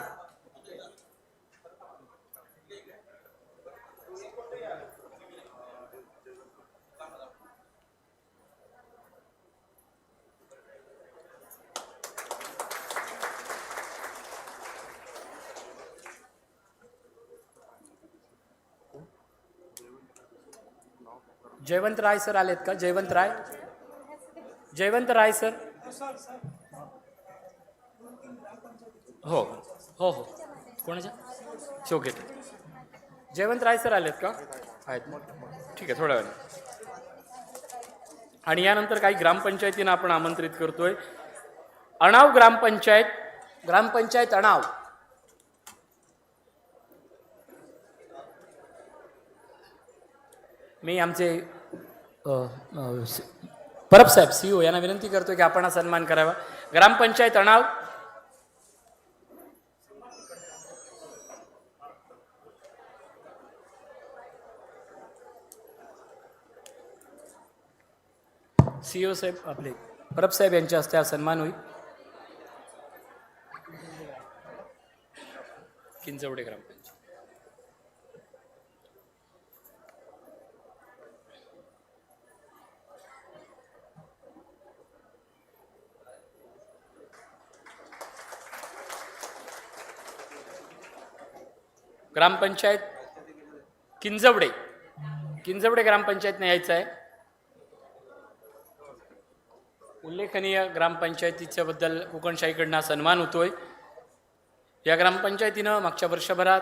S8: जयवंत राय सर आलेत का? जयवंत राय सर. हो हो हो कोणाच्या शोक घेते. जयवंत राय सर आलेत का? आहेत. ठीक आहे, थोड्या वेळ. आणि यानंतर काही ग्रामपंचायतींना आपण आमंत्रित करतोय. अणाव ग्रामपंचायत अणाव. मी आमचे परब साहेब CEO यांना विनंती करतो की आपण हा सन्मान करावा. ग्रामपंचायत अणाव. CEO साहेब आपले परब साहेब यांच्या हस्ते हा सन्मान होईल. किंजवडे ग्रामपंचायत. ग्रामपंचायत किंजवडे ग्रामपंचायतने यायचं आहे. उल्लेखनीय ग्रामपंचायतीच्या बद्दल कोकणशाहीकडनं सन्मान होतोय. या ग्रामपंचायतीनं मागच्या वर्षभरात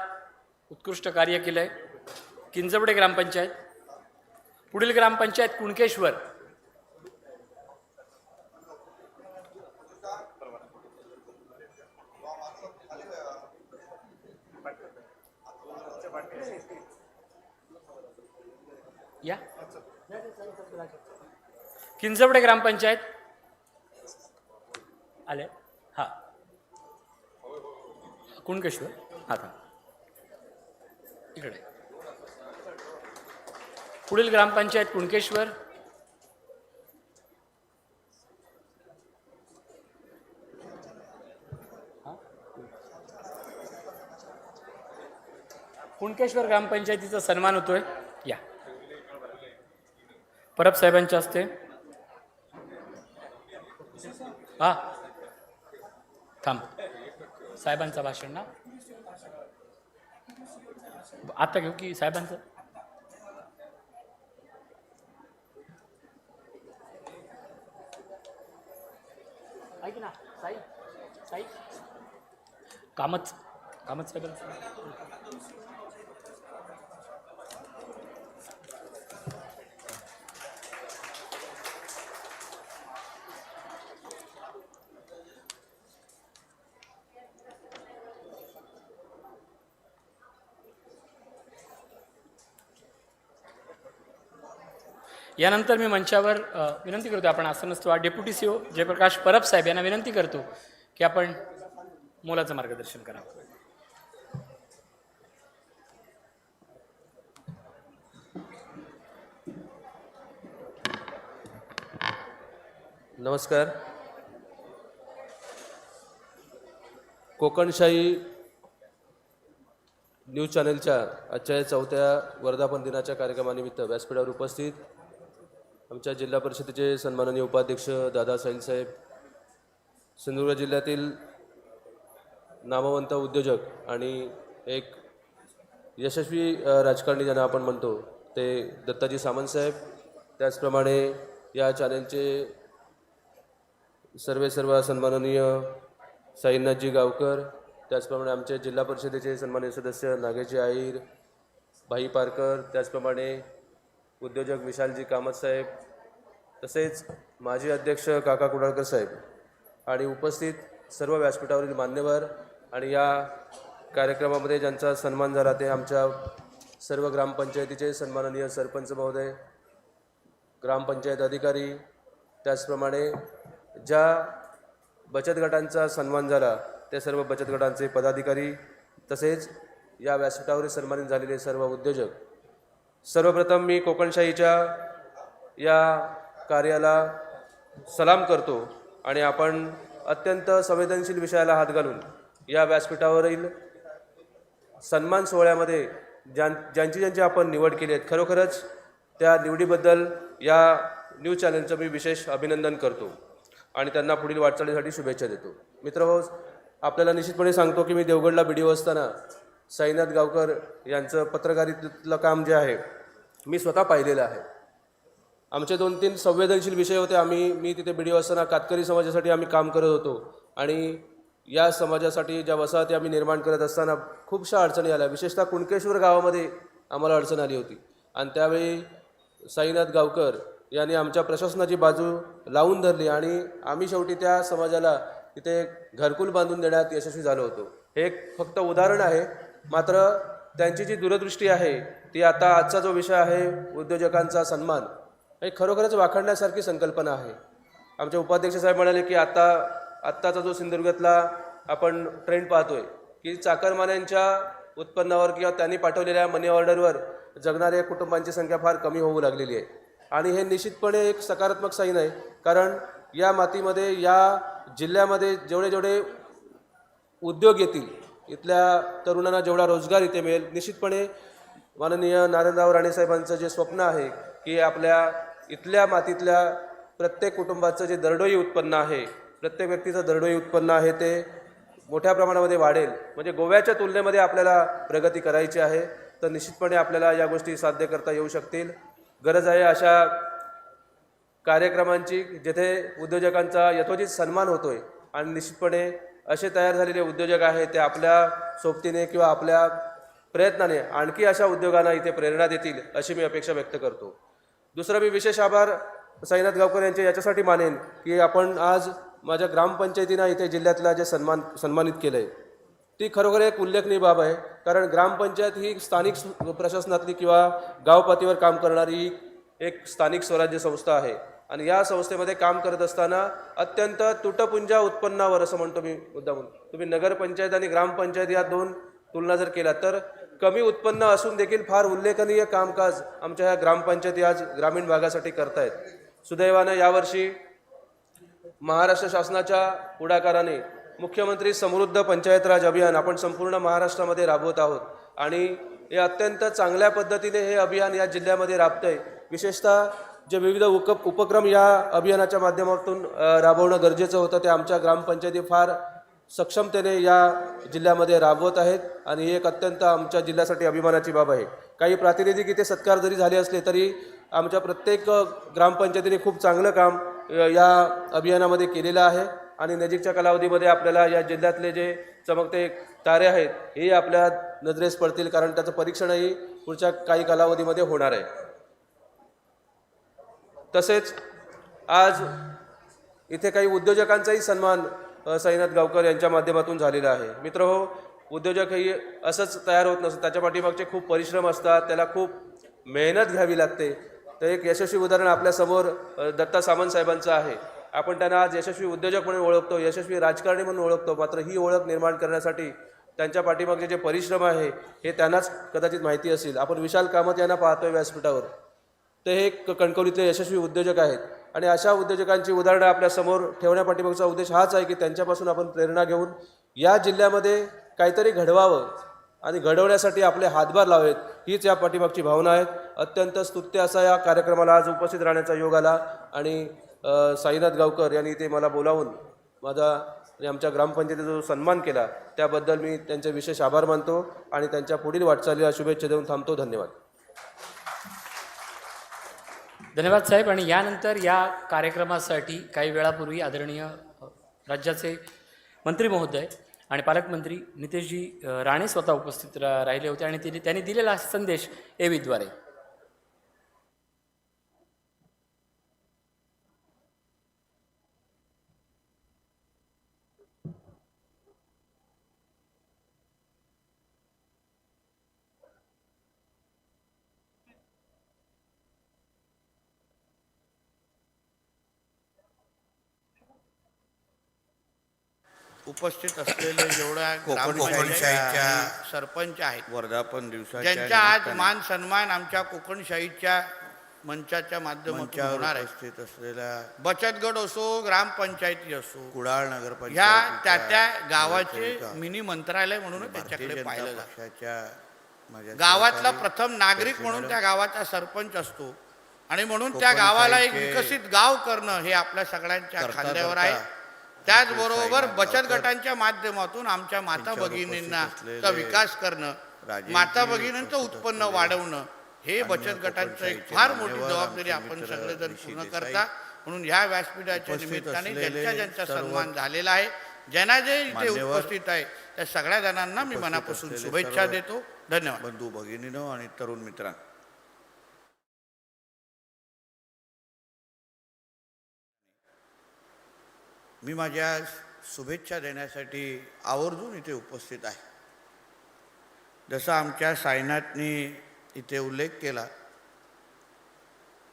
S8: उत्कृष्ट कार्य केलं आहे. किंजवडे ग्रामपंचायत. पुढील ग्रामपंचायत कुणकेश्वर. या किंजवडे ग्रामपंचायत आले. हा कुणकेश्वर. आता इकडे पुढील ग्रामपंचायत कुणकेश्वर. कुणकेश्वर ग्रामपंचायतीचा सन्मान होतोय. या परब साहेबांच्या हस्ते. हा थांब, साहेबांचं भाषण ना आता घेऊ की साहेबांचं? ऐक ना साई कामत साहेबांचं. यानंतर मी मंचावर विनंती करतो, आपण आसनस्थ डेप्युटी CEO जयप्रकाश परब साहेब यांना विनंती करतो की आपण मोलाचं मार्गदर्शन करावं.
S15: नमस्कार. कोकणशाही न्यूज चॅनलच्या आजच्या 4थ्या वर्धापन दिनाच्या कार्यक्रमानिमित्त व्यासपीठावर उपस्थित आमच्या जिल्हा परिषदेचे सन्माननीय उपाध्यक्ष दादा साहेब, सिंधुदुर्ग जिल्ह्यातील नामवंत उद्योजक आणि एक यशस्वी राजकारणी ज्यांना आपण म्हणतो ते दत्ताजी सामंत साहेब, त्याचप्रमाणे या चॅनलचे सर्व सन्माननीय साईनाथजी गावकर, त्याचप्रमाणे आमचे जिल्हा परिषदेचे सन्माननीय सदस्य नागेशजी आईर, भाई पारकर, त्याचप्रमाणे उद्योजक विशालजी कामत साहेब, तसेच माजी अध्यक्ष काका कुडाळकर साहेब आणि उपस्थित सर्व व्यासपीठावरील मान्यवर आणि या कार्यक्रमामध्ये ज्यांचा सन्मान झाला ते आमच्या सर्व ग्रामपंचायतीचे सन्माननीय सरपंच महोदय, ग्रामपंचायत अधिकारी, त्याचप्रमाणे ज्या बचत गटांचा सन्मान झाला त्या सर्व बचत गटांचे पदाधिकारी, तसेच या व्यासपीठावर सन्मानित झालेले सर्व उद्योजक. सर्वप्रथम मी कोकणशाहीच्या या कार्याला सलाम करतो आणि आपण अत्यंत संवेदनशील विषयाला हात घालून या व्यासपीठावरील सन्मान सोहळ्यामध्ये ज्यांची आपण निवड केली आहे, खरोखरच त्या निवडीबद्दल या न्यूज चॅनलचं मी विशेष अभिनंदन करतो आणि त्यांना पुढील वाटचालीसाठी शुभेच्छा देतो. मित्रहो, आपल्याला निश्चितपणे सांगतो की मी देवगडला BDO असताना साईनाथ गावकर यांचं पत्रकारितेतलं काम जे आहे मी स्वतः पाहिलेलं आहे. आमचे 2-3 संवेदनशील विषय होते. मी तिथे BDO असताना कातकरी समाजासाठी आम्ही काम करत होतो आणि या समाजासाठी ज्या वसाहती आम्ही निर्माण करत असताना खूपशा अडचणी आल्या. विशेषतः कुणकेश्वर गावामध्ये आम्हाला अडचण आली होती आणि त्यावेळी साईनाथ गावकर यांनी आमच्या प्रशासनाची बाजू लावून धरली आणि आम्ही शेवटी त्या समाजाला तिथे घरकुल बांधून देण्यात यशस्वी झालो होतो. हे एक फक्त उदाहरण आहे. मात्र त्यांची जी दूरदृष्टी आहे ती आता आजचा जो विषय आहे उद्योजकांचा सन्मान, हे खरोखरच वाखाणण्यासारखी संकल्पना आहे. आमचे उपाध्यक्ष साहेब म्हणाले की आत्ताचा जो सिंधुदुर्गातला आपण ट्रेंड पाहतोय की चाकरमान्यांच्या उत्पन्नावर किंवा त्यांनी पाठवलेल्या मनी ऑर्डरवर जगणाऱ्या कुटुंबांची संख्या फार कमी होऊ लागलेली आहे आणि हे निश्चितपणे एक सकारात्मक साईन आहे. कारण या मातीमध्ये, या जिल्ह्यामध्ये जेवढे उद्योग येतील, इथल्या तरुणांना जेवढा रोजगार इथे मिळेल, निश्चितपणे माननीय नारायणराव राणेसाहेबांचं जे स्वप्न आहे की आपल्या इथल्या मातीतल्या प्रत्येक कुटुंबाचं जे दरडोई उत्पन्न आहे, प्रत्येक व्यक्तीचं दरडोई उत्पन्न आहे ते मोठ्या प्रमाणामध्ये वाढेल. म्हणजे गोव्याच्या तुलनेमध्ये आपल्याला प्रगती करायची आहे, तर निश्चितपणे आपल्याला या गोष्टी साध्य करता येऊ शकतील. गरज आहे अशा कार्यक्रमांची जिथे उद्योजकांचा यथोचित सन्मान होतोय आणि निश्चितपणे असे तयार झालेले उद्योजक आहेत ते आपल्या सोबतीने किंवा आपल्या प्रयत्नाने आणखी अशा उद्योगांना इथे प्रेरणा देतील अशी मी अपेक्षा व्यक्त करतो. दुसरा, मी विशेष आभार साईनाथ गावकर यांचे याच्यासाठी मानेन की आपण आज माझ्या ग्रामपंचायतीनं इथे जिल्ह्यातला जे सन्मानित केलं आहे ती खरोखर एक उल्लेखनीय बाब आहे. कारण ग्रामपंचायत ही स्थानिक प्रशासनातली किंवा गावपातळीवर काम करणारी एक स्थानिक स्वराज्य संस्था आहे आणि या संस्थेमध्ये काम करत असताना अत्यंत तुटपुंजा उत्पन्नावर, असं म्हणतो मी मुद्दामून, तुम्ही नगरपंचायत आणि ग्रामपंचायत या 2 तुलना जर केला तर कमी उत्पन्न असून देखील फार उल्लेखनीय कामकाज आमच्या ह्या ग्रामपंचायती आज ग्रामीण भागासाठी करतायत. सुदैवानं यावर्षी महाराष्ट्र शासनाच्या पुढाकाराने मुख्यमंत्री समृद्ध पंचायत राज अभियान आपण संपूर्ण महाराष्ट्रामध्ये राबवत आहोत आणि हे अत्यंत चांगल्या पद्धतीने हे अभियान या जिल्ह्यामध्ये राबतंय. विशेषतः जे विविध उपक्रम या अभियानाच्या माध्यमातून राबवणं गरजेचं होतं ते आमच्या ग्रामपंचायती फार सक्षमतेने या जिल्ह्यामध्ये राबवत आहेत आणि ही एक अत्यंत आमच्या जिल्ह्यासाठी अभिमानाची बाब आहे. काही प्रातिनिधिक इथे सत्कार जरी झाले असले तरी आमच्या प्रत्येक ग्रामपंचायतीने खूप चांगलं काम या अभियानामध्ये केलेलं आहे आणि नजीकच्या कालावधीमध्ये आपल्याला या जिल्ह्यातले जे चमकते तारे आहेत हे आपल्या नजरेस पडतील, कारण त्याचं परीक्षणही पुढच्या काही कालावधीमध्ये होणार आहे. तसेच आज इथे काही उद्योजकांचाही सन्मान साईनाथ गावकर यांच्या माध्यमातून झालेला आहे. मित्रहो, उद्योजक हे असंच तयार होत नसतं, त्याच्या पाठीमागचे खूप परिश्रम असतात, त्याला खूप मेहनत घ्यावी लागते. तर एक यशस्वी उदाहरण आपल्यासमोर दत्ता सामंत साहेबांचं आहे. आपण त्यांना आज यशस्वी उद्योजक म्हणून ओळखतो, यशस्वी राजकारणी म्हणून ओळखतो, मात्र ही ओळख निर्माण करण्यासाठी त्यांच्या पाठीमागचे जे परिश्रम आहे हे त्यांनाच कदाचित माहिती असेल. आपण विशाल कामत यांना पाहतोय व्यासपीठावर, ते हे कणकवलीतले यशस्वी उद्योजक आहेत आणि अशा उद्योजकांची उदाहरणं आपल्यासमोर ठेवण्यापाठीमागचा उद्देश हाच आहे की त्यांच्यापासून आपण प्रेरणा घेऊन या जिल्ह्यामध्ये काहीतरी घडवावं आणि घडवण्यासाठी आपले हातभार लावेत, हीच या पाठीमागची भावना आहे. अत्यंत स्तुत्य असा या कार्यक्रमाला आज उपस्थित राहण्याचा योग आला आणि साईनाथ गावकर यांनी ते मला बोलावून माझा आणि आमच्या ग्रामपंचायतीचा जो सन्मान केला त्याबद्दल मी त्यांचे विशेष आभार मानतो आणि त्यांच्या पुढील वाटचालीला शुभेच्छा देऊन थांबतो. धन्यवाद.
S8: धन्यवाद साहेब. आणि यानंतर या कार्यक्रमासाठी काही वेळापूर्वी आदरणीय राज्याचे मंत्री महोदय आणि पालकमंत्री नितेशजी राणे स्वतः उपस्थित राहिले होते आणि त्यांनी दिलेला संदेश एव्हीद्वारे.
S16: उपस्थित असलेले जेवढ्या ग्रामपंचायतच्या सरपंच आहेत वर्धापन दिवसाच्या ज्यांचा आज मान सन्मान आमच्या कोकणशाहीच्या मंचाच्या माध्यमातून होणार आहे. असलेल्या बचत गट असो, ग्रामपंचायती असो, कुडाळ नगरपालिका ह्या त्या गावाचे मिनी मंत्रालय म्हणून त्याच्याकडे पाहिलं जातं. गावातला प्रथम नागरिक म्हणून त्या गावाचा सरपंच असतो आणि म्हणून त्या गावाला एक विकसित गाव करणं हे आपल्या सगळ्यांच्या खांद्यावर आहे. त्याचबरोबर बचत गटांच्या माध्यमातून आमच्या माता भगिनींचा विकास करणं, माता भगिनींचं उत्पन्न वाढवणं हे बचत गटांचं एक फार मोठी जबाबदारी आपण सगळेजण पूर्ण करता. म्हणून ह्या व्यासपीठाच्या निमित्ताने ज्यांचा सन्मान झालेला आहे, ज्यांना जे इथे उपस्थित आहे त्या सगळ्या जणांना मी मनापासून शुभेच्छा देतो. धन्यवाद. बंधू भगिनीनो आणि तरुण मित्रांनो, मी माझ्या शुभेच्छा देण्यासाठी आवर्जून इथे उपस्थित आहे. जसं आमच्या सायनाथनी इथे उल्लेख केला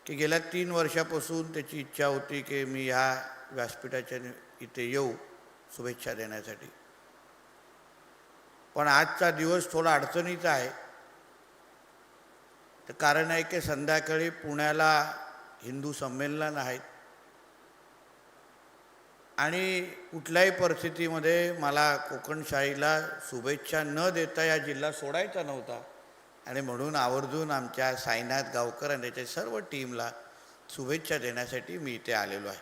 S16: की गेल्या 3 वर्षापासून त्याची इच्छा होती की मी ह्या व्यासपीठाच्या इथे येऊ शुभेच्छा देण्यासाठी. पण आजचा दिवस थोडा अडचणीचा आहे. तर कारण आहे की संध्याकाळी पुण्याला हिंदू संमेलन आहेत आणि कुठल्याही परिस्थितीमध्ये मला कोकणशाहीला शुभेच्छा न देता या जिल्हा सोडायचा नव्हता आणि म्हणून आवर्जून आमच्या साईनाथ गावकर आणि त्याच्या सर्व टीमला शुभेच्छा देण्यासाठी मी इथे आलेलो आहे.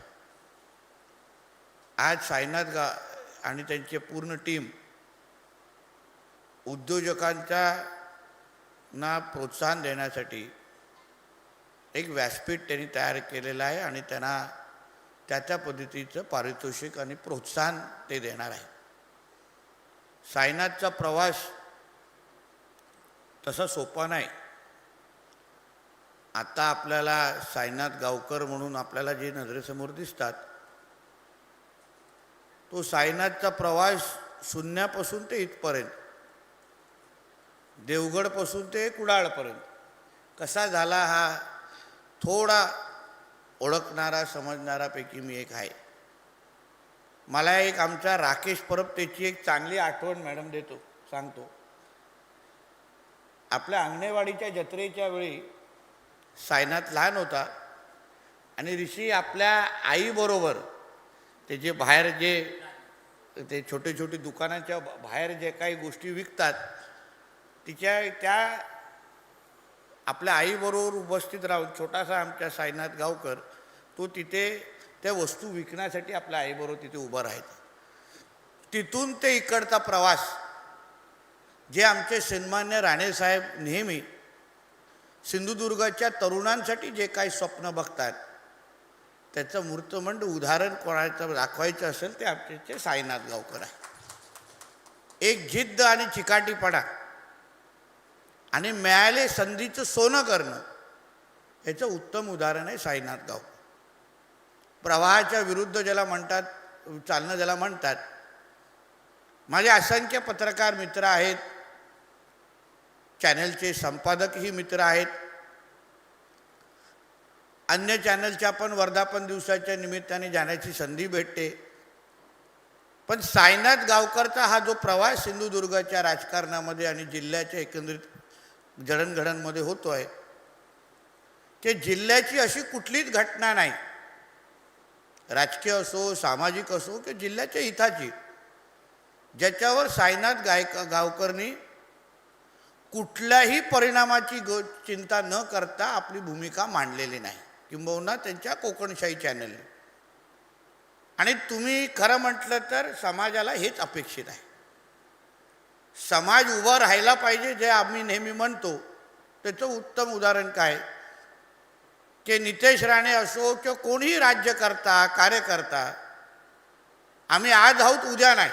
S16: आज साईनाथ आणि त्यांची पूर्ण टीम उद्योजकांना प्रोत्साहन देण्यासाठी एक व्यासपीठ त्यांनी तयार केलेलं आहे आणि त्यांना त्या पद्धतीचं पारितोषिक आणि प्रोत्साहन ते देणार आहे. साईनाथचा प्रवास तसा सोपा नाही. आता आपल्याला साईनाथ गावकर म्हणून आपल्याला जे नजरेसमोर दिसतात तो साईनाथचा प्रवास शून्यापासून ते इथपर्यंत, देवगडपासून ते कुडाळपर्यंत कसा झाला हा थोडा ओळखणारा समजणारापैकी मी एक आहे. मला एक आमच्या राकेश परब त्याची एक चांगली आठवण मॅडम सांगतो. आपल्या अंगणेवाडीच्या जत्रेच्या वेळी साईनाथ लहान होता आणि ऋषी आपल्या आईबरोबर ते जे बाहेर ते छोटे छोटे दुकानाच्या बाहेर जे काही गोष्टी विकतात त्या आपल्या आईबरोबर उपस्थित राहून छोटासा आमच्या साईनाथ गावकर तो तिथे त्या वस्तू विकण्यासाठी आपल्या आईबरोबर तिथे उभं राहायचा. तिथून ते इकडचा प्रवास जे आमचे सन्मान्य राणेसाहेब नेहमी सिंधुदुर्गाच्या तरुणांसाठी जे काही स्वप्न बघतात त्याचं मूर्तमंड उदाहरण कोणाचं दाखवायचं असेल ते आमचे साईनाथ गावकर आहे. एक जिद्द आणि चिकाटीपणा आणि मिळाले संधीचं सोनं करणं याचं उत्तम उदाहरण आहे साईनाथ गावकर. प्रवाहाच्या विरुद्ध ज्याला म्हणतात, चालणं ज्याला म्हणतात. माझे असंख्य पत्रकार मित्र आहेत, चॅनलचे संपादकही मित्र आहेत, अन्य चॅनलच्या पण वर्धापन दिवसाच्या निमित्ताने जाण्याची संधी भेटते. पण साईनाथ गावकरचा हा जो प्रवास सिंधुदुर्गाच्या राजकारणामध्ये आणि जिल्ह्याच्या एकंदरीत जडणघडणमध्ये होतो आहे ते जिल्ह्याची अशी कुठलीच घटना नाही, राजकीय असो सामाजिक असो की जिल्ह्याच्या हिताची, ज्याच्यावर साईनाथ गावकरनी कुठल्याही परिणामाची चिंता न करता आपली भूमिका मांडलेली नाही, किंबहुना त्यांच्या कोकणशाही चॅनलने. आणि तुम्ही खरं म्हटलं तर समाजाला हेच अपेक्षित आहे. समाज उभं राहायला पाहिजे, जे आम्ही नेहमी म्हणतो. त्याचं उत्तम उदाहरण काय की नितेश राणे असो किंवा कोणीही राज्यकर्ता कार्यकर्ता, आम्ही आज आहोत उद्या नाही,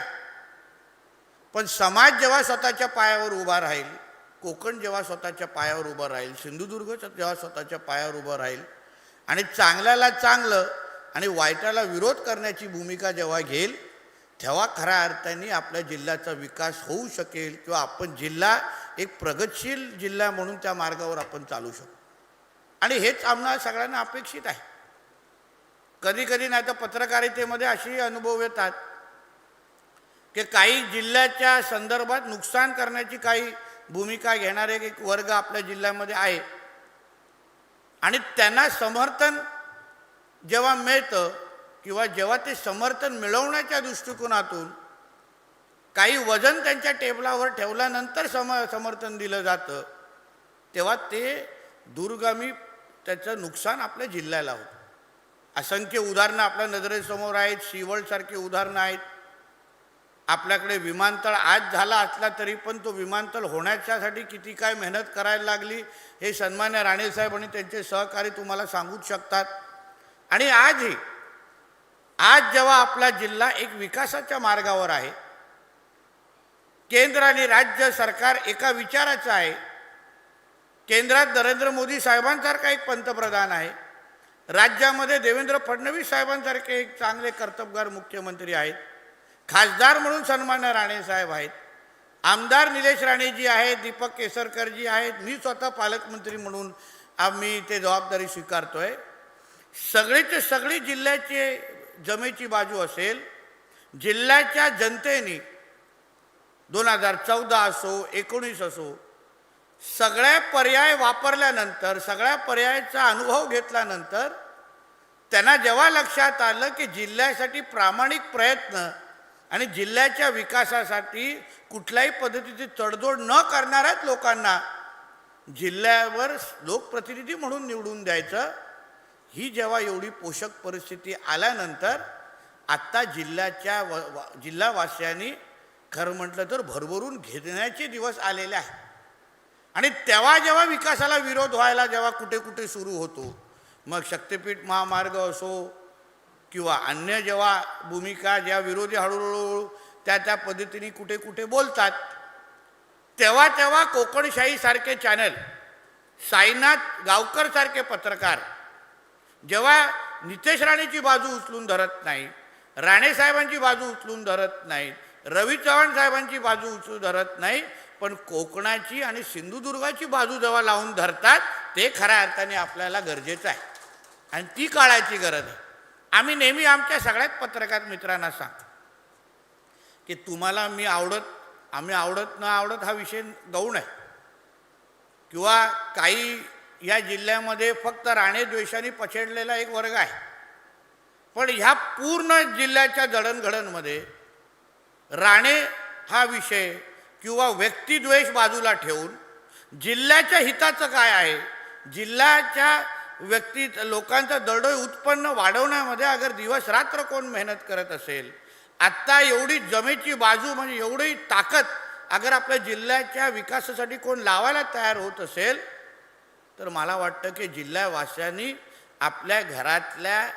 S16: पण समाज जेव्हा स्वतःच्या पायावर उभा राहील, कोकण जेव्हा स्वतःच्या पायावर उभं राहील, सिंधुदुर्ग जेव्हा स्वतःच्या पायावर उभं राहील आणि चांगल्याला चांगलं आणि वाईटाला विरोध करण्याची भूमिका जेव्हा घेईल, तेव्हा खऱ्या अर्थाने आपल्या जिल्ह्याचा विकास होऊ शकेल किंवा आपण जिल्हा एक प्रगतशील जिल्हा म्हणून त्या मार्गावर आपण चालू शकू. आणि हेच आम्हाला सगळ्यांना अपेक्षित आहे. कधी कधी नाही तर पत्रकारितेमध्ये असेही अनुभव येतात की काही जिल्ह्याच्या संदर्भात नुकसान करण्याची काही भूमिका घेणारे एक वर्ग आपल्या जिल्ह्यामध्ये आहे आणि त्यांना समर्थन जेव्हा मिळतं किंवा जेव्हा ते समर्थन मिळवण्याच्या दृष्टिकोनातून काही वजन त्यांच्या टेबलावर ठेवल्यानंतर समर्थन दिलं जातं, तेव्हा ते दूरगामी त्याचं नुकसान आपल्या जिल्ह्याला होतं. असंख्य उदाहरणं आपल्या नजरेसमोर आहेत. शिवळसारखी उदाहरणं आहेत. आपल्याकडे विमानतळ आज झाला असला तरी पण तो विमानतळ होण्याच्यासाठी किती काय मेहनत करायला लागली हे सन्मान्य राणेसाहेब आणि त्यांचे सहकारी तुम्हाला सांगूच शकतात. आणि आज जेव्हा आपला जिल्हा एक विकासाच्या मार्गावर आहे, केंद्र आणि राज्य सरकार एका विचाराचं आहे. केंद्रात नरेंद्र मोदी साहेबांसारखा एक पंतप्रधान आहे, राज्यामध्ये देवेंद्र फडणवीस साहेबांसारखे एक चांगले कर्तबगार मुख्यमंत्री आहेत, खासदार म्हणून सन्मान्य राणेसाहेब आहेत, आमदार निलेश राणेजी आहेत, दीपक केसरकरजी आहेत, मी स्वतः पालकमंत्री म्हणून आम्ही ते जबाबदारी स्वीकारतोय. सगळीचे सगळी जिल्ह्याची जमेची बाजू असेल. जिल्ह्याच्या जनतेने 2014 असो 19 असो सगळ्या पर्याय वापरल्यानंतर, सगळ्या पर्यायाचा अनुभव घेतल्यानंतर त्यांना जेव्हा लक्षात आलं की जिल्ह्यासाठी प्रामाणिक प्रयत्न आणि जिल्ह्याच्या विकासासाठी कुठल्याही पद्धतीची तडजोड न करणाऱ्याच लोकांना जिल्ह्यावर लोकप्रतिनिधी म्हणून निवडून द्यायचं, ही जेव्हा एवढी पोषक परिस्थिती आल्यानंतर आत्ता जिल्हावासियांनी खरं म्हटलं तर भरभरून घेण्याचे दिवस आलेले आहेत. आणि तेव्हा जेव्हा विकासाला विरोध व्हायला जेव्हा कुठे कुठे सुरू होतो, मग शक्तिपीठ महामार्ग असो किंवा अन्य जेव्हा भूमिका ज्या विरोधी हळूहळू त्या पद्धतीने कुठे कुठे बोलतात, तेव्हा कोकणशाहीसारखे चॅनल, साईनाथ गावकरसारखे पत्रकार जेव्हा नितेश राणेची बाजू उचलून धरत नाही, राणेसाहेबांची बाजू उचलून धरत नाही, रवी चव्हाण साहेबांची बाजू उचलून धरत नाही, पण कोकणाची आणि सिंधुदुर्गाची बाजू जेव्हा लावून धरतात, ते खऱ्या अर्थाने आपल्याला गरजेचं आहे आणि ती काळाची गरज आहे. आम्ही नेहमी आमच्या सगळ्याच पत्रकार मित्रांना सांगतो की तुम्हाला आम्ही आवडत न आवडत हा विषय गौण आहे किंवा काही या जिल्ह्यामध्ये फक्त राणे द्वेषाने पछेडलेला एक वर्ग आहे, पण ह्या पूर्ण जिल्ह्याच्या जडणघडणमध्ये राणे हा विषय किंवा व्यक्तिद्वेष बाजूला ठेवून जिल्ह्याच्या हिताचं काय आहे, जिल्ह्याच्या लोकांचं दरडोई उत्पन्न वाढवण्यामध्ये अगर दिवस रात्र कोण मेहनत करत असेल, आत्ता एवढी जमेची बाजू म्हणजे एवढी ताकद अगर आपल्या जिल्ह्याच्या विकासासाठी कोण लावायला तयार होत असेल, तर मला वाटतं की जिल्हावासियांनी आपल्या घरातल्या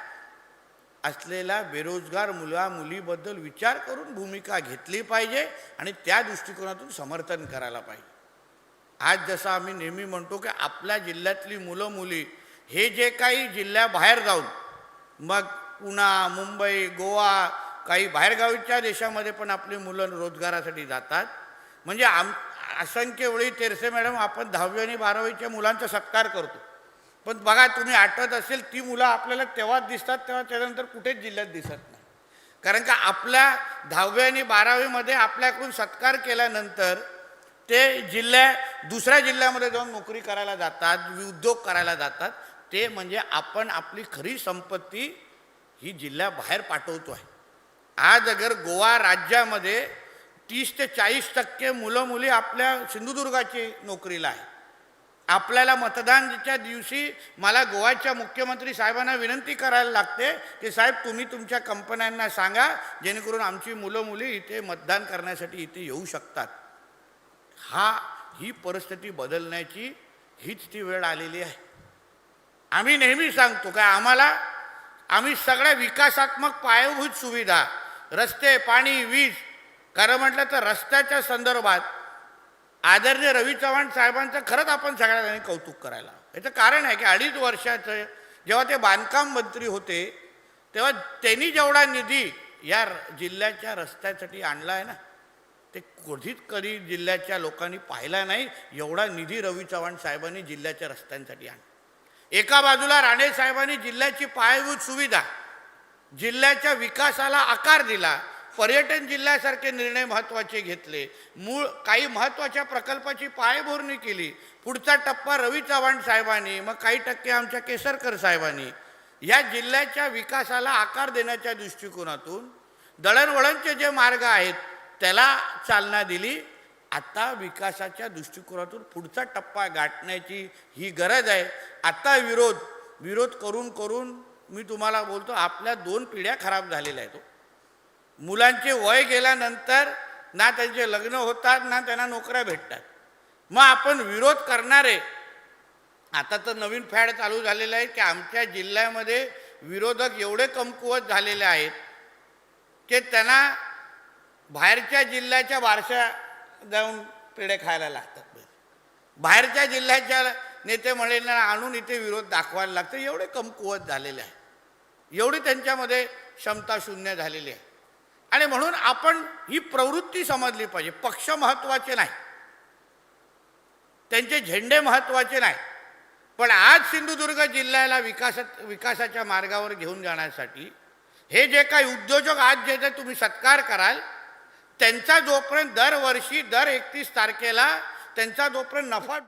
S16: असलेल्या बेरोजगार मुलीबद्दल विचार करून भूमिका घेतली पाहिजे आणि त्या दृष्टिकोनातून समर्थन करायला पाहिजे. आज जसं आम्ही नेहमी म्हणतो की आपल्या जिल्ह्यातली मुलं मुली हे जे काही जिल्ह्याबाहेर जाऊन मग पुणे, मुंबई, गोवा, काही बाहेरगावीच्या देशामध्ये पण आपली मुलं रोजगारासाठी जातात. म्हणजे असंख्य वेळी तेरसे मॅडम आपण 10वी आणि 12वीच्या मुलांचा सत्कार करतो, पण बघा तुम्ही आठवत असेल ती मुलं आपल्याला तेव्हाच दिसतात, तेव्हा त्यानंतर कुठेच जिल्ह्यात दिसत नाही. कारण का आपल्या 10वी आणि 12वीमध्ये आपल्याकडून सत्कार केल्यानंतर ते दुसऱ्या जिल्ह्यामध्ये जाऊन नोकरी करायला जातात, उद्योग करायला जातात. ते म्हणजे आपण आपली खरी संपत्ती ही जिल्ह्याबाहेर पाठवतो आहे. आज अगर गोवा राज्यामध्ये 30 ते 40% मुलं मुली आपल्या सिंधुदुर्गाची नोकरीला आहे आपल्याला मतदानाच्या दिवशी मला गोव्याच्या मुख्यमंत्री साहेबांना विनंती करायला लागते की साहेब तुम्ही तुमच्या कंपन्यांना सांगा जेणेकरून आमची मुलं मुली इथे मतदान करण्यासाठी इथे येऊ शकतात. ही परिस्थिती बदलण्याची हीच ती वेळ आलेली आहे. आम्ही नेहमी सांगतो काय आम्ही सगळ्या विकासात्मक पायाभूत सुविधा रस्ते पाणी वीज खरं म्हटलं तर रस्त्याच्या संदर्भात आदरणीय रवी चव्हाण साहेबांचं खरंच आपण सगळ्यांनी कौतुक करायला. याचं कारण आहे की 2.5 वर्षाचं जेव्हा ते बांधकाम मंत्री होते तेव्हा त्यांनी जेवढा निधी या जिल्ह्याच्या रस्त्यासाठी आणला आहे ना ते कधी जिल्ह्याच्या लोकांनी पाहिला नाही. एवढा निधी रवी चव्हाण साहेबांनी जिल्ह्याच्या रस्त्यांसाठी आणला. एका बाजूला राणे साहेबांनी जिल्ह्याची पायाभूत सुविधा जिल्ह्याच्या विकासाला आकार दिला. पर्यटन जिल्ह्यासारखे निर्णय महत्त्वाचे घेतले. काही महत्त्वाच्या प्रकल्पाची पायाभरणी केली. पुढचा टप्पा रवी चव्हाण साहेबांनी मग काही टक्के आमच्या केसरकर साहेबांनी या जिल्ह्याच्या विकासाला आकार देण्याच्या दृष्टिकोनातून दळणवळणचे जे मार्ग आहेत त्याला चालना दिली. आता विकासाच्या दृष्टिकोनातून पुढचा टप्पा गाठण्याची ही गरज आहे. आता विरोध करून मी तुम्हाला बोलतो आपल्या 2 पिढ्या खराब झालेल्या आहेत. मुलांचे वय गेल्यानंतर ना त्यांचे लग्न होतात ना त्यांना नोकऱ्या भेटतात. मग आपण विरोध करणारे आता तर नवीन फॅड चालू झालेलं आहे की आमच्या जिल्ह्यामध्ये विरोधक एवढे कमकुवत झालेले आहेत की त्यांना बाहेरच्या जिल्ह्याच्या बारशा जाऊन पेढे खायला लागतात. बाहेरच्या जिल्ह्याच्या नेते मंडळींना आणून इथे विरोध दाखवायला लागतं. एवढे कमकुवत झालेले आहे. एवढी त्यांच्यामध्ये क्षमता शून्य झालेली आहे. आणि म्हणून आपण ही प्रवृत्ती समजली पाहिजे. पक्ष महत्त्वाचे नाही, त्यांचे झेंडे महत्त्वाचे नाही, पण आज सिंधुदुर्ग जिल्ह्याला विकासाच्या मार्गावर घेऊन जाण्यासाठी हे जे काही उद्योजक आज जे तुम्ही सत्कार कराल त्यांचा जोपर्यंत दरवर्षी दर 31 तारखेला त्यांचा जोपर्यंत नफा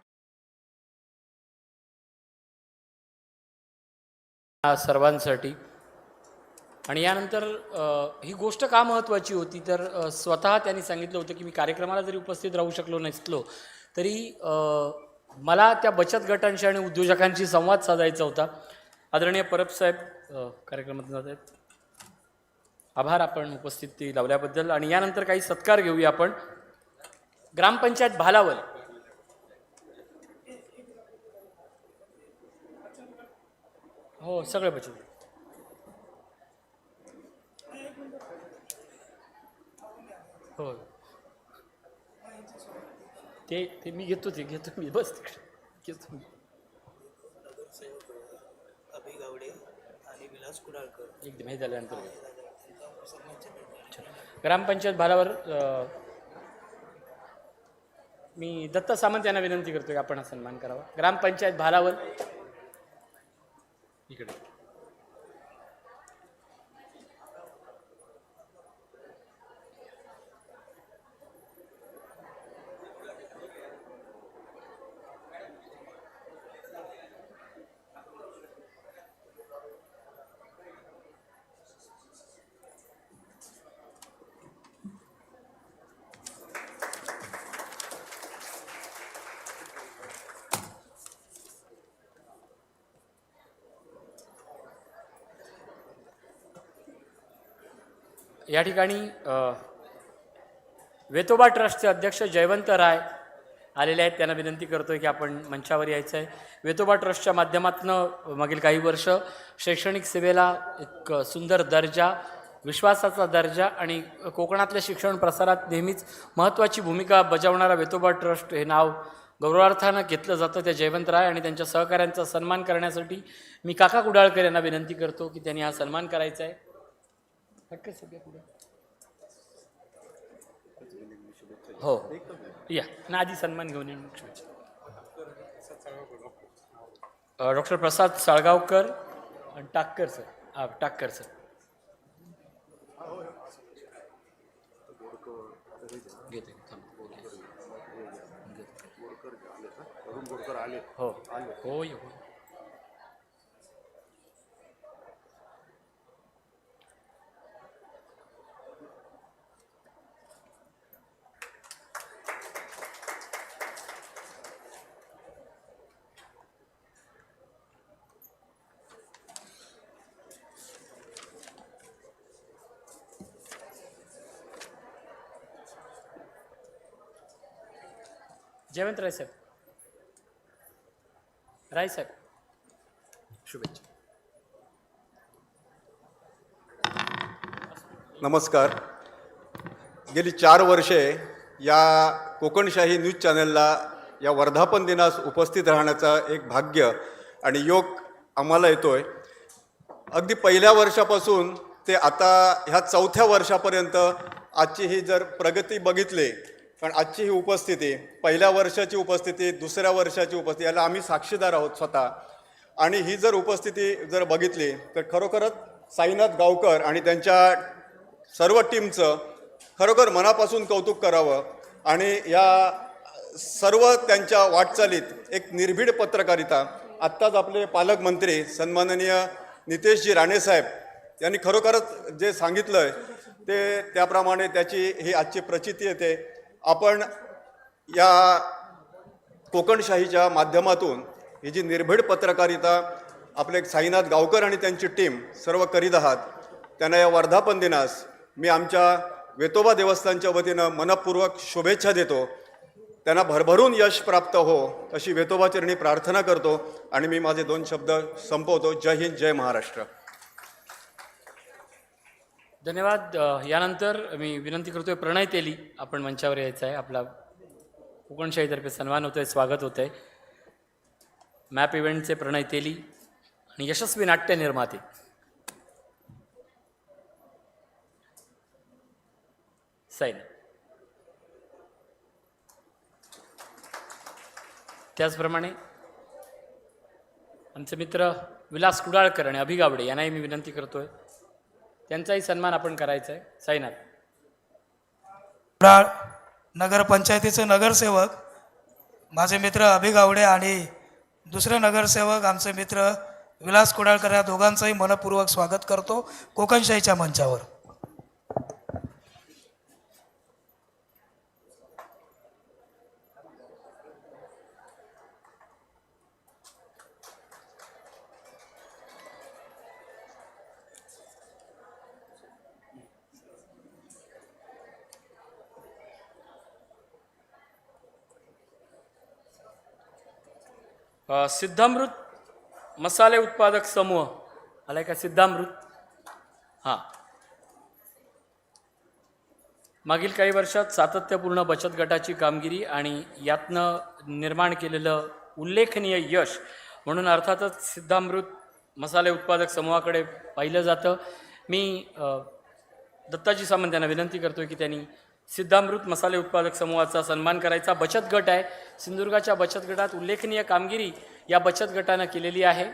S8: सर्वांसाठी. आणि यानंतर ही गोष्ट का महत्त्वाची होती तर स्वतः त्यांनी सांगितलं होतं की मी कार्यक्रमाला जरी उपस्थित राहू शकलो नसलो तरी मला त्या बचत गटांशी आणि उद्योजकांशी संवाद साधायचा होता. आदरणीय परब साहेब कार्यक्रमात जात आहेत. आभार आपण उपस्थिती लावल्याबद्दल. आणि यानंतर काही सत्कार घेऊया आपण. ग्रामपंचायत भालावल हो सगळे बचत हो ते मी घेतो मी बस घेतो मी. एकदम हे झाल्यानंतर ग्रामपंचायत भालावर मी दत्ता सामंत यांना विनंती करतो की आपण हा सन्मान करावा. ग्रामपंचायत भालावर इकडे या ठिकाणी वेतोबा ट्रस्टचे अध्यक्ष जयवंत राय आलेले आहेत. त्यांना विनंती करतो की आपण मंचावर यायचं आहे. वेतोबा ट्रस्टच्या माध्यमातून मागील काही वर्ष शैक्षणिक सेवेला एक सुंदर दर्जा विश्वासाचा दर्जा आणि कोकणातल्या शिक्षण प्रसारात नेहमीच महत्त्वाची भूमिका बजावणारा वेतोबा ट्रस्ट हे नाव गौरवार्थानं घेतलं जातं. त्या जयवंत राय आणि त्यांच्या सहकाऱ्यांचा सन्मान करण्यासाठी मी काका कुडाळकर यांना विनंती करतो की त्यांनी हा सन्मान करायचा आहे. हो या ना आधी सन्मान घेऊन येऊन डॉक्टर प्रसाद साळगावकर आणि टाक्कर सर. हा टाक्कर सर घेते हो हो हो. जयवंत रायसाहेब. रायसाहेब शुभेच्छा.
S5: नमस्कार. गेली 4 वर्षे या कोकणशाही न्यूज चॅनलला या वर्धापन दिनास उपस्थित राहण्याचा एक भाग्य आणि योग आम्हाला येतोय. अगदी पहिल्या वर्षापासून ते आता ह्या 4थ्या वर्षापर्यंत आजची ही जर प्रगती बघितली, कारण आजची ही उपस्थिती, पहिल्या वर्षाची उपस्थिती, दुसऱ्या वर्षाची उपस्थिती, याला आम्ही साक्षीदार आहोत स्वतः. आणि ही जर उपस्थिती जर बघितली तर खरोखरच साईनाथ गावकर आणि त्यांच्या सर्व टीमचं खरोखर मनापासून कौतुक करावं. आणि या सर्व त्यांच्या वाटचालीत एक निर्भीड पत्रकारिता, आत्ताच आपले पालकमंत्री सन्माननीय नितेशजी राणेसाहेब यांनी खरोखरच जे सांगितलं आहे ते त्याप्रमाणे त्याची ही आजची प्रचिती येते. आपण या कोकणशाहीच्या माध्यमातून ही जी निर्भीड पत्रकारिता आपले साईनाथ गावकर आणि त्यांची टीम सर्व करीत आहात, त्यांना या वर्धापन दिनास मी आमच्या वेतोबा देवस्थानच्या वतीनं मनपूर्वक शुभेच्छा देतो. त्यांना भरभरून यश प्राप्त हो अशी वेतोबाचरणी प्रार्थना करतो आणि मी माझे 2 शब्द संपवतो. जय हिंद, जय महाराष्ट्र.
S8: धन्यवाद. यानंतर मी विनंती करतोय प्रणय तेली, आपण मंचावर यायचं आहे. आपला कोकणशाहीतर्फे सन्मान होतोय, स्वागत होतंय. मॅप इव्हेंटचे प्रणय तेली आणि यशस्वी नाट्य निर्माते. साईन. त्याचप्रमाणे आमचे मित्र विलास कुडाळकर आणि अभिगावडे यांनाही मी विनंती करतोय, त्यांचाही सन्मान आपण करायचा आहे. साईनाथ.
S11: कुडाळ नगरपंचायतीचे नगरसेवक माझे मित्र अभिगावडे आणि दुसरे नगरसेवक आमचे मित्र विलास कुडाळकर या दोघांचंही मनपूर्वक स्वागत करतो कोकणशाहीच्या मंचावर.
S8: सिद्धामृत मसाले उत्पादक समूह आलाय का? सिद्धामृत. हां, मागील काही वर्षात सातत्यपूर्ण बचत गटाची कामगिरी आणि यातनं निर्माण केलेलं उल्लेखनीय यश म्हणून अर्थातच सिद्धामृत मसाले उत्पादक समूहाकडे पाहिलं जातं. मी दत्ताजी सामंत यांना विनंती करतोय की त्यांनी सिद्धामृत मसाले उत्पादक समूहाचा सन्मान करायचा. बचत गट आहे, सिंधुदुर्गाच्या बचत गटात उल्लेखनीय कामगिरी या बचत गटानं केलेली आहे.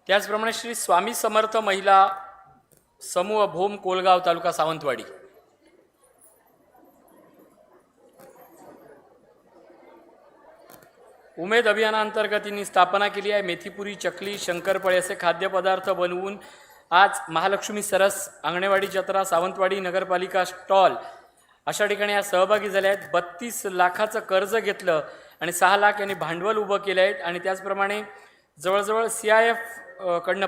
S8: त्याचप्रमाणे श्री स्वामी समर्थ महिला समूह भोम कोलगाव तालुका सावंतवाडी. उमेद अभियानांतर्गत यांनी स्थापना केली आहे. मेथीपुरी, चकली, शंकरपळे असे खाद्यपदार्थ बनवून आज महालक्ष्मी सरस, अंगणेवाडी जत्रा, सावंतवाडी नगरपालिका स्टॉल अशा ठिकाणी या सहभागी झाले आहेत. 32 लाखाचं कर्ज घेतलं आणि 6 लाख यांनी भांडवल उभं केलं आहे. आणि त्याचप्रमाणे जवळजवळ CIF कडनं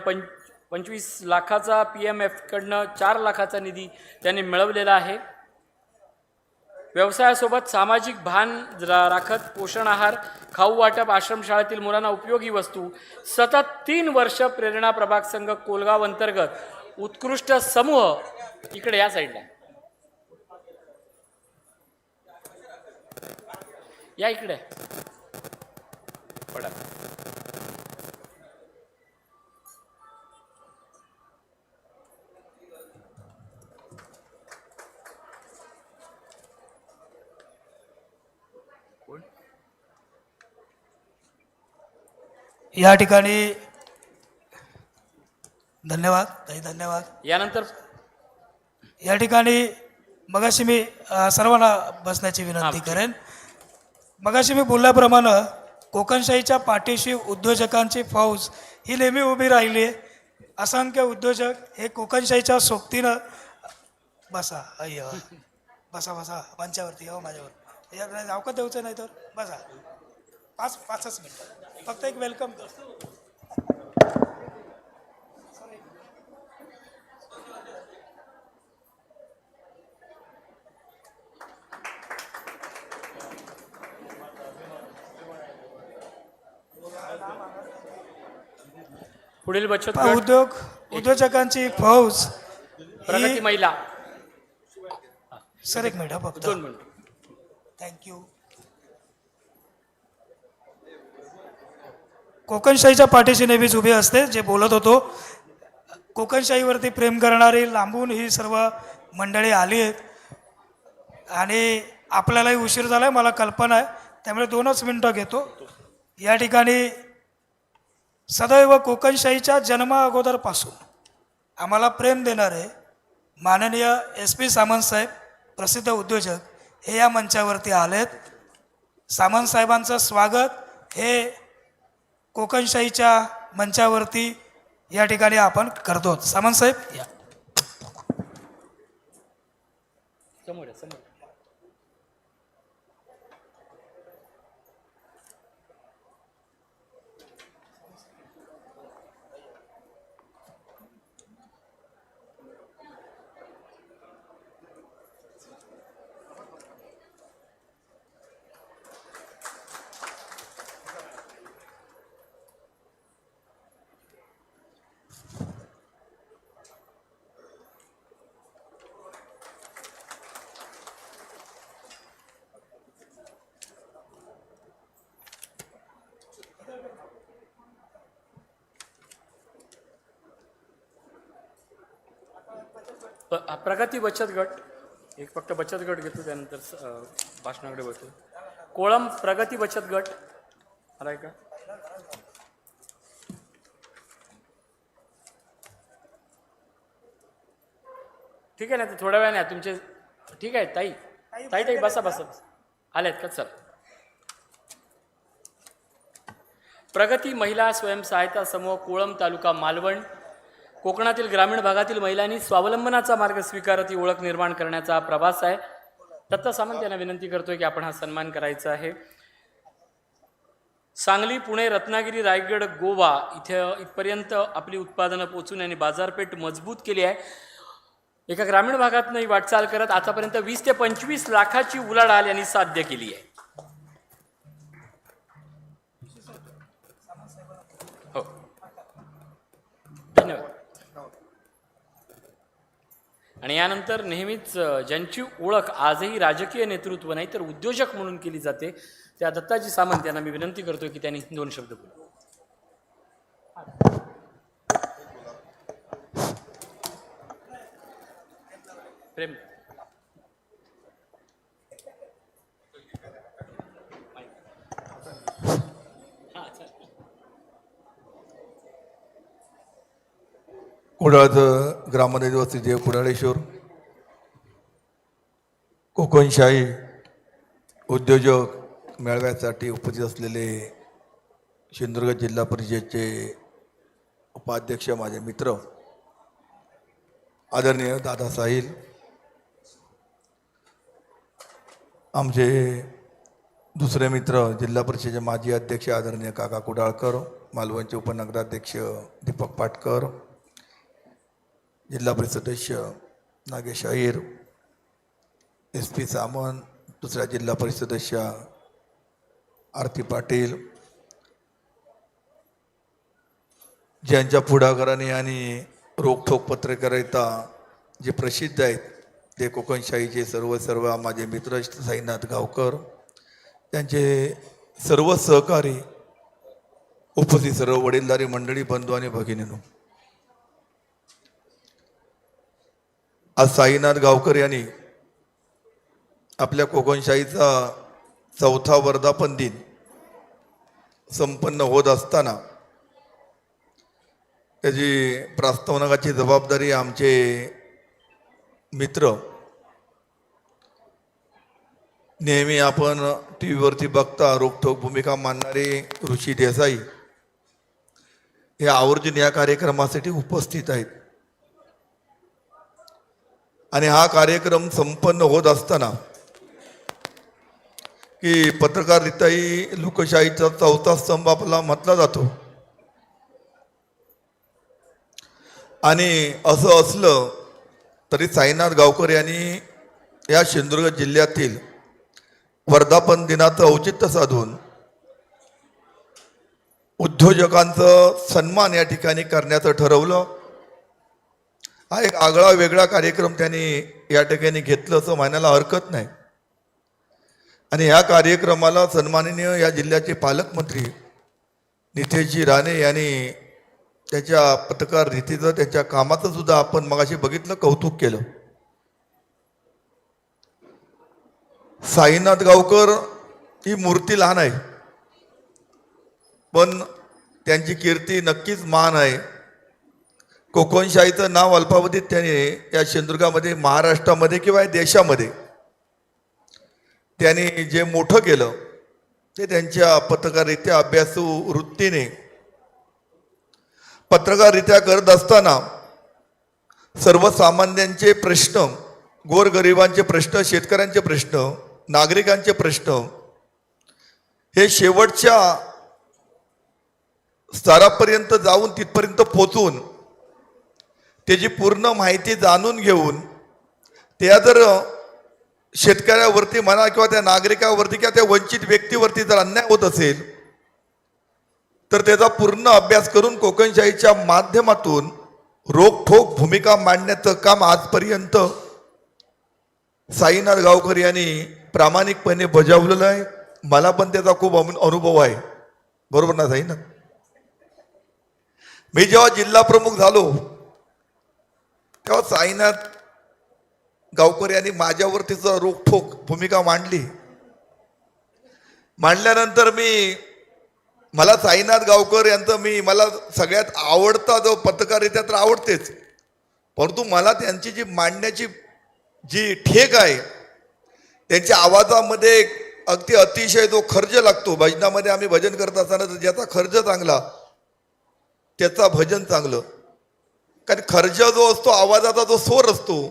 S8: 25 लाखाचा, PMF कडनं 4 लाखाचा निधी त्यांनी मिळवलेला आहे. व्यवसायासोबत सामाजिक भान राखत पोषण आहार, खाऊ वाटप, आश्रमशाळेतील मुलांना उपयोगी वस्तू, सतत 3 वर्ष प्रेरणा प्रभाग संघ कोलगाव अंतर्गत उत्कृष्ट समूह. इकडे या साईडला या, इकडे पडा.
S11: या ठिकाणी धन्यवाद ताई, धन्यवाद.
S8: यानंतर
S11: या ठिकाणी मगाशी मी सर्वांना बसण्याची विनंती करेन. मगाशी मी बोलल्याप्रमाणे कोकणशाहीच्या पाठीशी उद्योजकांची फौज ही नेहमी उभी राहिली आहे. असंख्य उद्योजक हे कोकणशाहीच्या सोबतीनं बसा अय्य बसा बसा मंचावरती हो माझ्यावर याकडे जाऊ का देऊचं नाही तर बसा 5-5 मिनिटं फक्त एक वेलकम कर.
S8: पुढील बचत गट
S11: उद्योजकांची फौज
S8: प्रगती महिला.
S11: सर एक मिनिट फक्त
S8: 2 मिनिट.
S11: थँक्यू. कोकणशाहीच्या पाठीशी नेहमीच उभे असते. जे बोलत होतो कोकणशाहीवरती प्रेम करणारी लांबून ही सर्व मंडळी आली आहेत आणि आपल्यालाही उशीर झाला आहे मला कल्पना आहे त्यामुळे 2च मिनटं घेतो. या ठिकाणी सदैव कोकणशाहीच्या जन्मा अगोदरपासून आम्हाला प्रेम देणारे माननीय SP सामंत साहेब प्रसिद्ध उद्योजक हे या मंचावरती आलेत. सामंत साहेबांचं स्वागत हे कोकणशाहीच्या मंचावरती या ठिकाणी आपण करतो. सामंत साहेब या.
S8: समोर आहे, समोर. प्रगती बचत गट एक फक्त बचत गट घेतो त्यानंतर भाषणाकडे बघतो. कोळम प्रगती बचत गट आलाय का? ठीक आहे ना, थोड्या वेळाने या तुमचे. ठीक आहे ताई ताई ताई बसा बसा. आल्यात का? चल. प्रगती महिला स्वयंसहायता समूह कोळम तालुका मालवण. कोकणातील ग्रामीण भागातील महिलांनी स्वावलंबनाचा मार्ग स्वीकारत ही ओळख निर्माण करण्याचा प्रवास आहे. दत्ता सामंत यांना विनंती करतोय की आपण हा सन्मान करायचा आहे. सांगली, पुणे, रत्नागिरी, रायगड, गोवा इथपर्यंत आपली उत्पादनं पोचून आणि बाजारपेठ मजबूत केली आहे. एका ग्रामीण भागातूनही वाटचाल करत आतापर्यंत 20 ते 25 लाखाची उलाढाल यांनी साध्य केली आहे. हो, धन्यवाद. आणि यानंतर नेहमीच ज्यांची ओळख आजही राजकीय नेतृत्व नाही तर उद्योजक म्हणून केली जाते त्या दत्ताजी सामंत यांना मी विनंती करतोय की त्यांनी 2 शब्द बोलू. प्रेम
S17: कुडाळ ग्रामदैवत देव कुडाळेश्वर कोकणशाही उद्योजक मेळाव्यासाठी उपस्थित असलेले सिंधुदुर्ग जिल्हा परिषदेचे उपाध्यक्ष माझे मित्र आदरणीय दादा साहिल, आमचे दुसरे मित्र जिल्हा परिषदेचे माजी अध्यक्ष आदरणीय काका कुडाळकर, मालवणचे उपनगराध्यक्ष दीपक पाटकर, जिल्हा परिषद सदस्य नागेश अहिर, SP सामंत, दुसऱ्या जिल्हा परिषद सदस्य आरती पाटील, ज्यांच्या पुढाकाराने आणि रोखोक पत्रकारिता जे प्रसिद्ध आहेत ते कोकणशाहीचे सर्व माझे मित्र साईनाथ गावकर, त्यांचे सर्व सहकारी, उपस्थित सर्व वडीलधारी मंडळी, बंधू आणि भगिनींनो, आज साईनाथ गावकर यांनी आपल्या कोकणशाहीचा 4था वर्धापन दिन संपन्न होत असताना त्याची प्रास्तावनाची जबाबदारी आमचे मित्र, नेहमी आपण TV वरती बघता रोखोक भूमिका मानणारे ऋषी देसाई हे आवर्जून या कार्यक्रमासाठी उपस्थित आहेत. आणि हा कार्यक्रम संपन्न होत असताना की पत्रकारिताही लोकशाहीचा चौथा स्तंभ आपला म्हटला जातो. आणि असं असलं तरी साईनाथ गावकर यांनी या सिंधुदुर्ग जिल्ह्यातील वर्धापन दिनाचं औचित्य साधून उद्योजकांचं सन्मान या ठिकाणी करण्याचं ठरवलं. हा एक आगळा वेगळा कार्यक्रम त्यांनी या ठिकाणी घेतलं असं म्हणायला हरकत नाही. आणि ह्या कार्यक्रमाला सन्माननीय या जिल्ह्याचे पालकमंत्री नितेशजी राणे यांनी त्याच्या पत्रकार रीतीचं त्याच्या कामाचं सुद्धा आपण मगाशी बघितलं, कौतुक केलं. साईनाथ गावकर ही मूर्ती लहान आहे, पण त्यांची कीर्ती नक्कीच महान आहे. कोकणशाहीचं नाव अल्पावधीत त्याने या सिंधुदुर्गामध्ये, महाराष्ट्रामध्ये किंवा देशामध्ये त्यांनी जे मोठं केलं ते त्यांच्या पत्रकारित्या अभ्यासू वृत्तीने पत्रकारित्या करत असताना सर्वसामान्यांचे प्रश्न, गोरगरिबांचे प्रश्न, शेतकऱ्यांचे प्रश्न, नागरिकांचे प्रश्न हे शेवटच्या स्तरापर्यंत जाऊन तिथपर्यंत पोचून त्याची पूर्ण माहिती जाणून घेऊन त्या जर शेतकऱ्यावरती म्हणा किंवा त्या नागरिकावरती किंवा त्या वंचित व्यक्तीवरती जर अन्याय होत असेल तर त्याचा पूर्ण अभ्यास करून कोकणशाहीच्या माध्यमातून रोखठोक भूमिका मांडण्याचं काम आजपर्यंत साईनाथ गावकर यांनी प्रामाणिकपणे बजावलेलं आहे. मला पण त्याचा खूप अनुभव आहे. बरोबर ना साईनाथ? मी जेव्हा जिल्हा प्रमुख झालो तेव्हा साईनाथ गावकर यांनी माझ्यावरतीच रोखठोक भूमिका मांडल्यानंतर मला साईनाथ गावकर यांचं मला सगळ्यात आवडता जो पत्रकारिता तर आवडतेच, परंतु मला त्यांची जी मांडण्याची जी ठेक आहे, त्यांच्या आवाजामध्ये अगदी अतिशय जो खर्ज लागतो. भजनामध्ये आम्ही भजन करत असताना ज्याचा खर्ज चांगला त्याचा भजन चांगलं. कारण खर्ज जो असतो, आवाजाचा जो स्वर असतो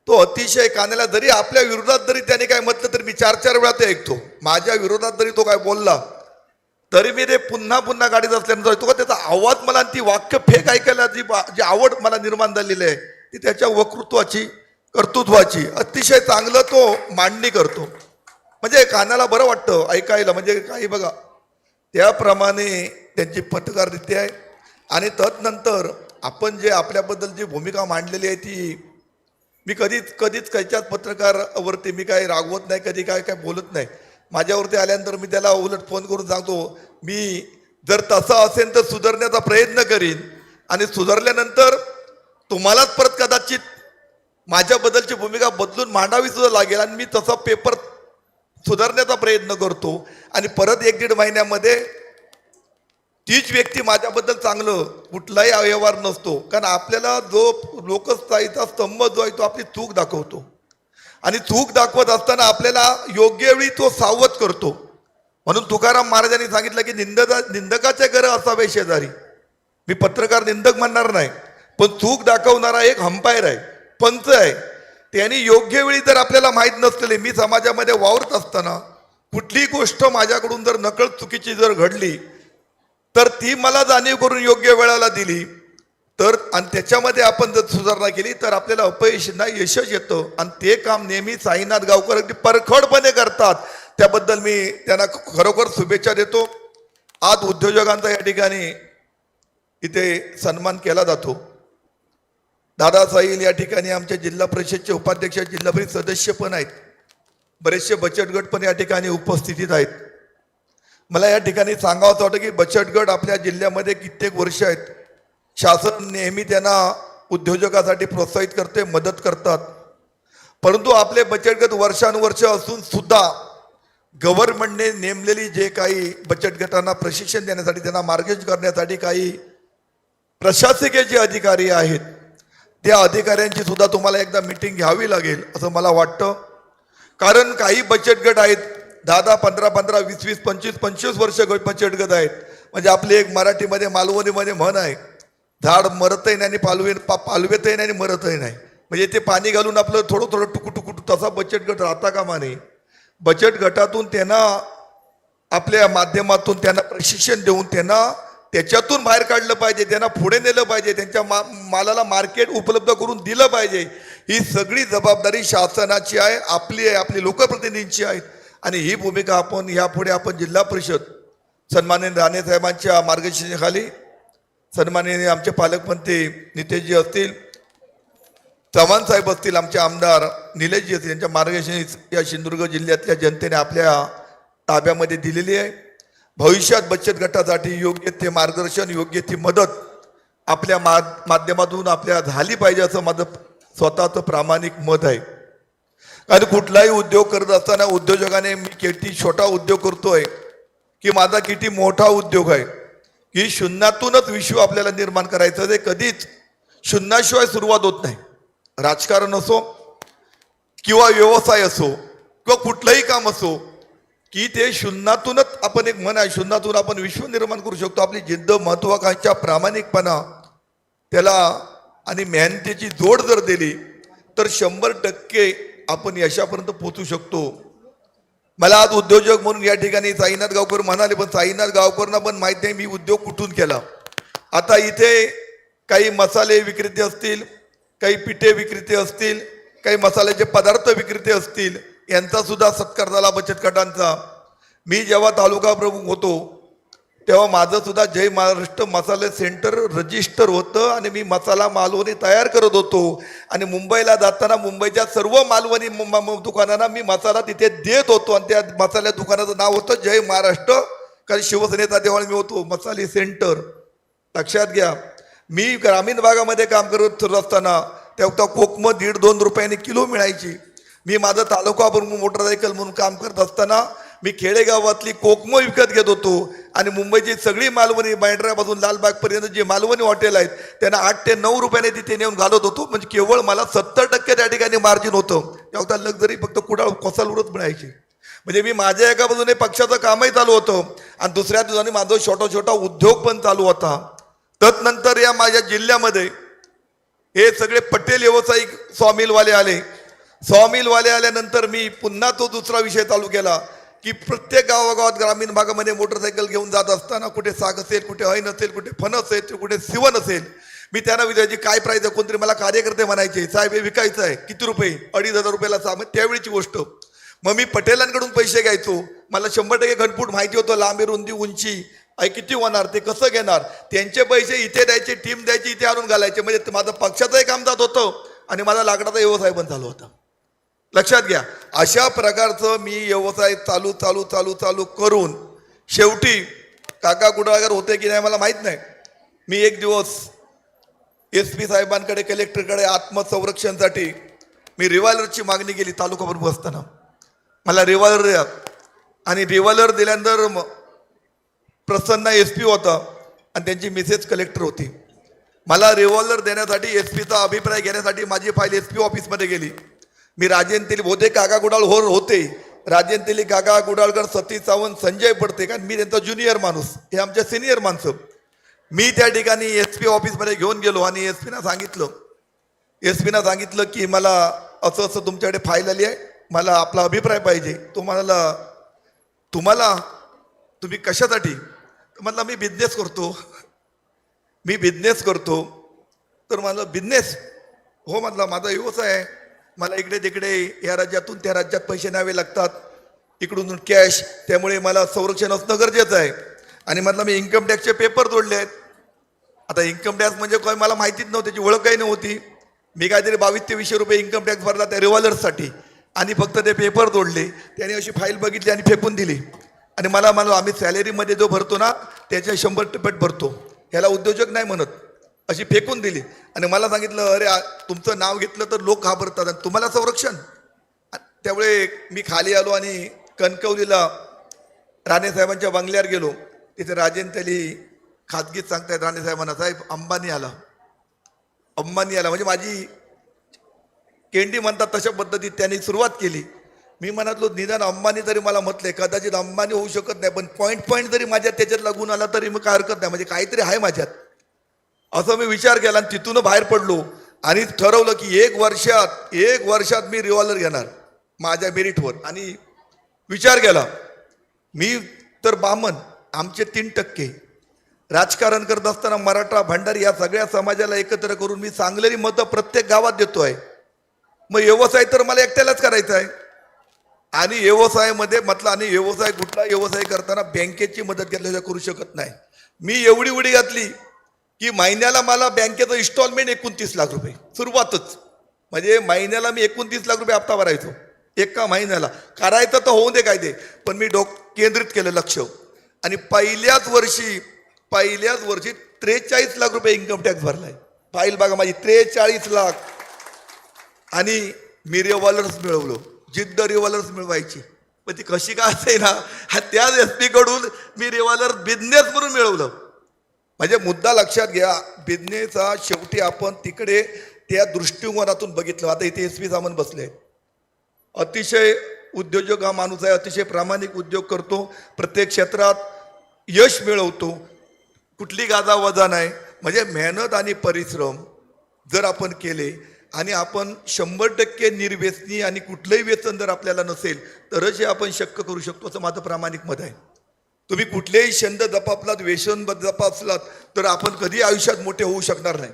S17: तो अतिशय कानाला, जरी आपल्या विरोधात जरी त्याने काय म्हटलं तरी मी 4-4 वेळा ते ऐकतो. माझ्या विरोधात जरी तो काय बोलला तरी मी ते पुन्हा पुन्हा गाडीत असल्यानंतर तो का त्याचा आवाज मला, ती वाक्य फेक ऐकायला जी आवड मला निर्माण झालेली आहे ती त्याच्या वक्तृत्वाची, कर्तृत्वाची अतिशय चांगलं तो मांडणी करतो. म्हणजे कानाला बरं वाटतं ऐकायला. म्हणजे काही बघा, त्याप्रमाणे त्यांची पत्रकारिता आहे. आणि तदनंतर आपण जे आपल्याबद्दल जी भूमिका मांडलेली आहे ती मी कधीच काहीच्याच पत्रकारावरती मी काही रागवत नाही, कधी काय बोलत नाही. माझ्यावरती आल्यानंतर मी त्याला उलट फोन करून सांगतो, मी जर तसं असेल तर सुधारण्याचा प्रयत्न करीन आणि सुधारल्यानंतर तुम्हालाच परत कदाचित माझ्याबद्दलची भूमिका बदलून मांडावी सुद्धा लागेल आणि मी तसा पेपर सुधारण्याचा प्रयत्न करतो. आणि परत 1-1.5 महिन्यामध्ये तीच व्यक्ती माझ्याबद्दल चांगलं कुठलाही व्यवहार नसतो. कारण आपल्याला जो लोकशाहीचा स्तंभ जो आहे तो आपली चूक दाखवतो आणि चूक दाखवत असताना आपल्याला योग्य वेळी तो सावध करतो. म्हणून तुकाराम महाराजांनी सांगितलं की निंदकाचे घर असावे शेजारी. मी पत्रकार निंदक म्हणणार नाही, पण चूक दाखवणारा एक अंपायर आहे, पंच आहे. त्यांनी योग्य वेळी जर आपल्याला माहीत नसलेले, मी समाजामध्ये वावरत असताना कुठलीही गोष्ट माझ्याकडून जर नकळत चुकीची जर घडली तर ती मला जाणीव करून योग्य वेळेला दिली तर, आणि त्याच्यामध्ये आपण जर सुधारणा केली तर आपल्याला अपयश नाही यशच येतं. आणि ते काम नेहमी साईनाथ गावकर अगदी परखडपणे करतात. त्याबद्दल मी त्यांना खरोखर शुभेच्छा देतो. आज उद्योजकांचा या ठिकाणी इथे सन्मान केला जातो. दादा साहिल या ठिकाणी आमच्या जिल्हा परिषदचे उपाध्यक्ष, जिल्हा परिषद सदस्य पण आहेत. बरेचसे बचत गट पण या ठिकाणी उपस्थितीत आहेत. मला या ठिकाणी सांगावं वाटतं की बचत गट आपल्या जिल्ह्यामध्ये कित्येक वर्ष आहेत. शासन नेहमी त्यांना उद्योजकासाठी प्रोत्साहित करते, मदत करतात. परंतु आपले बचत गट वर्षानुवर्ष असून सुद्धा गव्हर्नमेंटने नेमलेली जे काही बचत गटांना प्रशिक्षण देण्यासाठी, त्यांना मार्गदर्शन करण्यासाठी काही प्रशासकीय जे अधिकारी आहेत त्या अधिकाऱ्यांची सुद्धा तुम्हाला एकदा मीटिंग घ्यावी लागेल असं मला वाटतं. कारण काही बचत गट आहेत 10-10, 15-15, 20-20, 25-25 वर्ष बचत गट आहेत. म्हणजे आपली एक मराठीमध्ये मालवणीमध्ये म्हण आहे, झाड मरतही नाही आणि पालवेतही नाही आणि मरतही नाही. म्हणजे ते पाणी घालून आपलं थोडं थोडं टुकू तसा बचत गट राहता कामा नये. बचत गटातून त्यांना आपल्या माध्यमातून त्यांना प्रशिक्षण देऊन त्यांना त्याच्यातून बाहेर काढलं पाहिजे, त्यांना पुढे नेलं पाहिजे, त्यांच्या मालाला मार्केट उपलब्ध करून दिलं पाहिजे. ही सगळी जबाबदारी शासनाची आहे, आपली आहे, आपली लोकप्रतिनिधींची आहे. आणि ही भूमिका आपण यापुढे आपण जिल्हा परिषद सन्माननीय राणे साहेबांच्या मार्गदर्शनाखाली, सन्माननीय आमचे पालकमंत्री नितेशजी असतील, चव्हाण साहेब असतील, आमचे आमदार निलेशजी असतील, यांच्या मार्गदर्शन या सिंधुदुर्ग जिल्ह्यातल्या जनतेने आपल्या ताब्यामध्ये दिलेली आहे. भविष्यात बचत गटासाठी योग्य ते मार्गदर्शन, योग्य ती मदत आपल्या माध्यमातून आपल्या झाली पाहिजे असं माझं स्वतःचं प्रामाणिक मत आहे. कारण कुठलाही उद्योग करत असताना उद्योजकाने मी किती छोटा उद्योग करतोय की माझा किती मोठा उद्योग आहे, की शून्यातूनच विश्व आपल्याला निर्माण करायचं. ते कधीच शून्याशिवाय सुरुवात होत नाही. राजकारण असो किंवा व्यवसाय असो किंवा कुठलंही काम असो, की ते शून्यातूनच आपण एक मन आहे, शून्यातून आपण विश्व निर्माण करू शकतो. आपली जिद्द, महत्वाकांक्षा, प्रामाणिकपणा त्याला आणि मेहनतीची जोड जर दिली तर 100% आपण यशापर्यंत पोहोचू शकतो. मला आज उद्योजक म्हणून या ठिकाणी साईनाथ गावकर म्हणाले, पण साईनाथ गावकरांना पण माहीत नाही मी उद्योग कुठून केला. आता इथे काही मसाले विक्रेते असतील, काही पिठे विक्रेते असतील, काही मसाल्याचे पदार्थ विक्रेते असतील, यांचा सुद्धा सत्कार झाला बचत गटांचा. मी जेव्हा तालुका प्रमुख होतो तेव्हा माझं सुद्धा जय महाराष्ट्र मसाले सेंटर रजिस्टर होतं आणि मी मसाला मालवणी तयार करत होतो. आणि मुंबईला जाताना मुंबईच्या सर्व मालवणी दुकानांना मी मसाला तिथे देत होतो आणि त्या मसाल्या दुकानाचं नाव होतं जय महाराष्ट्र, कारण शिवसेनेचा तेव्हा मी होतो मसाले सेंटर. लक्षात घ्या, मी ग्रामीण भागामध्ये काम करत असताना तेव्हा कोकम 1.5-2 रुपयाने किलो मिळायची. मी माझं तालुका प्रमुख मोटरसायकल म्हणून काम करत असताना मी खेडेगावातली कोकम विकत घेत होतो आणि मुंबईची सगळी मालवणी बँड्रापासून लालबागपर्यंत जे मालवणी हॉटेल आहेत त्यांना 8 ते 9 रुपयाने तिथे नेऊन घालत होतो. म्हणजे केवळ मला 70% त्या ठिकाणी मार्जिन होतं. तेव्हा लक्झरी फक्त कुडाळ कोसालवरच मिळायची. म्हणजे मी माझ्या एका बाजूने पक्षाचं कामही चालू होतं आणि दुसऱ्या दिवसाने माझा छोटा उद्योग पण चालू होता. तदनंतर या माझ्या जिल्ह्यामध्ये हे सगळे पटेल व्यावसायिक सॉमिलवाले आले. सॉमिलवाले आल्यानंतर मी पुन्हा तो दुसरा विषय चालू केला की प्रत्येक गावागावात ग्रामीण भागामध्ये मोटरसायकल घेऊन जात असताना कुठे साग असेल, कुठे ऐन असेल, कुठे फणस असेल, कुठे सिवन असेल, मी त्यांना विचारायची काय प्राईस आहे. कोणतरी मला कार्यकर्ते म्हणायचे, साहेब हे विकायचं आहे, किती रुपये? 2,500 रुपयाला साग. त्यावेळीची गोष्ट. मग मी पटेलांकडून पैसे घ्यायचो. मला 100% घनफूट माहिती होतं, लांबी रुंदी उंची किती होणार, ते कसं घेणार. त्यांचे पैसे इथे द्यायचे, टीम द्यायची, इथे आणून घालायचे. म्हणजे माझं पक्षाचंही काम जात होतं आणि माझा लाकडाचा व्यवसाय पण चालू होता. लक्षात घ्या, अशा प्रकारचं मी व्यवसाय चालू करून शेवटी काका कुडाळकर होते की नाही मला माहीत नाही. मी एक दिवस SP साहेबांकडे, कलेक्टरकडे आत्मसंरक्षणासाठी मी रिव्हॉल्वरची मागणी केली. तालुका प्रमुख असताना मला रिव्हॉल्वर द्या आणि रिव्हॉल्वर दिल्यानंतर प्रसन्न SP होता आणि त्यांची मिसेस कलेक्टर होती. मला रिव्हॉल्वर देण्यासाठी SPचा अभिप्राय घेण्यासाठी माझी फाईल SP ऑफिसमध्ये गेली. मी राजेंद्र तेली होते, काका कुडाळ होते, राजेंद्र तेली, काका कुडाळकर, सतीश सावंत, संजय पडते, कारण मी त्यांचा ज्युनियर माणूस, हे आमच्या सिनियर माणसं. मी त्या ठिकाणी SP ऑफिसमध्ये घेऊन गेलो आणि SPना सांगितलं की मला असं तुमच्याकडे फाईल आली आहे, मला आपला अभिप्राय पाहिजे. तो म्हणाला तुम्ही कशासाठी? म्हटलं मी बिझनेस करतो. तर मला बिझनेस हो म्हटलं, माझा व्यवसाय आहे, मला इकडे तिकडे या राज्यातून त्या राज्यात पैसे न्यावे लागतात, इकडून कॅश, त्यामुळे मला संरक्षण असणं गरजेचं आहे. आणि म्हटलं मी इन्कम टॅक्सचे पेपर तोडले आहेत. आता इन्कम टॅक्स म्हणजे काय मला माहितीच नव्हती, त्याची ओळख काही नव्हती. मी काहीतरी 2200 रुपये इन्कम टॅक्स भरला त्या रिव्हॉल्वरसाठी आणि फक्त ते पेपर तोडले. त्याने अशी फाईल बघितली आणि फेकून दिली. आणि मला आम्ही सॅलरीमध्ये जो भरतो ना त्याच्या 100% भरतो, ह्याला उद्योजक नाही म्हणत, अशी फेकून दिली. आणि मला सांगितलं, अरे तुमचं नाव घेतलं तर लोक घाबरतात आणि तुम्हाला संरक्षण. त्यामुळे मी खाली आलो आणि कणकवलीला राणे साहेबांच्या बंगल्यावर गेलो. तिथे राजेंद्र तेली खाजगीत सांगतायत राणे साहेबांना, साहेब अंबानी आला. म्हणजे माझी केंडी म्हणतात तशा पद्धतीत त्यांनी सुरुवात केली. मी म्हणालो निदान अंबानी जरी मला म्हटले, कदाचित अंबानी होऊ शकत नाही, पण पॉईंट जरी माझ्यात त्याच्यात लागून आला तरी मग काय हरकत नाही, म्हणजे काहीतरी आहे माझ्यात, असं मी विचार केला. आणि तिथून बाहेर पडलो आणि ठरवलं की एक वर्षात मी रिव्हॉल्वर घेणार माझ्या मेरिटवर. आणि विचार केला, मी तर बामण, आमचे 3%, राजकारण करत असताना मराठा भंडारी या सगळ्या समाजाला एकत्र करून मी चांगलेली मतं प्रत्येक गावात देतोय. मग व्यवसाय तर मला एकट्यालाच करायचा आहे. आणि व्यवसायामध्ये म्हटलं, आणि व्यवसाय कुठला व्यवसाय करताना बँकेची मदत घेतल्याशिवाय करू शकत नाही. मी एवढी उडी घातली की महिन्याला मला बँकेचं इन्स्टॉलमेंट 29 लाख रुपये सुरुवातच. म्हणजे महिन्याला मी 29 लाख रुपये हप्ता भरायचो एका महिन्याला. करायचं तर होऊ दे काय ते, पण मी केंद्रित केलं लक्ष. आणि पहिल्याच वर्षी 43 लाख रुपये इन्कम टॅक्स भरलाय. फाईल बघा माझी 43 लाख. आणि मी रिव्हॉल्वर्स मिळवलो, जिद्द रिव्हॉल्वर्स मिळवायची. पण ती कशी काय असेल ना, त्याच SP कडून मी रिव्हॉल्वर बिझनेस म्हणून मिळवलं. म्हणजे मुद्दा लक्षात घ्या, बिझनेस हा शेवटी आपण तिकडे त्या दृष्टिकोनातून बघितलं. आता इथे SP सामंत बसले, अतिशय उद्योजक हा माणूस आहे, अतिशय प्रामाणिक उद्योग करतो, प्रत्येक क्षेत्रात यश मिळवतो, कुठली गाजावाजा नाही. म्हणजे मेहनत आणि परिश्रम जर आपण केले आणि आपण 100% निर्व्यसनी आणि कुठलंही व्यसन जर आपल्याला नसेल तरच हे आपण शक्य करू शकतो, असं माझं प्रामाणिक मत आहे. तुम्ही कुठलेही छंद जपापलात, व्यसन जपापलात तर आपण कधी आयुष्यात मोठे होऊ शकणार नाही.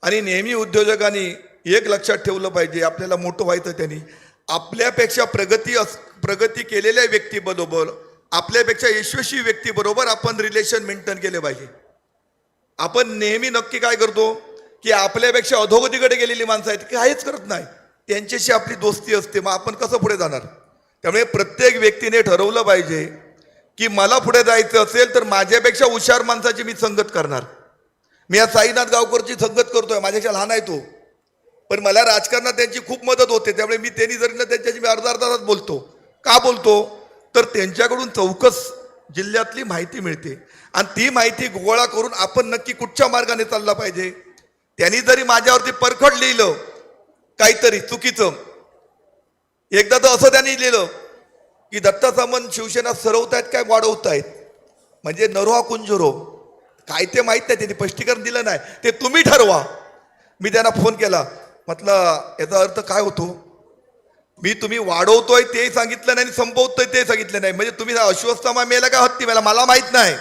S17: आणि नेहमी उद्योजकांनी एक लक्षात ठेवलं पाहिजे, आपल्याला मोठं व्हायचं त्यांनी आपल्यापेक्षा प्रगती केलेल्या व्यक्तीबरोबर, आपल्यापेक्षा यशस्वी व्यक्तीबरोबर आपण रिलेशन मेंटेन केले पाहिजे. आपण नेहमी नक्की काय करतो की आपल्यापेक्षा अधोगतीकडे गेलेली माणसं आहेत, काहीच करत नाही, त्यांच्याशी आपली दोस्ती असते, मग आपण कसं पुढे जाणार. त्यामुळे प्रत्येक व्यक्तीने ठरवलं पाहिजे की मला पुढे जायचं असेल तर माझ्यापेक्षा हुशार माणसाची मी संगत करणार. मी आज साईनाथ गावकरची संगत करतोय, माझ्यापेक्षा लहान आहे तो, पण मला राजकारणात त्यांची खूप मदत होते. त्यामुळे मी त्यांनी जरी ना त्यांच्याशी मी अर्धा तासात बोलतो. का बोलतो तर त्यांच्याकडून चौकस जिल्ह्यातली माहिती मिळते आणि ती माहिती गोळा करून आपण नक्की कुठच्या मार्गाने चालला पाहिजे. त्यांनी जरी माझ्यावरती परखड लिहिलं काहीतरी चुकीचं, एकदा तर असं त्यांनी लिहिलं की दत्ता सामंत शिवसेना सरवतायत काय वाढवतायत, म्हणजे नरोहा कुंजरो काय ते माहीत नाही, त्यांनी स्पष्टीकरण दिलं नाही, ते तुम्ही ठरवा. मी त्यांना फोन केला, म्हटलं याचा अर्थ काय होतो. मी तुम्ही वाढवतोय ते सांगितलं नाही, संपवतोय ते सांगितलं नाही. म्हणजे तुम्ही अश्वत्थामा मेला का हत्ती मेला मला माहित नाही,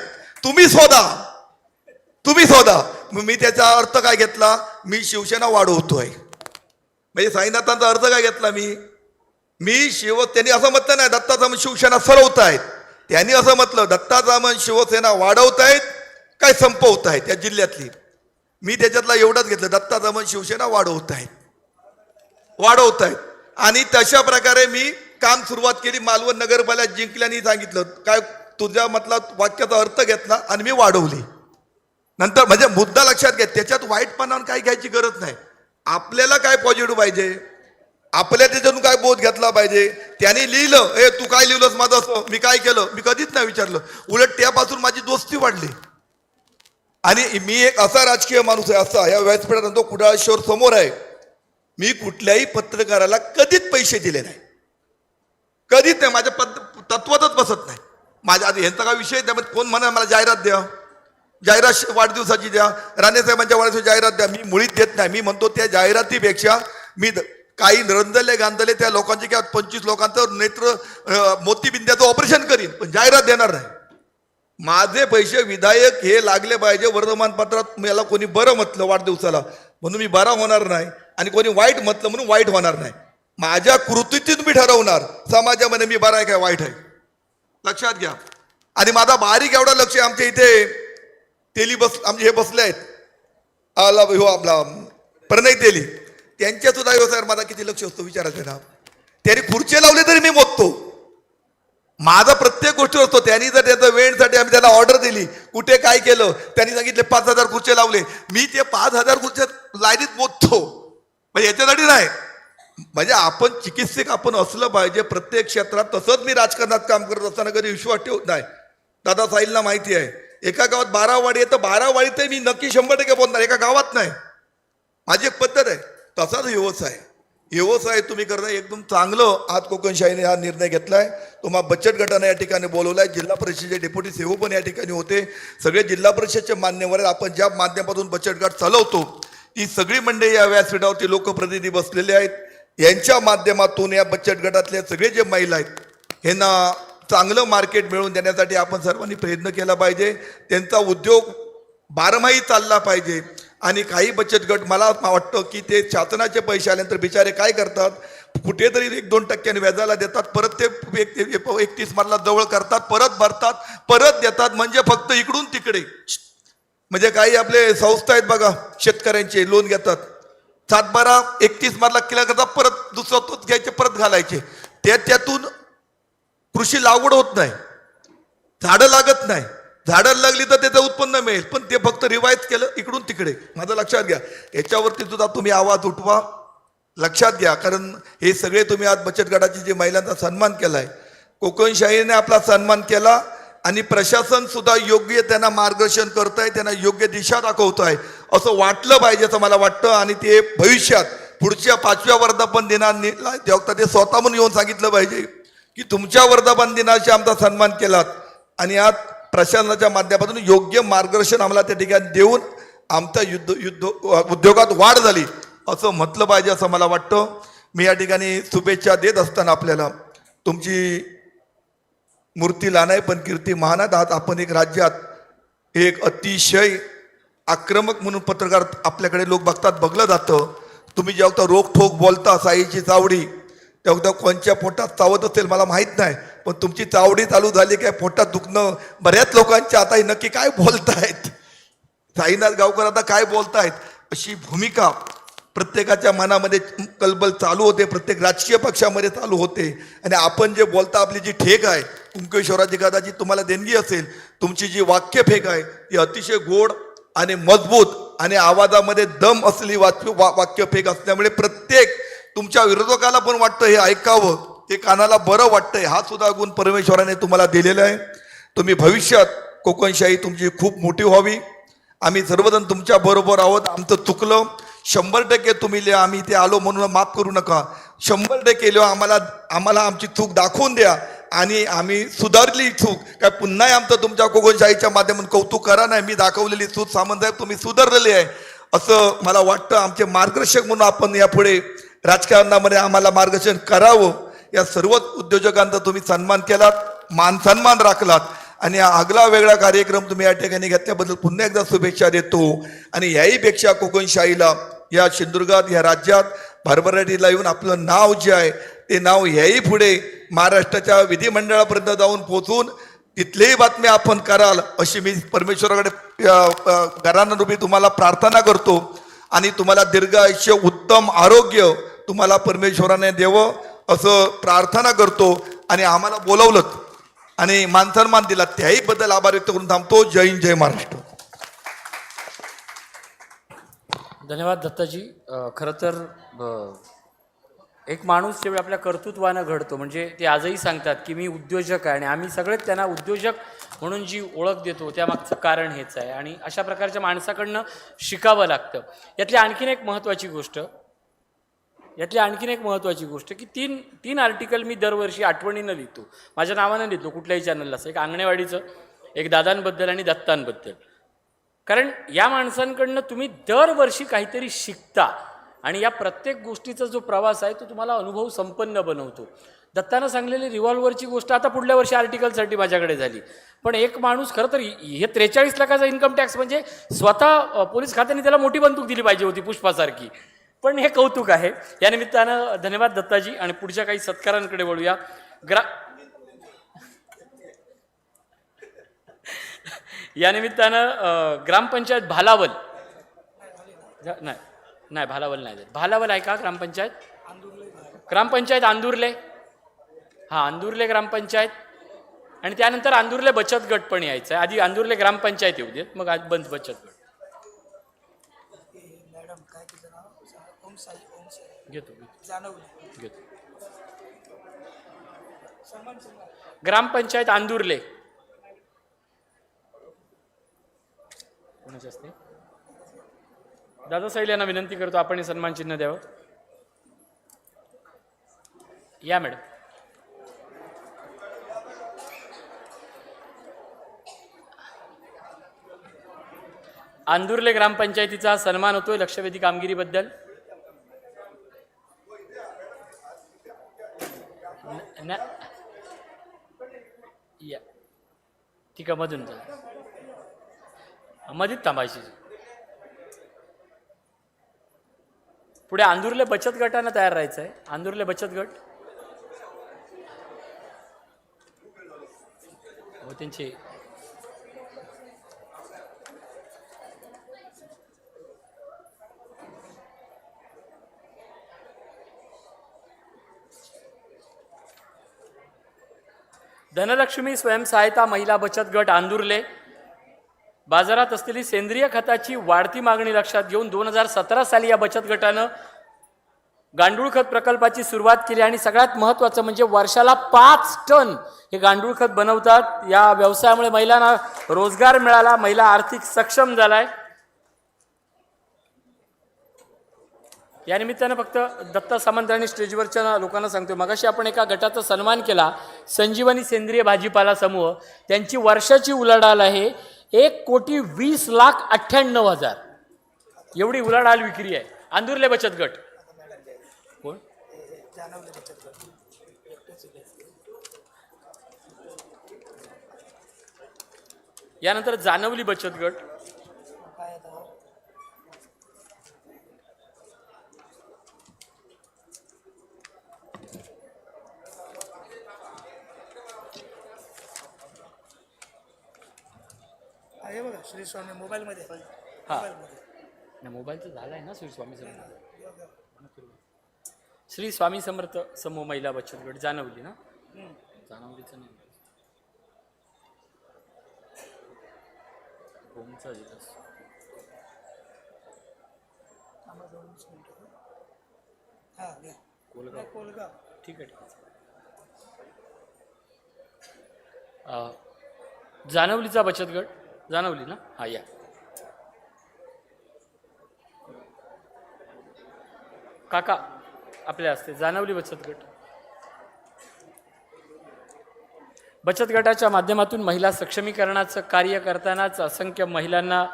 S17: तुम्ही शोधा. मी त्याचा अर्थ काय घेतला, मी शिवसेना वाढवतोय. म्हणजे साईनाथांचा अर्थ काय घेतला, त्यांनी असं म्हटलं नाही दत्ता सामंत शिवसेना सरवतायत, त्यांनी असं म्हटलं दत्ता सामंत शिवसेना वाढवतायत काय संपवतायत त्या जिल्ह्यातली. मी त्याच्यातला एवढंच घेतलं, दत्ता सामंत शिवसेना वाढवतायत. आणि तशा प्रकारे मी काम सुरुवात केली. मालवण नगरपालिका जिंकल्याने सांगितलं काय तुझ्या म्हटला वाक्याचा अर्थ घेतला आणि मी वाढवली. नंतर म्हणजे मुद्दा लक्षात घ्या, त्याच्यात वाईटपणावर काही घ्यायची गरज नाही. आपल्याला काय पॉझिटिव्ह पाहिजे, आपल्या त्याच्यातून काय बोध घेतला पाहिजे. त्याने लिहिलं, तू काय लिहिलंस माझं असं, मी काय केलं, मी कधीच नाही विचारलं. उलट त्यापासून माझी दोस्ती वाढली. आणि मी एक असा राजकीय माणूस आहे, असा या व्यासपीठात तो कुडाळेश्वर समोर आहे, मी कुठल्याही पत्रकाराला कधीच पैसे दिले नाही, कधीच नाही. माझ्या तत्वातच बसत नाही. माझ्या आधी ह्यांचा काय विषय, त्यामध्ये कोण म्हणा मला जाहिरात द्या, जाहिरात वाढदिवसाची द्या, राणेसाहेबांच्या वाढदिवसाची जाहिरात द्या, मी मुळीच देत नाही. मी म्हणतो त्या जाहिरातीपेक्षा मी काही रंजले गांधले त्या लोकांचे किंवा 25 लोकांचं नेत्र मोतीबिंद्याचं ऑपरेशन करीन, पण जाहिरात देणार नाही. माझे पैसे विधायक हे लागले पाहिजे. वर्तमानपत्रात मला कोणी बरं म्हटलं वाढदिवसाला म्हणून मी बरा होणार नाही, आणि कोणी वाईट म्हटलं म्हणून वाईट होणार नाही. माझ्या कृतीतून मी ठरवणार समाजामध्ये मी बरा आहे काय वाईट आहे, लक्षात घ्या. आणि माझा बारीक एवढा लक्ष आहे, आमच्या इथे तेली आमचे हे बसले आहेत, आपला प्रणय तेली, त्यांच्या सुद्धा व्यवसायावर माझा किती लक्ष असतो विचारायचं ना. त्यांनी खुर्चे लावले तरी मी मोजतो, माझा प्रत्येक गोष्टीवर असतो. त्यांनी जर त्याचं वेळसाठी आम्ही त्याला ऑर्डर दिली, कुठे काय केलं, त्यांनी सांगितले 5,000 खुर्चे लावले, मी ते 5,000 खुर्चे लाईनीत मोजतो. म्हणजे याच्यासाठी नाही, म्हणजे आपण चिकित्सक आपण असलं पाहिजे प्रत्येक क्षेत्रात. तसंच मी राजकारणात काम करत असताना कधी विश्वास ठेवत नाही. दादा साहिलला माहिती आहे, एका गावात 12 वाडी आहे तर 12 वाडीतही मी नक्की 100% बोलणार, एका गावात नाही. माझी एक पद्धत आहे. तसाच व्यवसाय तुम्ही करता एकदम चांगलं. आज कोकणशाहीने हा निर्णय घेतलाय. तुम्हाला बचत गटाने या ठिकाणी बोलवलाय, जिल्हा परिषदेचे डेप्युटी सेवक पण या ठिकाणी होते, सगळे जिल्हा परिषदचे मान्यवर. आपण ज्या माध्यमातून बचत गट चालवतो ती सगळी मंडळी या व्यासपीठावरती लोकप्रतिनिधी बसलेले आहेत। यांच्या माध्यमातून या बचत गटातल्या सगळे जे महिला आहेत यांना चांगलं मार्केट मिळवून देण्यासाठी आपण सर्वांनी प्रयत्न केला पाहिजे। त्यांचा उद्योग बारमाही चालला पाहिजे। आणि काही बचत गट मला वाटतं की ते शासनाचे पैसे आल्यानंतर बिचारे काय करतात, कुठेतरी 1-2% व्याजाला देतात, परत ते 31 मार्चला जवळ करतात, परत भरतात, परत देतात, म्हणजे फक्त इकडून तिकडे। म्हणजे काही आपले संस्था आहेत बघा, शेतकऱ्यांचे लोन घेतात, 7-12 31 मार्चला केल्या करतात, परत दुसरा तोच घ्यायचे, परत घालायचे, त्यातून कृषी लागवड होत नाही, झाडं लागत नाही, झाडाला लागली तर त्याचं उत्पन्न मिळेल, पण ते फक्त रिवाईज केलं इकडून तिकडे। माझं लक्षात घ्या, याच्यावरती सुद्धा तुम्ही आवाज उठवा, लक्षात घ्या, कारण हे सगळे तुम्ही आज बचत गटाची जे महिलांचा सन्मान केलाय, कोकणशाहीने आपला सन्मान केला आणि प्रशासन सुद्धा योग्य त्यांना मार्गदर्शन करत आहे, त्यांना योग्य दिशा दाखवत आहे असं वाटलं पाहिजे असं मला वाटतं। आणि ते भविष्यात पुढच्या 5व्या वर्धापन दिनाला ते स्वतःहून येऊन सांगितलं पाहिजे की तुमच्या वर्धापन दिनाशी आमचा सन्मान केलात आणि आज प्रशासनाच्या माध्यमातून योग्य मार्गदर्शन आम्हाला त्या ठिकाणी देऊन आमच्या उद्योगात वाढ झाली असं म्हटलं पाहिजे असं मला वाटतं। मी या ठिकाणी शुभेच्छा देत असताना आपल्याला तुमची मूर्ती लहान आहे पण कीर्ती महान आहे। आज आपण एक राज्यात एक अतिशय आक्रमक म्हणून पत्रकार आपल्याकडे लोक बघतात, बघलं जातं। तुम्ही जेव्हा रोखठोक बोलता साईची चावडी, तेव्हा कोणत्या पोटात चावत असेल मला माहीत नाही, पण तुमची चावडी चालू झाली काय पोटात दुखणं बऱ्याच लोकांच्या आता नक्की काय बोलतायत, साईनाथ गावकर आता काय बोलतायत, अशी भूमिका प्रत्येकाच्या मनामध्ये कलबल चालू होते, प्रत्येक राजकीय पक्षामध्ये चालू होते। आणि आपण जे बोलता आपली जी ठेक आहे कुंकेश्वराची कदाची तुम्हाला देणगी असेल, तुमची जी वाक्य फेक आहे ती अतिशय गोड आणि मजबूत आणि आवाजामध्ये दम असलेली वाक्य फेक असल्यामुळे प्रत्येक तुमच्या विरोधकाला पण वाटतं हे ऐकावं, ते कानाला बरं वाटतंय। हा सुद्धा गुण परमेश्वराने तुम्हाला दिलेला आहे। तुम्ही भविष्यात कोकणशाही तुमची खूप मोठी व्हावी, आम्ही सर्वजण तुमच्या बरोबर आहोत। आमचं चुकलं 100% तुम्ही लिहा, आम्ही ते आलो म्हणून माफ करू नका, 100% लिहा, आम्हाला आमची चूक दाखवून द्या आणि आम्ही सुधारली चूक काय पुन्हा आमचं तुमच्या कोकणशाहीच्या माध्यमातून कौतुक करा नाही, मी दाखवलेली चूक सामंतसाहेब तुम्ही सुधारलेली आहे असं मला वाटतं। आमचे मार्गदर्शक म्हणून आपण यापुढे राजकारणामध्ये आम्हाला मार्गदर्शन करावं। या सर्वच उद्योजकांचा तुम्ही सन्मान केलात, मान सन्मान राखलात आणि हा आगळा वेगळा कार्यक्रम तुम्ही या ठिकाणी घेतल्याबद्दल पुन्हा एकदा शुभेच्छा देतो। आणि याहीपेक्षा कोकणशाहीला या सिंधुदुर्गात या राज्यात भरभराटीला येऊन आपलं नाव जे आहे ते नाव याही पुढे महाराष्ट्राच्या विधिमंडळापर्यंत जाऊन पोहोचून तिथलेही बातम्या आपण कराल अशी मी परमेश्वराकडे घरानुरूपी तुम्हाला प्रार्थना करतो। आणि तुम्हाला दीर्घ आयुष्य उत्तम आरोग्य तुम्हाला परमेश्वराने देवं असं प्रार्थना करतो। आणि आम्हाला बोलवलं आणि मानसन्मान दिला त्याही बद्दल आभार व्यक्त करून थांबतो। जय हिंद, जय महाराष्ट्र।
S8: धन्यवाद दत्ताजी। खरं तर एक माणूस जेव्हा आपल्या कर्तृत्वानं घडतो, म्हणजे ते आजही सांगतात की मी उद्योजक आहे आणि आम्ही सगळेच त्यांना उद्योजक म्हणून जी ओळख देतो त्यामागचं कारण हेच आहे आणि अशा प्रकारच्या माणसाकडनं शिकावं लागतं। यातली आणखीन एक महत्त्वाची गोष्ट की तीन आर्टिकल मी दरवर्षी आठवणीनं लिहितो, माझ्या नावानं लिहितो कुठल्याही चॅनलला, एक अंगणेवाडीचं, एक दादांबद्दल आणि दत्तांबद्दल। कारण या माणसांकडनं तुम्ही दरवर्षी काहीतरी शिकता आणि या प्रत्येक गोष्टीचा जो प्रवास आहे तो तुम्हाला अनुभव संपन्न बनवतो। दत्तानं सांगलेली रिव्हॉल्वरची गोष्ट आता पुढल्या वर्षी आर्टिकलसाठी माझ्याकडे झाली, पण एक माणूस खरं तर हे 43 लाखाचा इन्कम टॅक्स म्हणजे स्वतः पोलीस खात्याने त्याला मोठी बंदूक दिली पाहिजे होती पुष्पासारखी, पण हे कौतुक आहे। या निमित्तानं धन्यवाद दत्ताजी। आणि पुढच्या काही सत्कारांकडे वळूया। या निमित्तानं ग्रामपंचायत भालावल नाही भालावल नाही देत, भालावल आहे का ग्रामपंचायत अंदुर्ले, हां अंदुर्ले ग्रामपंचायत आणि त्यानंतर अंदुर्ले बचत गट पण यायचं आहे। आधी अंदुर्ले ग्रामपंचायत येऊ देत, मग आज बंद बचत गट घेतो। ग्रामपंचायत अंदुर्ले कोणाचे असते? दादा साहेब यांना विनंती करतो आपण हे सन्मान चिन्ह द्यावं। या मॅडम। आंदुर्ले ग्रामपंचायतीचा सन्मान होतोय लक्षवेधी कामगिरीबद्दल. या ठीक आहे, मधून जा, मधीत थांबायची. पुढे आंदुर्ले बचत गटानं तयार राहायचं आहे. आंदुर्ले बचत गट हो त्यांची धनलक्ष्मी स्वयंसहायता महिला बचत गट आंदुर्ले बाजारात असलेली सेंद्रिय खताची वाढती मागणी लक्षात घेऊन 2017 साली या बचत गटानं गांडूळ खत प्रकल्पाची सुरुवात केली आणि सगळ्यात महत्त्वाचं म्हणजे वर्षाला 5 टन हे गांडूळ खत बनवतात. या व्यवसायामुळे महिलांना रोजगार मिळाला, महिला आर्थिक सक्षम झालाय. या निमित्तानं फक्त दत्ता सामंत आणि स्टेजवरच्या लोकांना सांगतो, मगाशी आपण एका गटाचा सन्मान केला, संजीवनी सेंद्रिय भाजीपाला समूह. त्यांची वर्षाची उलाढाल आहे 1,20,98,000 एवढी उलाढाल विक्री आहे. आंदुर्ले बचत गट कोण? यानंतर जानवली बचत गट.
S11: आहे बघा श्री स्वामी मोबाईलमध्ये.
S8: हा मोबाईलचं झालं आहे ना. श्री स्वामी समर्थ श्री स्वामी समर्थ समूह महिला बचत गट जानवली ना. जानवलीचं नाही होमचा दिवस.
S11: कोलगाव.
S8: ठीक आहे. जानवलीचा बचत गट जानवली ना. हा या काका आपल्या असते जानवली बचत गट. बचत गटाच्या माध्यमातून महिला सक्षमीकरणाचं कार्य करतानाच असंख्य महिलांना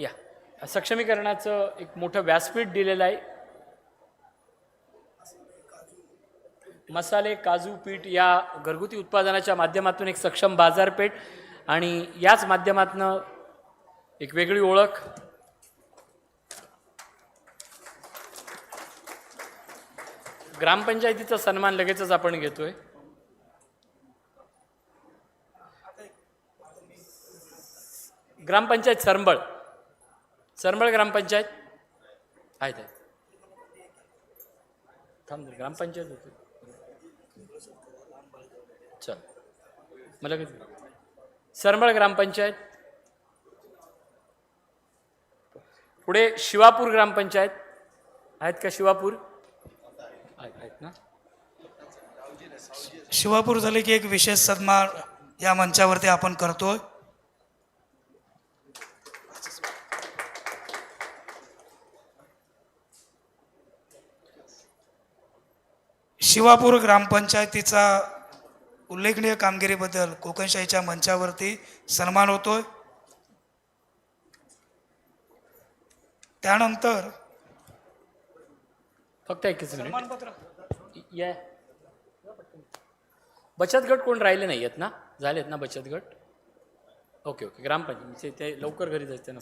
S8: या सक्षमीकरणाचं एक मोठं व्यासपीठ दिलेलं आहे. मसाले, काजू, पीठ या घरगुती उत्पादनाच्या माध्यमातून एक सक्षम बाजारपेठ आणि याच माध्यमातून एक वेगळी ओळख. ग्रामपंचायतीचा सन्मान लगेचच आपण घेतोय. ग्रामपंचायत सरंबळ. सरंबळ ग्रामपंचायत आहेत. थांब ग्रामपंचायत होते. चल मला लगेच सरंबळ ग्रामपंचायत. पुढे शिवापूर ग्रामपंचायत आहेत का? शिवापूर आहेत ना.
S11: शिवापूर झाले की एक विशेष सन्मान या मंचावरती आपण करतोय. शिवापूर ग्रामपंचायतीचा उल्लेखनीय कामगिरीबद्दल कोकणशाहीच्या मंचावरती सन्मान होतोय. त्यानंतर
S8: फक्त एकच मिनिट या बचत गट कोण राहिले नाही आहेत ना. झालेत ना बचत गट. Okay okay. ग्रामपंचायत ते लवकर घरी जायचं ना.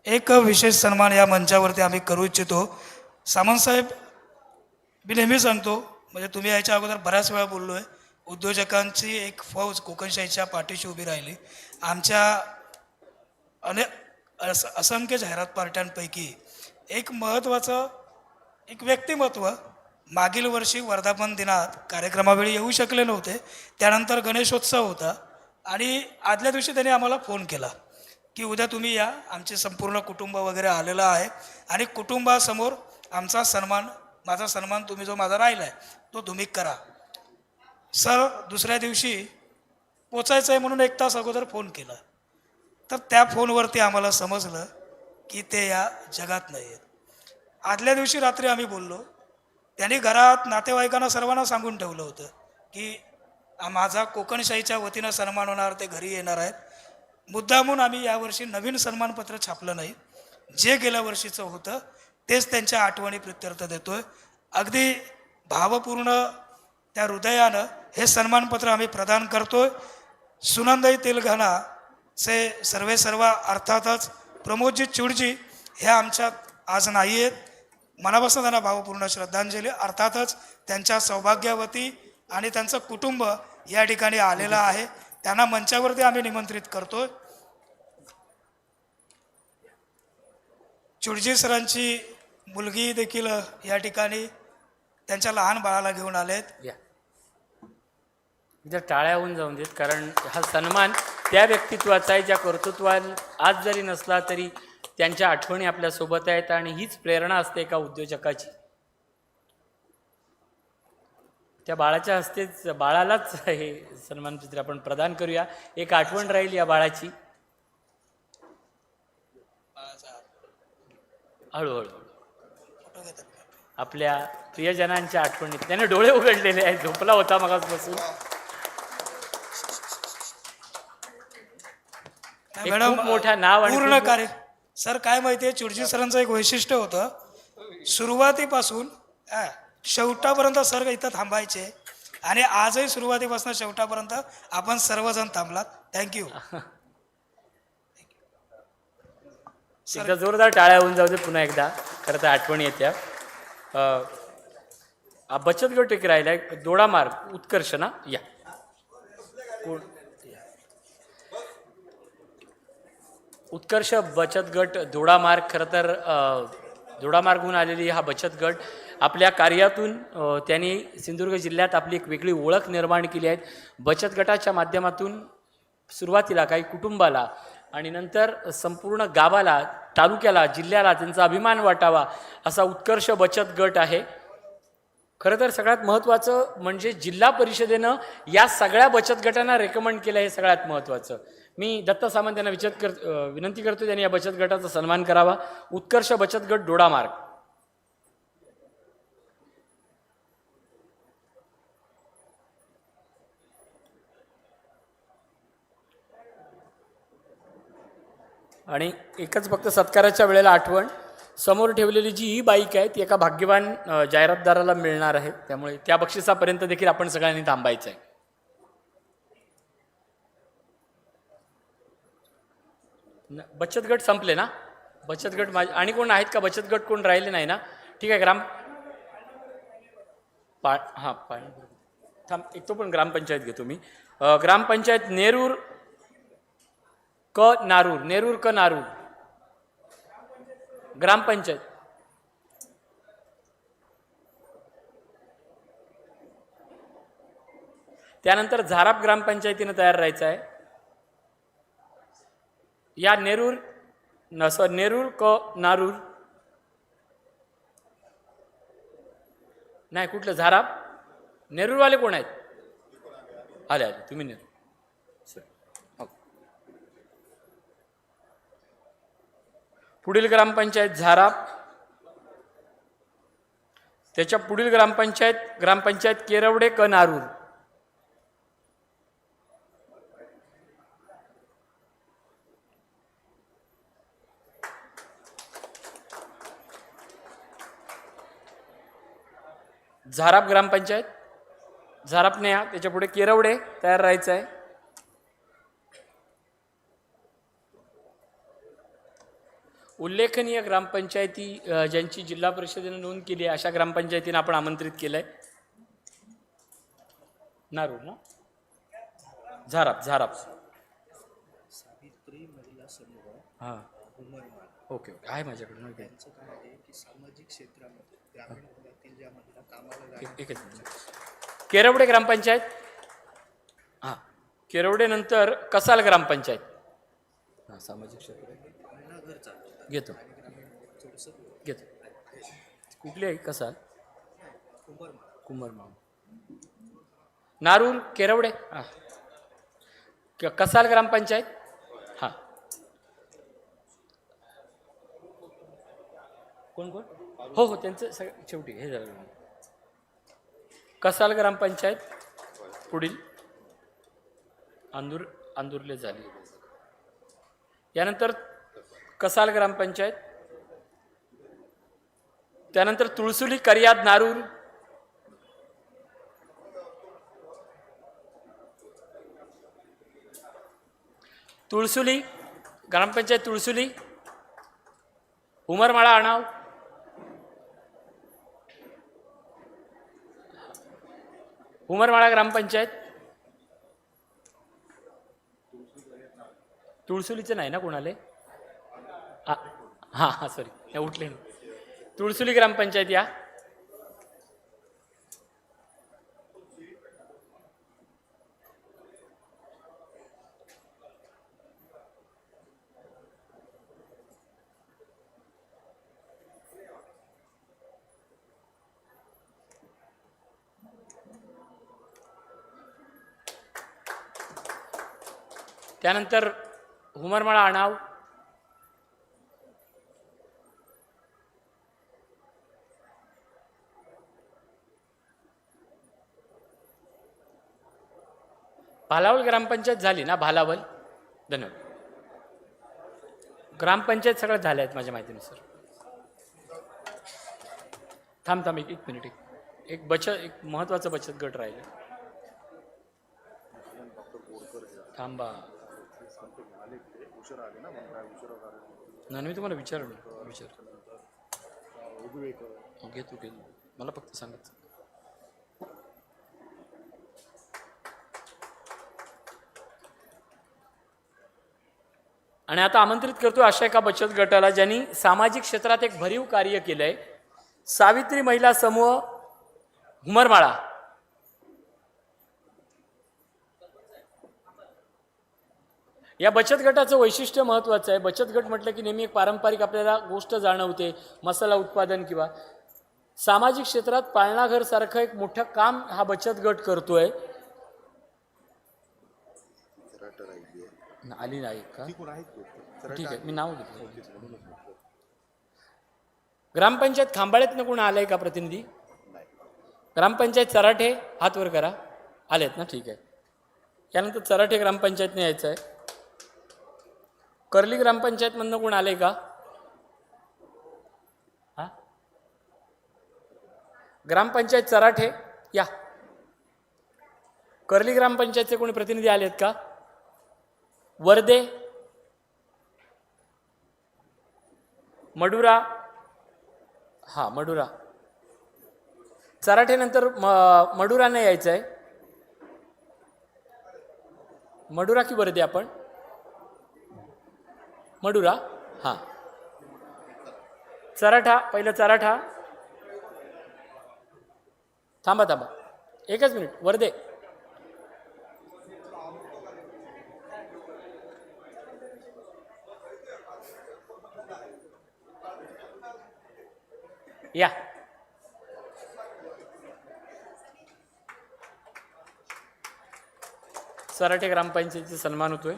S11: एक विशेष सन्मान या मंचावरती आम्ही करू इच्छितो. सामंतसाहेब मी नेहमी सांगतो, म्हणजे तुम्ही याच्या अगोदर बऱ्याच वेळा बोललो आहे, उद्योजकांची एक फौज कोकणशाहीच्या पाठीशी उभी राहिली. आमच्या असंख्य जाहिरात पार्ट्यांपैकी एक महत्त्वाचं एक व्यक्तिमत्व मागील वर्षी वर्धापन दिनात कार्यक्रमावेळी येऊ शकले नव्हते. त्यानंतर गणेशोत्सव होता आणि आदल्या दिवशी त्यांनी आम्हाला फोन केला की उद्या तुम्ही या, आमचे संपूर्ण कुटुंब वगैरे आलेलं आहे आणि कुटुंबासमोर आमचा सन्मान, माझा सन्मान तुम्ही जो माझा राहिला आहे तो तुम्ही करा. सर दुसऱ्या दिवशी पोचायचं आहे म्हणून 1 तास अगोदर फोन केला. तर त्या फोनवरती आम्हाला समजलं की ते या जगात नाही आहेत. आदल्या दिवशी रात्री आम्ही बोललो. त्यांनी घरात नातेवाईकांना सर्वांना सांगून ठेवलं होतं की माझा कोकणशाहीच्या वतीनं सन्मान होणार, ते घरी येणार आहेत. मुद्दामून आम्ही यावर्षी नवीन सन्मानपत्र छापलं नाही. जे गेल्या वर्षीचं होतं तेच त्यांच्या आठवणी प्रित्यर्थ देतोय. अगदी भावपूर्ण त्या हृदयानं हे सन्मानपत्र आम्ही प्रदान करतोय. सुनंदाई तेलंगणाचे सर्वेसर्वा अर्थातच प्रमोदजी चिवडजी हे आमच्यात आज नाही आहेत. मनापासून त्यांना भावपूर्ण श्रद्धांजली. अर्थातच त्यांच्या सौभाग्यवती आणि त्यांचं कुटुंब या ठिकाणी आलेलं आहे. त्यांना मंचावरती आम्ही निमंत्रित करतोय. चिवडजी सरांची मुलगी देखील या ठिकाणी त्यांच्या लहान बाळाला घेऊन आलेत.
S8: या जर टाळ्या होऊन जाऊन देत, कारण हा सन्मान त्या व्यक्तित्वाचा आहे ज्या कर्तृत्वात आज जरी नसला तरी त्यांच्या आठवणी आपल्यासोबत आहेत आणि हीच प्रेरणा असते एका उद्योजकाची. त्या बाळाच्या हस्तेच बाळालाच हे सन्मानपत्र आपण प्रदान करूया. एक आठवण राहील या बाळाची. हळूहळू आपल्या प्रियजनांच्या आठवणीत त्याने डोळे उघडलेले आहेत. झोपला होता मगाचपासून.
S11: मॅडम
S8: खूप मोठा नाव आणि
S11: पूर्ण कार्य. सर काय माहिती आहे, चिवडजी सरांचं एक वैशिष्ट्य होतं, सुरुवातीपासून शेवटापर्यंत सर इथं थांबायचे आणि आजही सुरुवातीपासून शेवटापर्यंत आपण सर्वजण थांबलात. थँक्यू.
S8: एकदा जोरदार टाळ्या होऊन जाऊ दे पुन्हा एकदा. खरं तर आठवणी येत्या. बचत गट एक राहिला, दोडामार्ग उत्कर्ष ना. या कोण उत्कर्ष बचत गट दोडामार्ग. खरं तर दोडामार्गहून आलेली हा बचत गट आपल्या कार्यातून त्यांनी सिंधुदुर्ग जिल्ह्यात आपली एक वेगळी ओळख निर्माण केली आहे. बचत गटाच्या माध्यमातून सुरुवातीला काही कुटुंबाला आणि नंतर संपूर्ण गावाला, तालुक्याला, जिल्ह्याला त्यांचा अभिमान वाटावा असा उत्कर्ष बचत गट आहे. खरं तर सगळ्यात महत्त्वाचं म्हणजे जिल्हा परिषदेनं या सगळ्या बचत गटांना रेकमेंड केलं, हे सगळ्यात महत्त्वाचं. मी दत्त सामंत यांना विनंती करतो त्यांनी या बचत गटाचा सन्मान करावा. उत्कर्ष बचत गट दोडामार्ग. आणि एकच फक्त सत्काराच्या वेळेला आठवण, समोर ठेवलेली जी ही बाईक आहे ती एका भाग्यवान जाहिरातदाराला मिळणार आहे. त्यामुळे त्या बक्षिसापर्यंत देखील आपण सगळ्यांनी थांबायचं आहे. बचत गट संपले ना? बचत गट माझे आणि कोण आहेत का? बचत गट कोण राहिले नाही ना? ठीक आहे. थांब एक तो पण ग्रामपंचायत घेतो मी. ग्रामपंचायत नेरूर क नारूर. नेरूर क नारूर ग्रामपंचायत. त्यानंतर झाराप ग्रामपंचायतीनं तयार राहायचं आहे. या नेरूर नेरूर क नारूर नाही, कुठलं झाराप. नेरूरवाले कोण आहेत? आले आले तुम्ही नेरूर. पुढील ग्रामपंचायत झाराप. त्याच्या पुढील ग्रामपंचायत केरवडे क नारूर. झाराप ग्रामपंचायत. झारापने या. त्याच्या पुढे केरवडे तयार राहायचं आहे. उल्लेखनीय ग्रामपंचायती ज्यांची जिल्हा परिषदेने नोंद केली आहे अशा ग्रामपंचायतींना आपण आमंत्रित केलं आहे. नारूर ना? झाराप. हां ओके आहे माझ्याकडे.
S2: सामाजिक क्षेत्रामध्ये ग्रामीण भागातील ज्या महिला कामाला
S8: एकच मिनिट. केरवडे ग्रामपंचायत. हां केरवडे नंतर कसाल ग्रामपंचायत. हां सामाजिक क्षेत्र घेतो. कुठली आहे? कसाल कुंभारमाळ. नारूर केरवडे. हां कसाल ग्रामपंचायत. हां कोण कोण? हो हो, त्यांचं सगळं शेवटी हे झालं. कसाल ग्रामपंचायत पुढील अंदुरले झाली. यानंतर कसाल ग्रामपंचायत, त्यानंतर तुळसुली करियाद नारूर, तुळसुली ग्रामपंचायत तुळसुली, उमरमाळा आणाव, उमरमाळा ग्रामपंचायत, तुळसुलीचं नाही ना कोणाले? हां हां सॉरी उठले ना. तुळसुली ग्रामपंचायत या. त्यानंतर हुमरमाळा आणाव, भालावल ग्रामपंचायत झाली ना? भालावल, धन्यवाद. ग्रामपंचायत सगळ्यात झाल्या आहेत माझ्या माहितीनुसार. थांब एक मिनिट, एक महत्वाचं बचत गट राहिलं. थांबा, नाही मी तुम्हाला विचार घेतो मला फक्त सांगायचं. आणि आता आमंत्रित करतो अशा एका बचत गटाला ज्यांनी सामाजिक क्षेत्रात एक भरीव कार्य केलंय. सावित्री महिला समूह हुमरमाळा. या बचत गटाचं वैशिष्ट्य महत्त्वाचं आहे. बचत गट म्हटलं की नेहमी एक पारंपरिक आपल्याला गोष्ट जाणवते, मसाला उत्पादन किंवा सामाजिक क्षेत्रात पाळणाघर सारखं एक मोठं काम हा बचत गट करतोय. आली नाही का? ठीक आहे, मी नाव घेतलं. ग्रामपंचायत खांबाळ्यातनं कोण आलंय का प्रतिनिधी? ग्रामपंचायत चराठे हात वर करा. आलेत ना? ठीक आहे. त्यानंतर चराठे ग्रामपंचायतने यायचं आहे. कर्ली ग्रामपंचायतमधनं कोण आले का? हा, ग्रामपंचायत चराठे या. कर्ली ग्रामपंचायतचे कोणी प्रतिनिधी आलेत का? वर्दे, मडुरा, हा मडुरा. चराठे नंतर मडुराने यायचं आहे. मडुरा की वर्दे? आपण मडुरा. हां, चराठा पहिलं. चराठा थांबा एकच मिनिट. वर्दे, या. चराठे ग्रामपंचायतीचा सन्मान होतोय.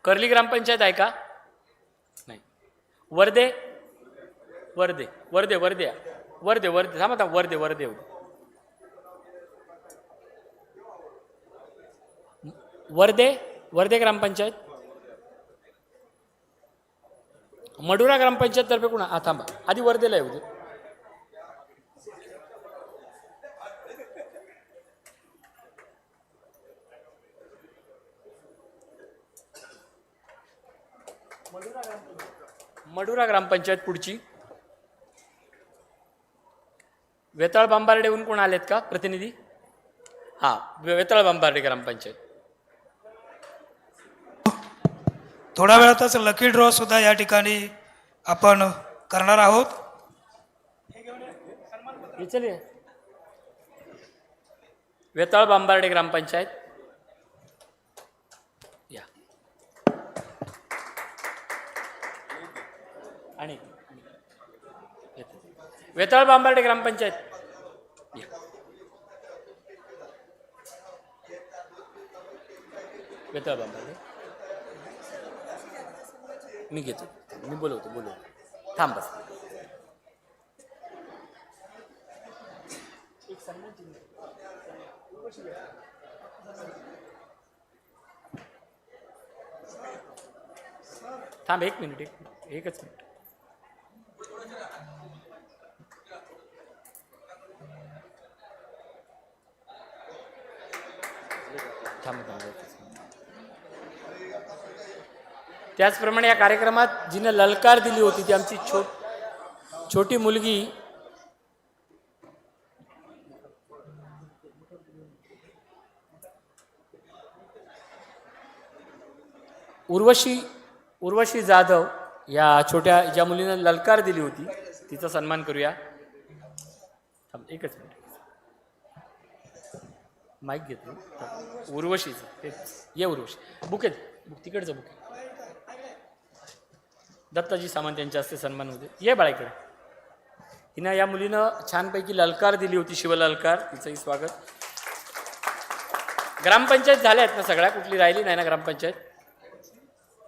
S8: कर्ली ग्रामपंचायत आहे का? नाही. वर्दे, वर्दे वर्दे वर्दे वर्दे वर्दे थांबा वर्दे वर्दे वर्दे वर्दे ग्रामपंचायत. मडुरा ग्रामपंचायत तर्फे कोण? हा थांबा, आधी वर्देला येऊ दे. मडुरा ग्रामपंचायत पुढची. वेताळ बांबार्डेहून कोण आलेत का प्रतिनिधी? हा, वेताळ बांबार्डे ग्रामपंचायत.
S11: थोड्या वेळातच लकी ड्रॉ सुद्धा या ठिकाणी आपण करणार आहोत.
S8: वेताळ बांबार्डे ग्रामपंचायत या. आणि वेताळ बांबार्डे ग्रामपंचायत या. वेताळ बांबार्डे मी घेतो, मी बोलवतो. थांब बस. थांब एक मिनिट, एकच मिनिट. त्याचप्रमाणे या कार्यक्रमात जिने ललकार दिली होती ती आमची छोटी मुलगी उर्वशी जाधव, या छोट्या ज्या मुलीनं ललकार दिली होती तिचा सन्मान करूया. एकच मिनिट, माईक घेतो. उर्वशीचं ये, उर्वशी बुके तिकडचं बुके. दत्ताजी सामंत यांच्या हस्ते सन्मान होते. ये बाळाकडे. हिनं या मुलीनं छानपैकी ललकार दिली होती, शिवललकार. तिचंही स्वागत. ग्रामपंचायत झाल्या आहेत ना सगळ्या, कुठली राहिली नाही ना ग्रामपंचायत?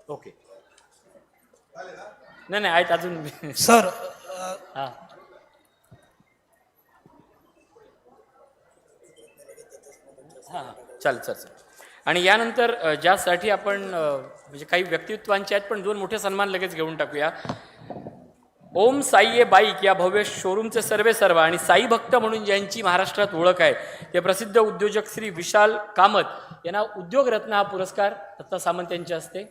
S8: ओके. नाही आहेत अजून
S11: सर.
S8: हां हां चालेल चालेल. आणि यानंतर ज्यासाठी आपण म्हणजे काही व्यक्तित्वांचे आहेत, पण 2 मोठे सन्मान लगेच घेऊन टाकूया. ओम साई ए बाईक या भव्य शोरूमचे सर्व आणि साई भक्त म्हणून ज्यांची महाराष्ट्रात ओळख आहे ते प्रसिद्ध उद्योजक श्री विशाल कामत यांना उद्योगरत्न हा पुरस्कार दत्ता सामंत यांच्या हस्ते.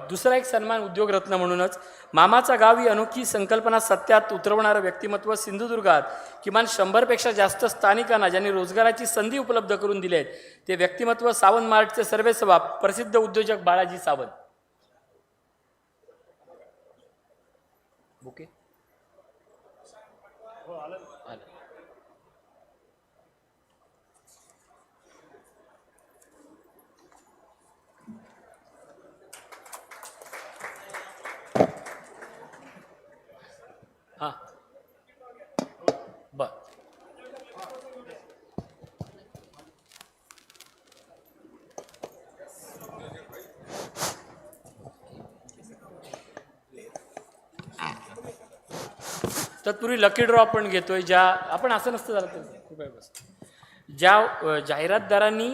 S8: दुसरा एक सन्मान उद्योगरत्न म्हणूनच. मामाचा गाव ही अनोखी संकल्पना सत्यात उतरवणारं व्यक्तिमत्व सिंधुदुर्गात किमान 100पेक्षा जास्त स्थानिकांना ज्यांनी रोजगाराची संधी उपलब्ध करून दिली आहेत ते व्यक्तिमत्व सावंत मार्टचे सर्वेसर्वा प्रसिद्ध उद्योजक बाळाजी सावंत. ओके. हां बर. तत्पूर्वी लकी ड्रॉ आपण घेतोय. ज्या आपण असं नसतं झालं तर खूप आहे बस. ज्या जाहिरातदारांनी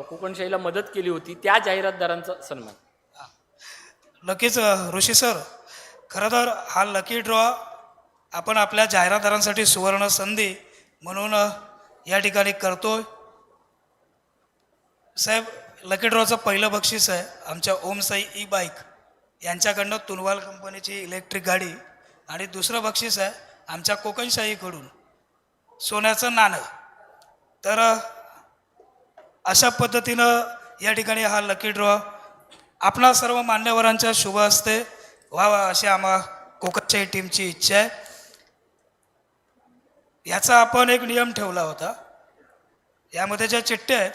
S8: कोकणशाहीला मदत केली होती त्या जाहिरातदारांचा सन्मान.
S11: नक्कीच ऋषी सर. खरं तर हा लकी ड्रॉ आपण आपल्या जाहिरातदारांसाठी सुवर्ण संधी म्हणून या ठिकाणी करतोय. साहेब, लकी ड्रॉचं पहिलं बक्षीस आहे आमच्या ओम साई ई बाईक यांच्याकडनं तुनवाल कंपनीची इलेक्ट्रिक गाडी, आणि दुसरं बक्षीस आहे आमच्या कोकणशाहीकडून सोन्याचं नाणं. तर अशा पद्धतीनं या ठिकाणी हा लकी ड्रॉ आपणा सर्व मान्यवरांच्या शुभ हस्ते व्हावा अशी आम्हा कोकणशाही टीमची इच्छा आहे. याचा आपण एक नियम ठेवला होता. यामध्ये ज्या चिठ्ठ्या आहेत,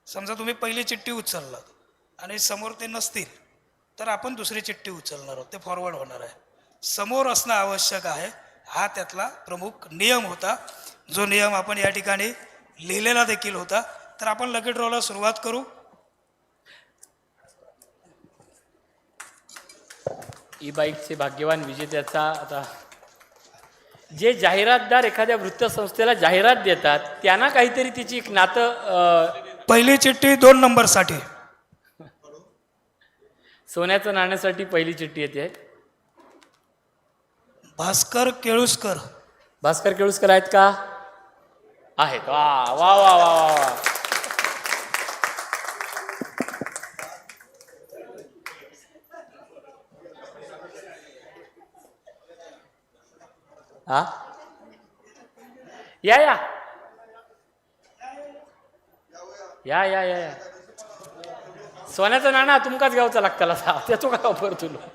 S11: समजा तुम्ही पहिली चिठ्ठी उचललात आणि समोर ते नसतील तर आपण दुसरी चिठ्ठी उचलणार आहोत, ते फॉरवर्ड होणार आहे. समोर असणं आवश्यक आहे, हा त्यातला प्रमुख नियम होता, जो नियम आपण या ठिकाणी लिहिलेला देखील होता. तर आपण लकी ड्रॉला सुरुवात करू.
S8: ई बाईकचे भाग्यवान विजेत्याचा आता जे जाहिरातदार एखाद्या वृत्तसंस्थेला जाहिरात देतात त्यांना काहीतरी तिची एक नातं.
S11: पहिली चिठ्ठी 2 नंबरसाठी,
S8: सोन्याचं नाण्यासाठी पहिली चिठ्ठी येते.
S11: भास्कर केळुसकर.
S8: भास्कर केळुसकर आहेत का? आहेत. वा वा वा वा वा. हा या या या या या सोन्याचं नाणं तुमकाच गावचा लागताला त्याचो काय ऑफर तुला.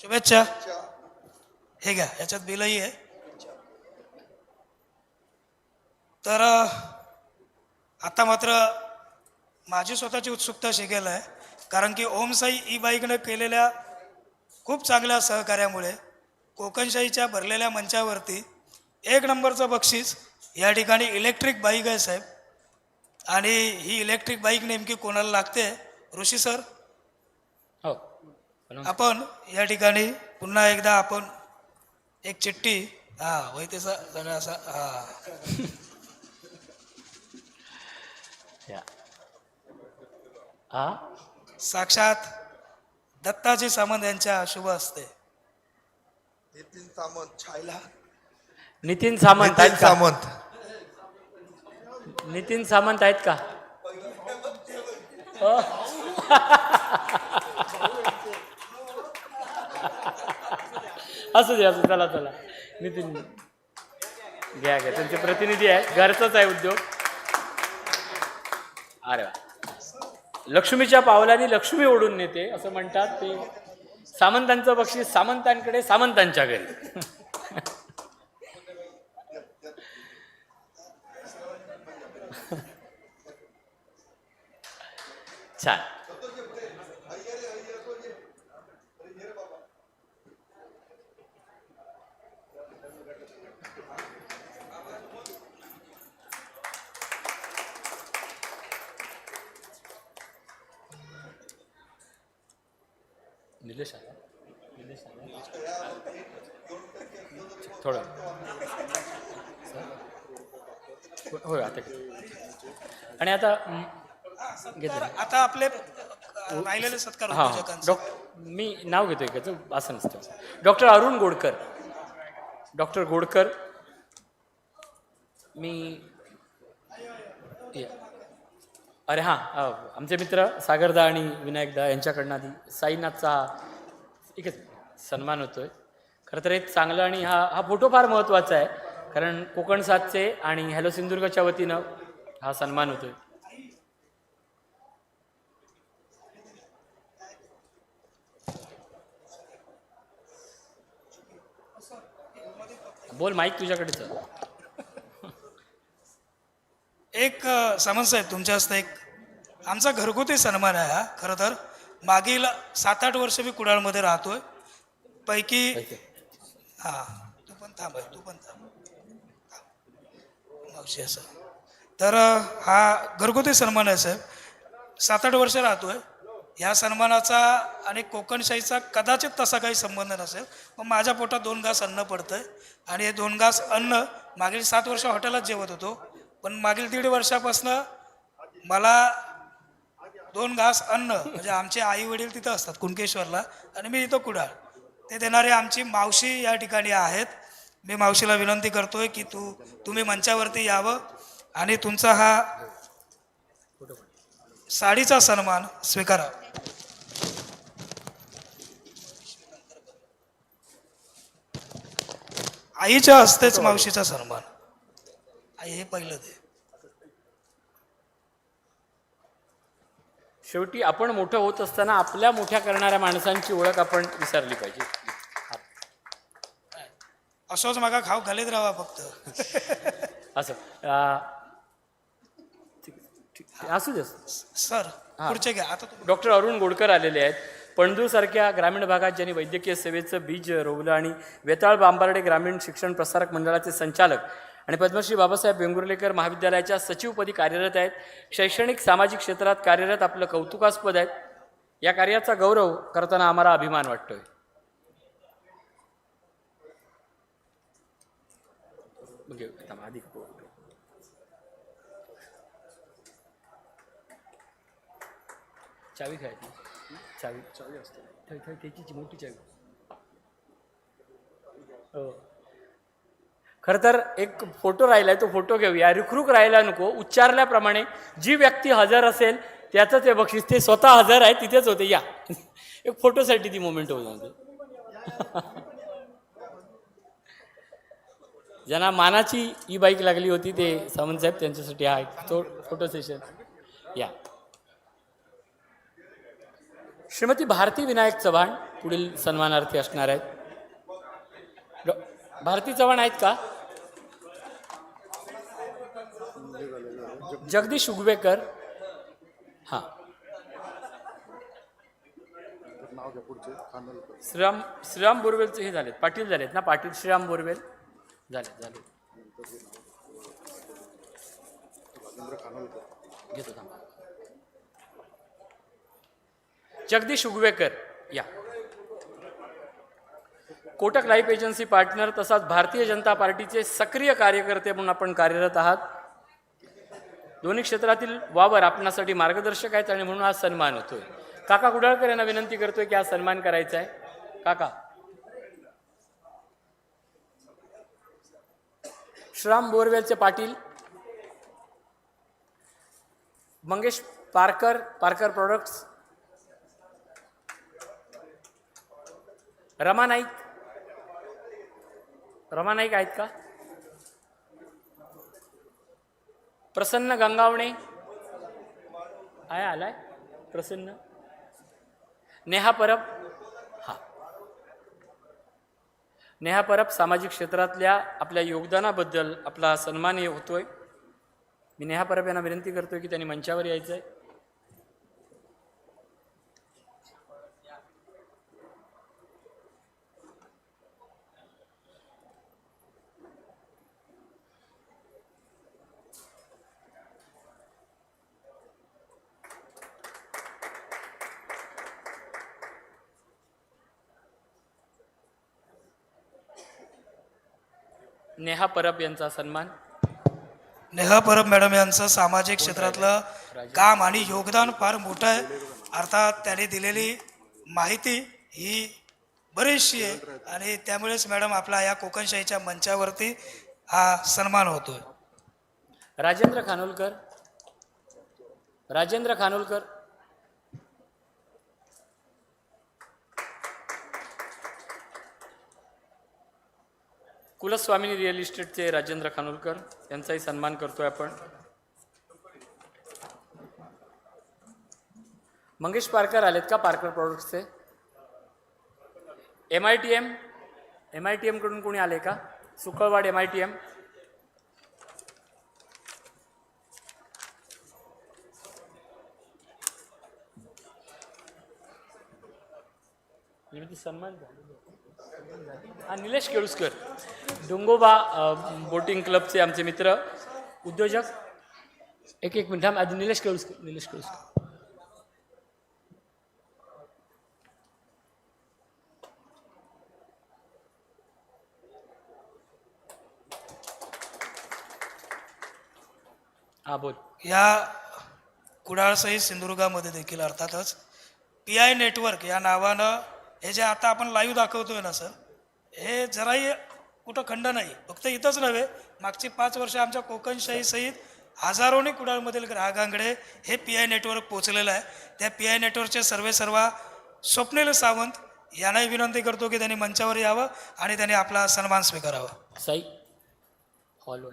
S11: शुभेच्छा. हे घ्या, याच्यात बिलही आहे. तर आता मात्र माझी स्वतःची उत्सुकता शिकेल आहे, कारण की ओमसाई ई बाईकनं केलेल्या खूप चांगल्या सहकार्यामुळे कोकणशाहीच्या भरलेल्या मंचावरती 1 नंबरचं बक्षीस या ठिकाणी इलेक्ट्रिक बाईक आहे साहेब. आणि ही इलेक्ट्रिक बाईक नेमकी कोणाला लागते, ऋषी सर?
S8: हो.
S11: आपण या ठिकाणी पुन्हा एकदा आपण एक चिठ्ठी, होय त्याचा सगळं असा साक्षात दत्ताजी सामंत यांच्या शुभ हस्ते.
S17: नितीन सामंत छायला
S8: नितीन सामंत आहेत का?
S17: सामंत
S8: नितीन सामंत आहेत का? असू दे, असू, चला चला. नितीन घ्या घ्या, त्यांचे प्रतिनिधी आहेत, घरचाच आहे उद्योग. अरे वा. लक्ष्मीच्या पावलाने लक्ष्मी ओढून नेते असं म्हणतात ते. सामंतांचं बक्षीस सामंतांकडे, सामंतांच्या घरी. छान. निलेश आला. थोडं होय आता. आणि आता घेतलं.
S11: आता आपले राहिलेले सत्कार
S8: हां,
S11: उद्योजकांचे.
S8: मी नाव घेतोय त्याचं, असं नसतं. डॉक्टर अरुण गोडकर. डॉक्टर गोडकर, मी अरे हां, आमचे मित्र सागरदा आणि विनायकदा यांच्याकडनं आधी साईनाथचा एकच सन्मान होतोय. खरं तर एक चांगलं, आणि हा फोटो फार महत्त्वाचा आहे, कारण कोकण सातचे आणि हॅलो सिंधुदुर्गच्या वतीनं हा सन्मान होतोय. बोल, माईक तुझ्याकडेच आहे.
S11: एक सामंत साहेब, तुमच्या हस्ते एक आमचा घरगुती सन्मान आहे हा. खरं तर मागील 7-8 वर्ष मी कुडाळमध्ये राहतोय. पैकी तू पण थांब, तू पण थांब मावशी. असं तर हा घरगुती सन्मान आहे साहेब. 7-8 वर्ष राहतोय. ह्या सन्मानाचा आणि कोकणशाहीचा कदाचित तसा काही संबंध नसेल, पण माझ्या पोटात 2 घास अन्न पडतंय. आणि हे 2 घास अन्न मागील 7 वर्ष हॉटेलात जेवत होतो, पण मागील 1.5 वर्षापासनं मला 2 घास अन्न म्हणजे आमचे आई वडील तिथं असतात कुणकेश्वरला, आणि मी इथं कुडाळ, ते देणारे आमची मावशी या ठिकाणी आहेत. मी मावशीला विनंती करतोय की तुम्ही मंचावरती यावं आणि तुमचा हा साडीचा सन्मान स्वीकारा. आईच्या हस्तेच मावशीचा सन्मान. आई हे पहिलं ते.
S8: शेवटी आपण मोठं होत असताना आपल्या मोठ्या करणाऱ्या माणसांची ओळख आपण विसरली पाहिजे.
S11: असंच मागा खाऊ घालीत राहा फक्त.
S8: असं असू दे
S11: सर. पुढचे घ्या आता.
S8: डॉक्टर अरुण गोडकर आलेले आहेत. पणजूसारख्या ग्रामीण भागात ज्यांनी वैद्यकीय सेवेचं बीज रोवलं आणि वेताळ बांबार्डे ग्रामीण शिक्षण प्रसारक मंडळाचे संचालक आणि पद्मश्री बाबासाहेब वेंगुर्लेकर महाविद्यालयाच्या सचिवपदी कार्यरत आहेत. शैक्षणिक सामाजिक क्षेत्रात कार्यरत, आपलं कौतुकास्पद आहेत. या कार्याचा गौरव करताना आम्हाला अभिमान वाटतोय. चावी खायची, चावी असते त्याची मोठी चावी. हो, खरं तर एक फोटो राहिलाय, तो फोटो घेऊया. रुखरुख राहायला नको. उच्चारल्याप्रमाणे जी व्यक्ती हजर असेल त्याचंच हे बक्षीस. ते स्वतः हजर आहे, तिथेच होते. या एक फोटोसाठी ती मोमेंट होते. ज्यांना मानाची ई बाईक लागली होती ते सामंत साहेब, त्यांच्यासाठी हा एक फोटो सेशन. या श्रीमती भारती विनायक चव्हाण, पुढील सन्मानार्थी असणार आहेत. भारती चव्हाण आहेत का? जगदीश उगवेकर. हां, श्रीराम बोरवेलचे हे झालेत, पाटील झालेत ना, पाटील श्रीराम बोरवेल झाले. घेतो थांबा. जगदीश उगवेकर या. कोटक लाईफ एजन्सी पार्टनर तसाच भारतीय जनता पार्टीचे सक्रिय कार्यकर्ते म्हणून आपण कार्यरत आहात. दोन्ही क्षेत्रातील वावर आपणासाठी मार्गदर्शक आहेत आणि म्हणून हा सन्मान होतोय. काका कुडाळकर यांना विनंती करतोय की हा सन्मान करायचा आहे. काका. श्रीराम बोरवेलचे पाटील. मंगेश पारकर, पारकर प्रोडक्ट्स. रमा नाईक आहेत का? प्रसन्न गंगावणे आलाय. प्रसन्न. नेहा परब. हा, नेहा परब सामाजिक क्षेत्रातल्या आपल्या योगदानाबद्दल आपला सन्मान होतोय. मी नेहा परब यांना विनंती करतोय की त्यांनी मंचावर यायचं आहे. नेहा परब यांचा सन्मान.
S11: नेहा परब मॅडम यांचं सामाजिक क्षेत्रातलं काम आणि योगदान फार मोठं आहे. अर्थात त्यांनी दिलेली माहिती ही बरीचशी आहे आणि त्यामुळेच मॅडम आपला या कोकणशाहीच्या मंचावरती हा सन्मान होतोय.
S8: राजेंद्र खानोलकर. कुलस्वामिनी रिअल इस्टेटचे राजेंद्र खानोलकर यांचाही सन्मान करतोय आपण. मंगेश पारकर आलेत का? पारकर प्रोडक्ट्सचे. MITM कडून कोणी आले का? सुकळवाड MITM. सन्मान. हा, निलेश केळुसकर. डोंगोबा बोटिंग क्लबचे आमचे मित्र उद्योजक. एक मिनिट थांब. आधी निलेश केळुसकर. हा, बोल.
S11: या कुडाळसहित सिंधुदुर्गामध्ये देखील अर्थातच PI नेटवर्क या नावानं हे जे आता आपण लाईव्ह दाखवतोय ना सर, हे जराही कुठं खंड नाही. फक्त इथंच नव्हे, मागची 5 वर्ष आमच्या कोकणशाही सहित हजारोनी कुडाळमधील ग्राहकांकडे हे PI नेटवर्क पोहोचलेलं आहे. त्या PI नेटवर्कचे सर्वेसर्वा स्वप्नील सावंत यांनाही विनंती करतो की त्यांनी मंचावर यावं आणि त्यांनी आपला सन्मान स्वीकारावा.
S8: साई हॉलवर.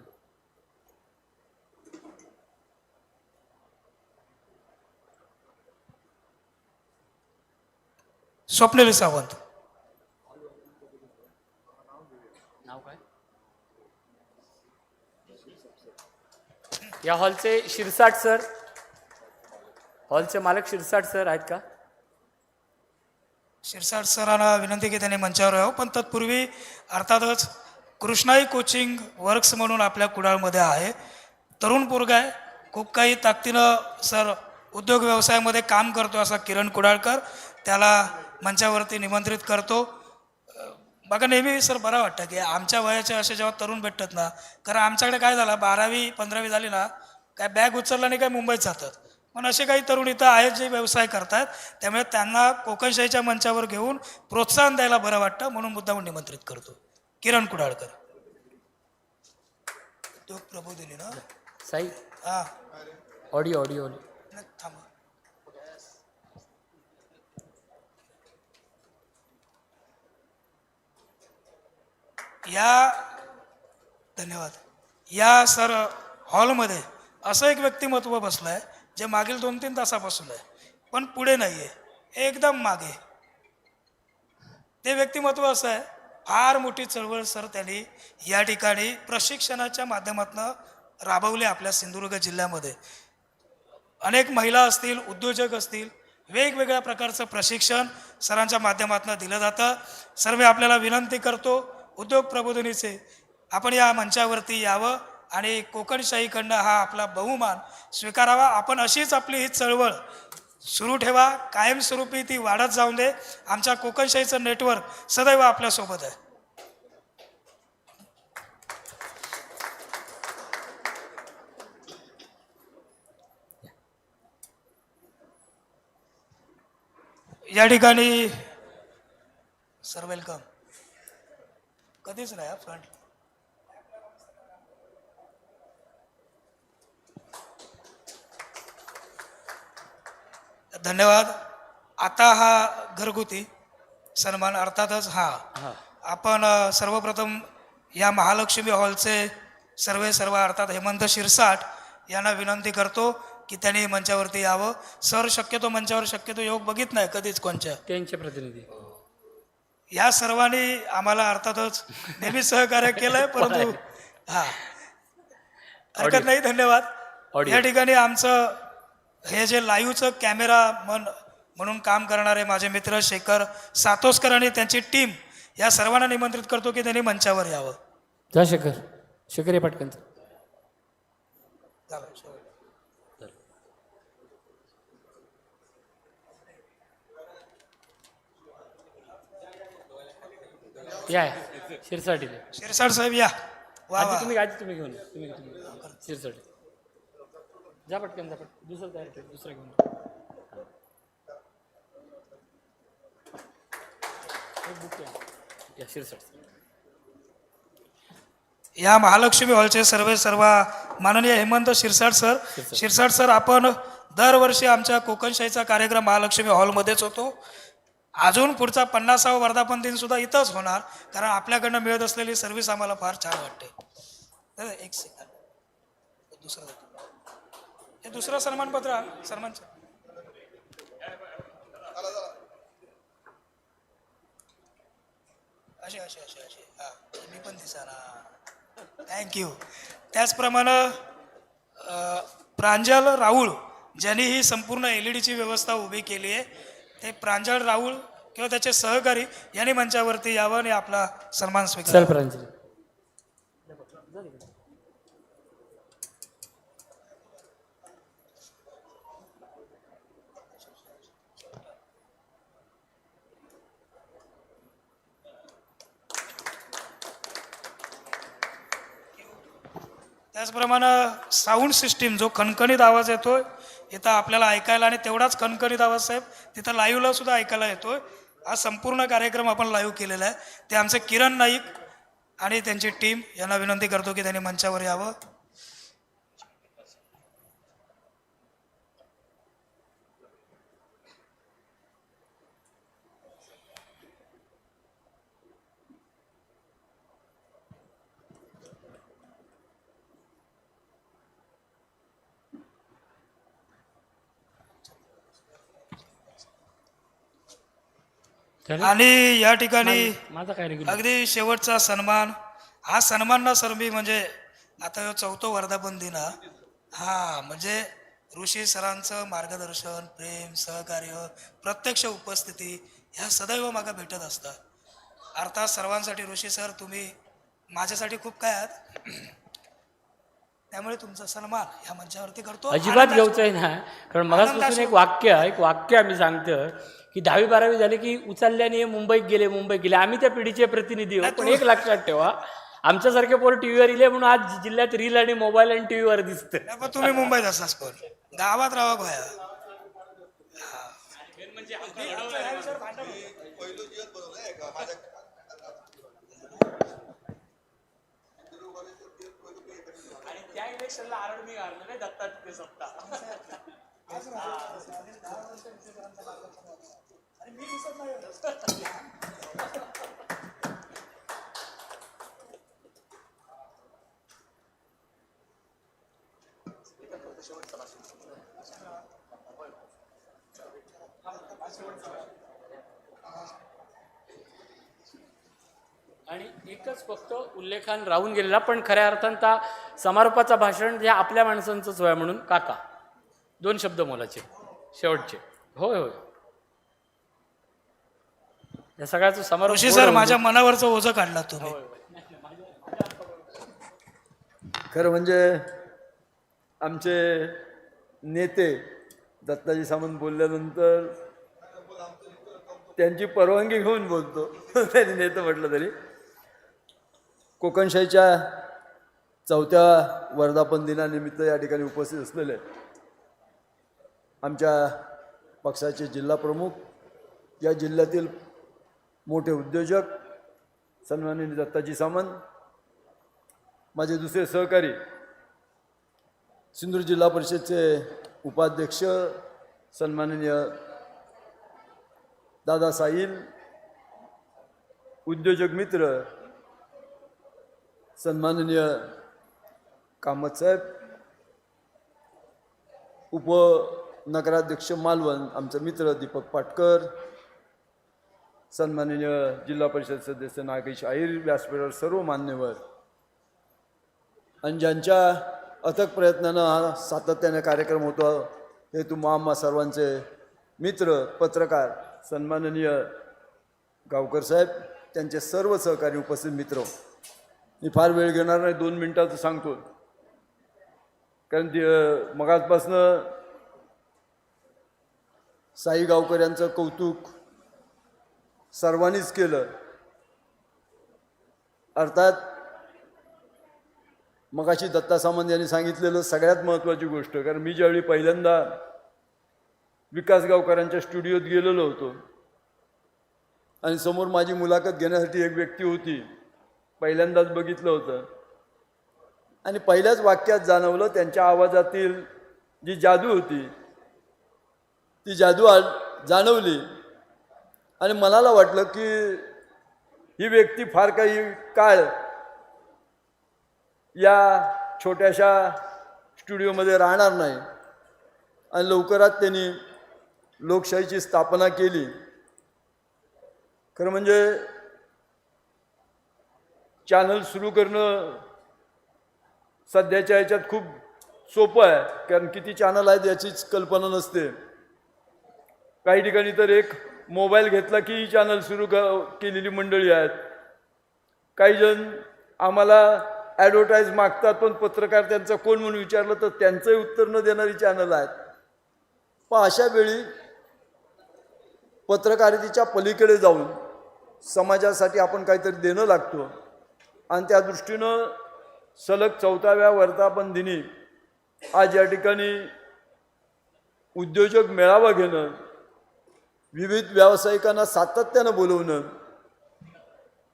S11: स्वप्नील सावंत.
S8: नाव काय? या हॉलचे शिरसाट सर, हॉलचे मालक शिरसाट सर आहेत का?
S11: शिरसाट सरांना विनंती की त्यांनी मंचावर यावं. पण तत्पूर्वी अर्थातच कृष्णाई कोचिंग वर्क्स म्हणून आपल्या कुडाळमध्ये आहे. तरुण पोरगा आहे, खूप काही ताकदीनं सर उद्योग व्यवसायामध्ये काम करतो असा किरण कुडाळकर, त्याला मंचावरती निमंत्रित करतो. बघा, नेहमी सर बरं वाटतं की आमच्या वयाचे असे जेव्हा तरुण भेटतात ना, कारण आमच्याकडे काय झालं, 12वी 15वी झाली ना, काय बॅग उचलला नाही काय मुंबईत जातात. पण असे काही तरुण इथं आहेत जे व्यवसाय करतात, त्यामुळे त्यांना कोकणशाहीच्या मंचावर घेऊन प्रोत्साहन द्यायला बरं वाटतं, म्हणून मुद्दामून निमंत्रित करतो. किरण कुडाळकर. तो प्रभू दिली ना
S8: साई.
S11: हां,
S8: ऑडिओ
S11: थांबा. धन्यवाद. या सर हॉलमध्ये असं एक व्यक्तिमत्व बसलं आहे जे मागील 2-3 तासापासून आहे, पण पुढे नाही आहे, एकदम मागे. ते व्यक्तिमत्व असं आहे, फार मोठी चळवळ सर त्यांनी या ठिकाणी प्रशिक्षणाच्या माध्यमातून राबवली आपल्या सिंधुदुर्ग जिल्ह्यामध्ये. अनेक महिला असतील, उद्योजक असतील, वेगवेगळ्या प्रकारचं प्रशिक्षण सरांच्या माध्यमातून दिलं जातं. सर मी आपल्याला विनंती करतो, उद्योग प्रबोधिनीचे आपण या मंचावरती यावं आणि कोकणशाहीकडनं हा आपला बहुमान स्वीकारावा. आपण अशीच आपली ही चळवळ सुरू ठेवा, कायमस्वरूपी ती वाढत जाऊन दे. आमच्या कोकणशाहीचं नेटवर्क सदैव आपल्यासोबत आहे. या ठिकाणी सर वेलकम. कधीच नाही फ्रंट. धन्यवाद. आता हा घरगुती सन्मान अर्थातच आपण सर्वप्रथम या महालक्ष्मी हॉलचे सर्व अर्थात हेमंत शिरसाट यांना विनंती करतो की त्यांनी मंचावरती यावं. सर शक्यतो मंचावर योग बघित नाही कधीच कोणच्या.
S8: त्यांचे प्रतिनिधी
S11: या सर्वांनी आम्हाला अर्थातच नेहमी सहकार्य केलंय, परंतु हरकत नाही. धन्यवाद. या ठिकाणी आमचं हे जे लाईव्हचं कॅमेरा म्हणून काम करणारे माझे मित्र शेखर सातोसकर आणि त्यांची टीम या सर्वांना निमंत्रित करतो की त्यांनी मंचावर यावं.
S8: जा शेखर ये पटकन. या शिरसाट साहेब या. तुम्ही घेऊन शिरसाट जा पटकन दुसरं तयार ठेव, दुसरं घेऊन या शिरसाट.
S11: या महालक्ष्मी हॉलचे सर्व माननीय हेमंत शिरसाट सर आपण दरवर्षी आमच्या कोकणशाहीचा कार्यक्रम महालक्ष्मी हॉलमध्येच होतो. अजून पुढचा 50वा वर्धापन दिन सुद्धा इथंच होणार, कारण आपल्याकडनं मिळत असलेली सर्व्हिस आम्हाला फार छान वाटते. एक सेकंड. दुसरं सन्मानपत्र सन्मानचं असे मी पण दिसाना. थँक्यू. त्याचप्रमाणे प्रांजल राऊळ ज्यांनी ही संपूर्ण LED व्यवस्था उभी केली आहे, ते प्रांजल राऊळ किंवा त्याचे सहकारी यांनी मंचावरती यावं आणि आपला सन्मान स्वीकार. त्याचप्रमाणे साऊंड सिस्टीम जो खणखणीत आवाज येतोय इथं आपल्याला ऐकायला, आणि तेवढाच खणखणीत आवाज साहेब तिथं लाईव्हला सुद्धा ऐकायला येतोय. हा संपूर्ण कार्यक्रम आपण लाईव्ह केलेला आहे. ते आमचे किरण नाईक आणि त्यांची टीम यांना विनंती करतो की त्यांनी मंचावर यावं. आणि या ठिकाणी अगदी शेवटचा सन्मान, हा सन्मान ना सर मी म्हणजे आता 4थं वर्धापन दिन म्हणजे ऋषी सरांचं मार्गदर्शन, प्रेम, सहकार्य, प्रत्यक्ष उपस्थिती ह्या सदैव मागा भेटत असतात. अर्थात सर्वांसाठी ऋषी सर तुम्ही माझ्यासाठी खूप काय आहात, त्यामुळे तुमचा सन्मान या मंचावरती करतो.
S8: अजिबात घ्यायचं आहे ना, कारण मगाचपासून एक वाक्य आम्ही सांगतो की 10वी 12वी झाले की उचलल्याने मुंबईत गेले. आम्ही त्या पिढीचे प्रतिनिधी आहोत. पण एक लक्षात ठेवा, आमच्यासारखे पोर टीव्हीवर इले म्हणून आज जिल्ह्यात रील आणि मोबाईल आणि टीव्हीवर दिसतं.
S11: तुम्ही मुंबईत असाच पण गावात राहा भाया.
S8: त्या इलेक्शनला आरड मी घालणार नाही दत्ता तिथे सत्ता. आणि एकच फक्त उल्लेखान राहून गेलेला, पण खऱ्या अर्थानं समारोपाचा भाषण जे आपल्या माणसांचंच व्हाय म्हणून काका 2 शब्द मोलाचे शेवटचे. होय होय, या सगळ्याचं समारोप.
S11: जोशी सर, माझ्या मनावरचं ओझं काढला तुम्ही.
S18: खरं म्हणजे आमचे नेते दत्ताजी सामंत बोलल्यानंतर त्यांची परवानगी घेऊन बोलतो. त्यांनी नेतं म्हटलं तरी. कोकणशाहीच्या 4थ्या वर्धापन दिनानिमित्त या ठिकाणी उपस्थित असलेले आमच्या पक्षाचे जिल्हा प्रमुख, या जिल्ह्यातील मोठे उद्योजक सन्माननीय दत्ताजी सामंत, माझे दुसरे सहकारी सिंधुदुर्ग जिल्हा परिषदचे उपाध्यक्ष सन्माननीय दादा साहिल, उद्योजक मित्र सन्माननीय कामत साहेब, उपनगराध्यक्ष मालवण आमचे मित्र दीपक पाटकर, सन्माननीय जिल्हा परिषद सदस्य नागेश आहिर, व्यासपीठावर सर्व मान्यवर आणि ज्यांच्या अथक प्रयत्नानं हा सातत्याने कार्यक्रम होतो, हे तुम्हा सर्वांचे मित्र पत्रकार सन्माननीय गावकर साहेब, त्यांचे सर्व सहकारी उपस्थित मित्र. मी फार वेळ घेणार नाही, 2 मिनिटाचं सांगतो, कारण मगाचपासनं साई गावकर यांचं कौतुक सर्वांनीच केलं. अर्थात मगाशी दत्ता सामंत यांनी सांगितलेलं सगळ्यात महत्त्वाची गोष्ट, कारण मी ज्यावेळी पहिल्यांदा विकास गावकरांच्या स्टुडिओत गेलेलो होतो आणि समोर माझी मुलाखत घेण्यासाठी एक व्यक्ती होती, पहिल्यांदाच बघितलं होतं आणि पहिल्याच वाक्यात जाणवलं त्यांच्या आवाजातील जी जादू होती ती जादू जाणवली आणि मनाला वाटलं की ही व्यक्ती फार काही काळ या छोट्याशा स्टुडिओमध्ये राहणार नाही आणि लवकरात त्यांनी लोकशाहीची स्थापना केली. खरं म्हणजे चॅनल सुरू करणं सध्याच्या ह्याच्यात खूप सोपं आहे, कारण किती चॅनल आहेत याचीच कल्पना नसते. काही ठिकाणी तर एक मोबाईल घेतला की चॅनल सुरू केलेली मंडळी आहेत. काही जण आम्हाला ॲडव्हर्टाईज मागतात, पण पत्रकार त्यांचा कोण म्हणून विचारलं तर त्यांचंही उत्तर न देणारी चॅनल आहेत. पण अशा वेळी पत्रकारितेच्या पलीकडे जाऊन समाजासाठी आपण काहीतरी देणं लागतो आणि त्या दृष्टीनं सलग 4व्या वर्धापन दिनी आज या ठिकाणी उद्योजक मेळावा घेणं, विविध व्यावसायिकांना सातत्यानं बोलवणं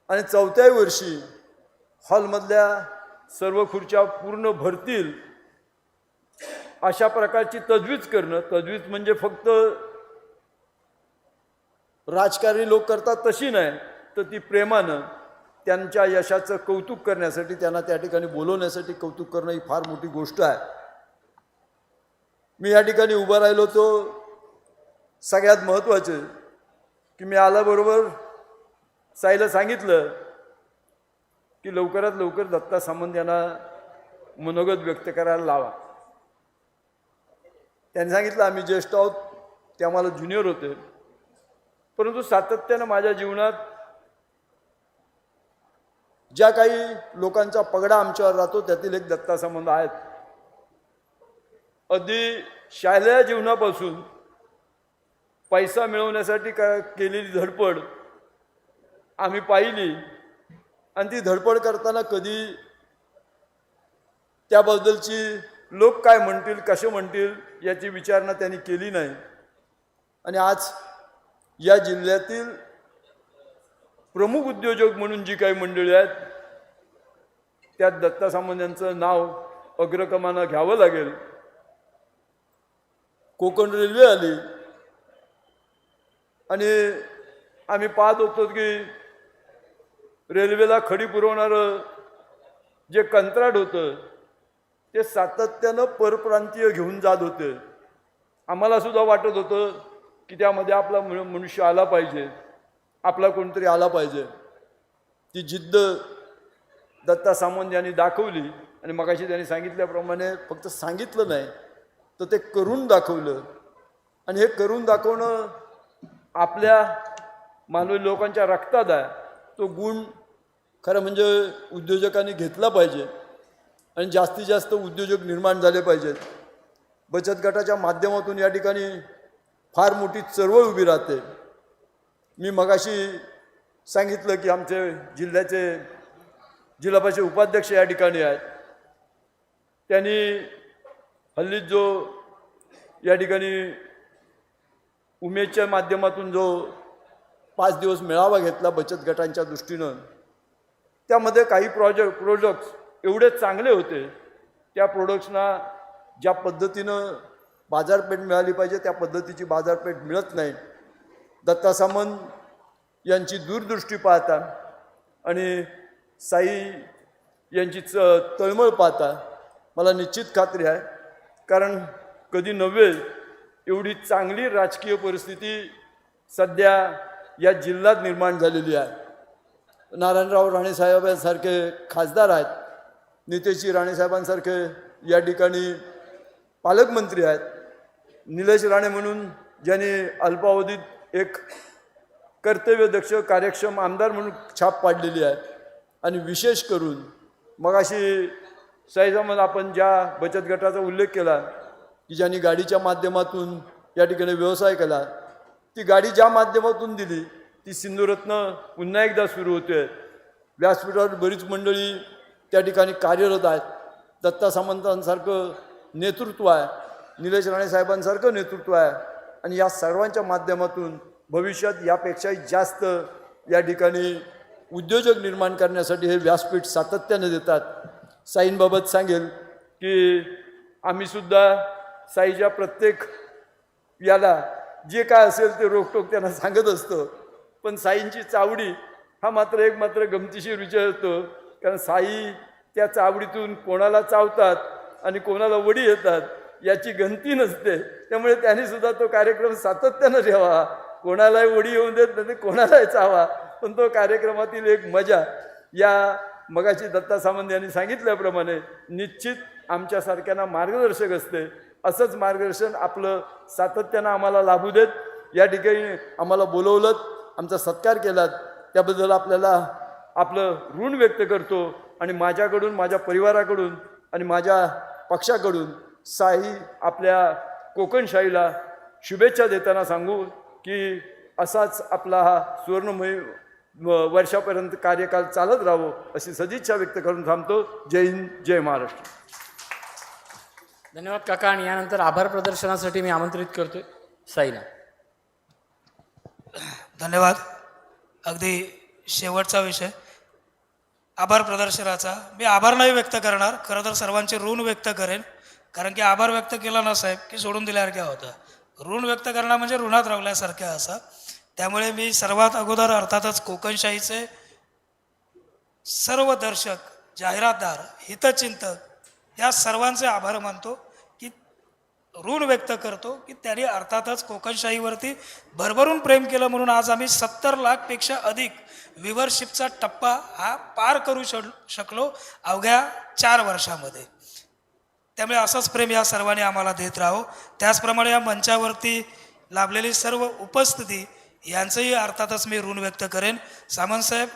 S18: आणि 4थ्या वर्षी हॉलमधल्या सर्व खुर्च्या पूर्ण भरतील अशा प्रकारची तजवीज करणं. तजवीज म्हणजे फक्त राजकारणी लोक करतात तशी नाही, तर ती प्रेमानं त्यांच्या यशाचं कौतुक करण्यासाठी, त्यांना त्या ठिकाणी बोलवण्यासाठी कौतुक करणं ही फार मोठी गोष्ट आहे. मी या ठिकाणी उभं राहिलो तो सगळ्यात महत्त्वाचं की मी आल्याबरोबर साईला सांगितलं की लवकरात लवकर दत्ता सामंत यांना मनोगत व्यक्त करायला लावा. त्यांनी सांगितलं आम्ही ज्येष्ठ आहोत, ते आम्हाला ज्युनियर होते, परंतु सातत्यानं माझ्या जीवनात ज्या काही लोकांचा पगडा आमच्यावर राहतो त्यातील एक दत्ता सामंत आहेत. अगदी शालेय जीवनापासून पैसा मिळवण्यासाठी केलेली धडपड आम्ही पाहिली आणि ती धडपड करताना कधी त्याबद्दलची लोक काय म्हणतील, कसे म्हणतील याची विचारणा त्यांनी केली नाही. आणि आज या जिल्ह्यातील प्रमुख उद्योजक म्हणून जी काही मंडळी आहेत त्यात दत्ता सामंत यांचं नाव अग्रक्रमानं घ्यावं लागेल. कोकण रेल्वे आली आणि आम्ही पाहत होतो की रेल्वेला खडी पुरवणारं जे कंत्राट होतं ते सातत्यानं परप्रांतीय घेऊन जात होते. आम्हाला सुद्धा वाटत होतं की त्यामध्ये आपला मनुष्य आला पाहिजे, आपला कोणतरी आला पाहिजे. ती जिद्द दत्ता सामंत यांनी दाखवली आणि मगाशी त्यांनी सांगितल्याप्रमाणे फक्त सांगितलं नाही तर ते करून दाखवलं. आणि हे करून दाखवणं आपल्या मानवी लोकांच्या रक्तात आहे. तो गुण खरं म्हणजे उद्योजकांनी घेतला पाहिजे आणि जास्तीत जास्त उद्योजक निर्माण झाले पाहिजेत. बचत गटाच्या माध्यमातून या ठिकाणी फार मोठी चळवळ उभी राहते. मी मगाशी सांगितलं की आमचे जिल्हा परिषद उपाध्यक्ष या ठिकाणी आहेत. त्यांनी हल्लीच जो या ठिकाणी उमेदच्या माध्यमातून जो 5 दिवस मेळावा घेतला बचत गटांच्या दृष्टीनं, त्यामध्ये काही प्रोडक्ट्स एवढे चांगले होते, त्या प्रोडक्ट्सना ज्या पद्धतीनं बाजारपेठ मिळाली पाहिजे त्या पद्धतीची बाजारपेठ मिळत नाही. दत्ता सामंत यांची दूरदृष्टी पाहता आणि साई यांची तळमळ पाहता मला निश्चित खात्री आहे, कारण कधी नव्हे एवढी चांगली राजकीय परिस्थिती सध्या या जिल्ह्यात निर्माण झालेली आहे. नारायणराव राणेसाहेबांसारखे खासदार आहेत, नितेशजी राणेसाहेबांसारखे या ठिकाणी पालकमंत्री आहेत, निलेश राणे म्हणून ज्यांनी अल्पावधीत एक कर्तव्यदक्ष कार्यक्षम आमदार म्हणून छाप पाडलेली आहे. आणि विशेष करून मगाशी साईजामन आपण ज्या बचत गटाचा उल्लेख केला की ज्यांनी गाडीच्या माध्यमातून या ठिकाणी व्यवसाय केला, ती गाडी ज्या माध्यमातून दिली ती सिंधुरत्न पुन्हा एकदा सुरू होते. व्यासपीठावर बरीच मंडळी त्या ठिकाणी कार्यरत आहेत. दत्ता सामंतांसारखं नेतृत्व आहे, निलेश राणे साहेबांसारखं नेतृत्व आहे आणि या सर्वांच्या माध्यमातून भविष्यात यापेक्षाही जास्त या ठिकाणी उद्योजक निर्माण करण्यासाठी हे व्यासपीठ सातत्याने देतात. साईंबाबत सांगेल की आम्हीसुद्धा साईच्या प्रत्येक याला जे काय असेल ते रोकटोक त्यांना सांगत असतो, पण साईंची चावडी हा मात्र गमतीशीर विषय होतो, कारण साई त्या चावडीतून कोणाला चावतात आणि कोणाला वडी येतात याची गणती नसते. त्यामुळे त्यांनीसुद्धा तो कार्यक्रम सातत्यानं ठेवा, कोणालाही वडी येऊन देत नाही, कोणालाही चावा, पण तो कार्यक्रमातील एक मजा या मगाशी दत्ता सामंत यांनी सांगितल्याप्रमाणे निश्चित आमच्यासारख्यांना मार्गदर्शक असते. असंच मार्गदर्शन आपलं सातत्यानं आम्हाला लाभू देत. या ठिकाणी आम्हाला बोलवलं, आमचा सत्कार केलात, त्याबद्दल आपल्याला आपलं ऋण व्यक्त करतो आणि माझ्याकडून, माझ्या परिवाराकडून आणि माझ्या पक्षाकडून साई आपल्या कोकणशाहीला शुभेच्छा देताना सांगू की असाच आपला हा सुवर्णमय वर्षापर्यंत कार्यकाल चालत राहावं अशी सदिच्छा व्यक्त करून थांबतो. जय हिंद, जय महाराष्ट्र.
S8: धन्यवाद काका. आणि यानंतर आभार प्रदर्शनासाठी मी आमंत्रित करतोय साईना.
S11: धन्यवाद. अगदी शेवटचा विषय आभार प्रदर्शनाचा. मी आभार नाही व्यक्त करणार, खरं तर सर्वांचे ऋण व्यक्त करेन, कारण की आभार व्यक्त केला ना साहेब की सोडून दिल्यासारख्या होतं. ऋण व्यक्त करणं म्हणजे ऋणात राहिल्यासारख्या असं. त्यामुळे मी सर्वात अगोदर अर्थातच कोकणशाहीचे सर्व दर्शक, जाहिरातदार, हितचिंतक या सर्वांचे आभार मानतो, की ऋण व्यक्त करतो की त्यांनी अर्थातच कोकणशाहीवरती भरभरून प्रेम केलं म्हणून आज आम्ही 70 लाखपेक्षा अधिक व्ह्यूवरशिपचा टप्पा हा पार करू शकलो अवघ्या 4 वर्षामध्ये. त्यामुळे असंच प्रेम या सर्वांनी आम्हाला देत राहो. त्याचप्रमाणे या मंचावरती लाभलेली सर्व उपस्थिती यांचंही अर्थातच मी ऋण व्यक्त करेन. सामंतसाहेब,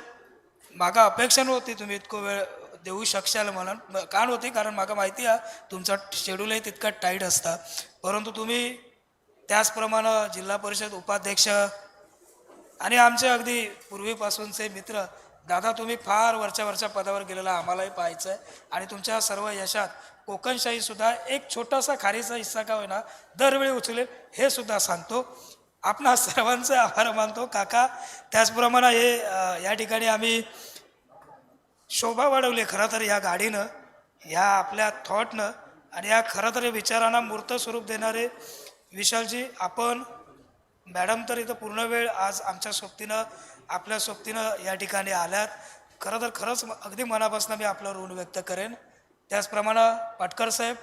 S11: मागा अपेक्षा नव्हती तुम्ही इतकं वेळ देऊ शकशाल म्हणून, का नव्हती, कारण मागा माहिती आहे तुमचा शेड्यूलही तितका टाईट असता, परंतु तुम्ही त्याचप्रमाणे जिल्हा परिषद उपाध्यक्ष आणि आमचे अगदी पूर्वीपासूनचे मित्र दादा, तुम्ही फार वरच्या पदावर गेलेला आम्हालाही पाहायचं आहे आणि तुमच्या सर्व यशात कोकणशाहीसुद्धा एक छोटासा खारीचा हिस्सा का होईना दरवेळी उचलेल हे सुद्धा सांगतो. आपणा सर्वांचे आभार मानतो काका. त्याचप्रमाणे हे या ठिकाणी आम्ही शोभा वाढवली खरं तर ह्या गाडीनं, ह्या आपल्या थॉटनं आणि ह्या खरं तर विचारांना मूर्त स्वरूप देणारे विशालजी, आपण मॅडम तर इथं पूर्ण वेळ आज आमच्या सोबतीनं, आपल्या सोबतीनं या ठिकाणी आल्यात. खरंच अगदी मनापासून मी आपलं ऋण व्यक्त करेन. त्याचप्रमाणे पाटकर साहेब,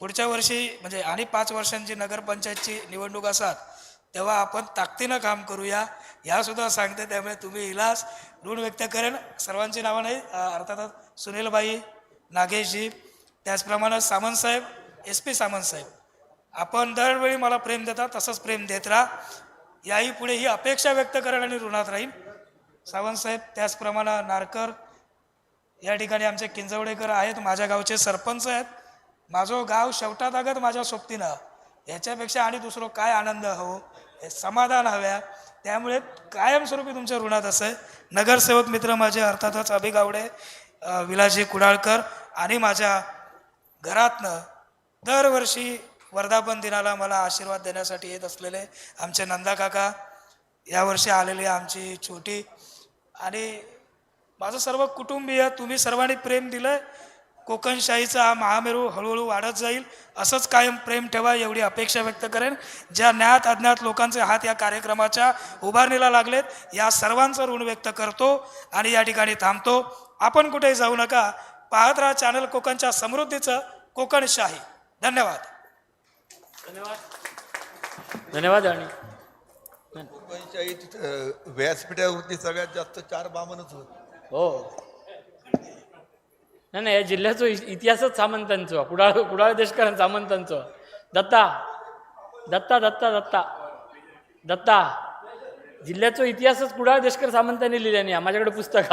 S11: पुढच्या वर्षी म्हणजे आणि 5 वर्षांची नगरपंचायतची निवडणूक असतात तेव्हा आपण ताकदीनं काम करूया यासुद्धा सांगते. त्यामुळे तुम्ही इलास ऋण व्यक्त करेन. सर्वांची नावं नाही, अर्थातच सुनीलबाई, नागेशजी, त्याचप्रमाणे सामंतसाहेब, SP सामंतसाहेब, आपण दरवेळी मला प्रेम देता तसंच प्रेम देत राहा. याही पुढे ही अपेक्षा व्यक्त करेन आणि ऋणात राहीन. सावंतसाहेब, त्याचप्रमाणे नारकर, या ठिकाणी आमचे किंजवडेकर आहेत, माझ्या गावचे सरपंच आहेत. माझं गाव शेवटात आगत माझ्या सोबतीनं, याच्यापेक्षा आणि दुसरं काय आनंद हवं, हे समाधान हव्या. त्यामुळे कायमस्वरूपी तुमच्या ऋणात असे. नगरसेवक मित्र माझे अर्थातच अभि गावडे, विलासजी कुडाळकर आणि माझ्या घरातनं दरवर्षी वर्धापन दिनाला मला आशीर्वाद देण्यासाठी येत असलेले आमचे नंदा काका, यावर्षी आलेली आमची छोटी आणि माझं सर्व कुटुंबीय, तुम्ही सर्वांनी प्रेम दिलं. कोकणशाहीचा हा महामेरू हळूहळू वाढत जाईल, असंच कायम प्रेम ठेवा एवढी अपेक्षा व्यक्त करेन. ज्या ज्ञात अज्ञात लोकांचे हात या कार्यक्रमाच्या उभारणीला लागलेत, या सर्वांचं ऋण व्यक्त करतो आणि या ठिकाणी थांबतो. आपण कुठेही जाऊ नका, पाहत राहा चॅनल कोकणच्या समृद्धीचं कोकणशाही. धन्यवाद.
S8: धन्यवाद. आणि
S17: व्यासपीठावरती सगळ्यात जास्त 4 बामणच होत.
S8: हो, नाही, या जिल्ह्याचा इतिहासच सामंतांचं, कुडाळ देशकर सामंतांचं. दत्ता दत्ता दत्ता दत्ता दत्ता जिल्ह्याचा इतिहासच कुडाळ देशकर सामंतांनी लिहिल्याने. माझ्याकडे पुस्तक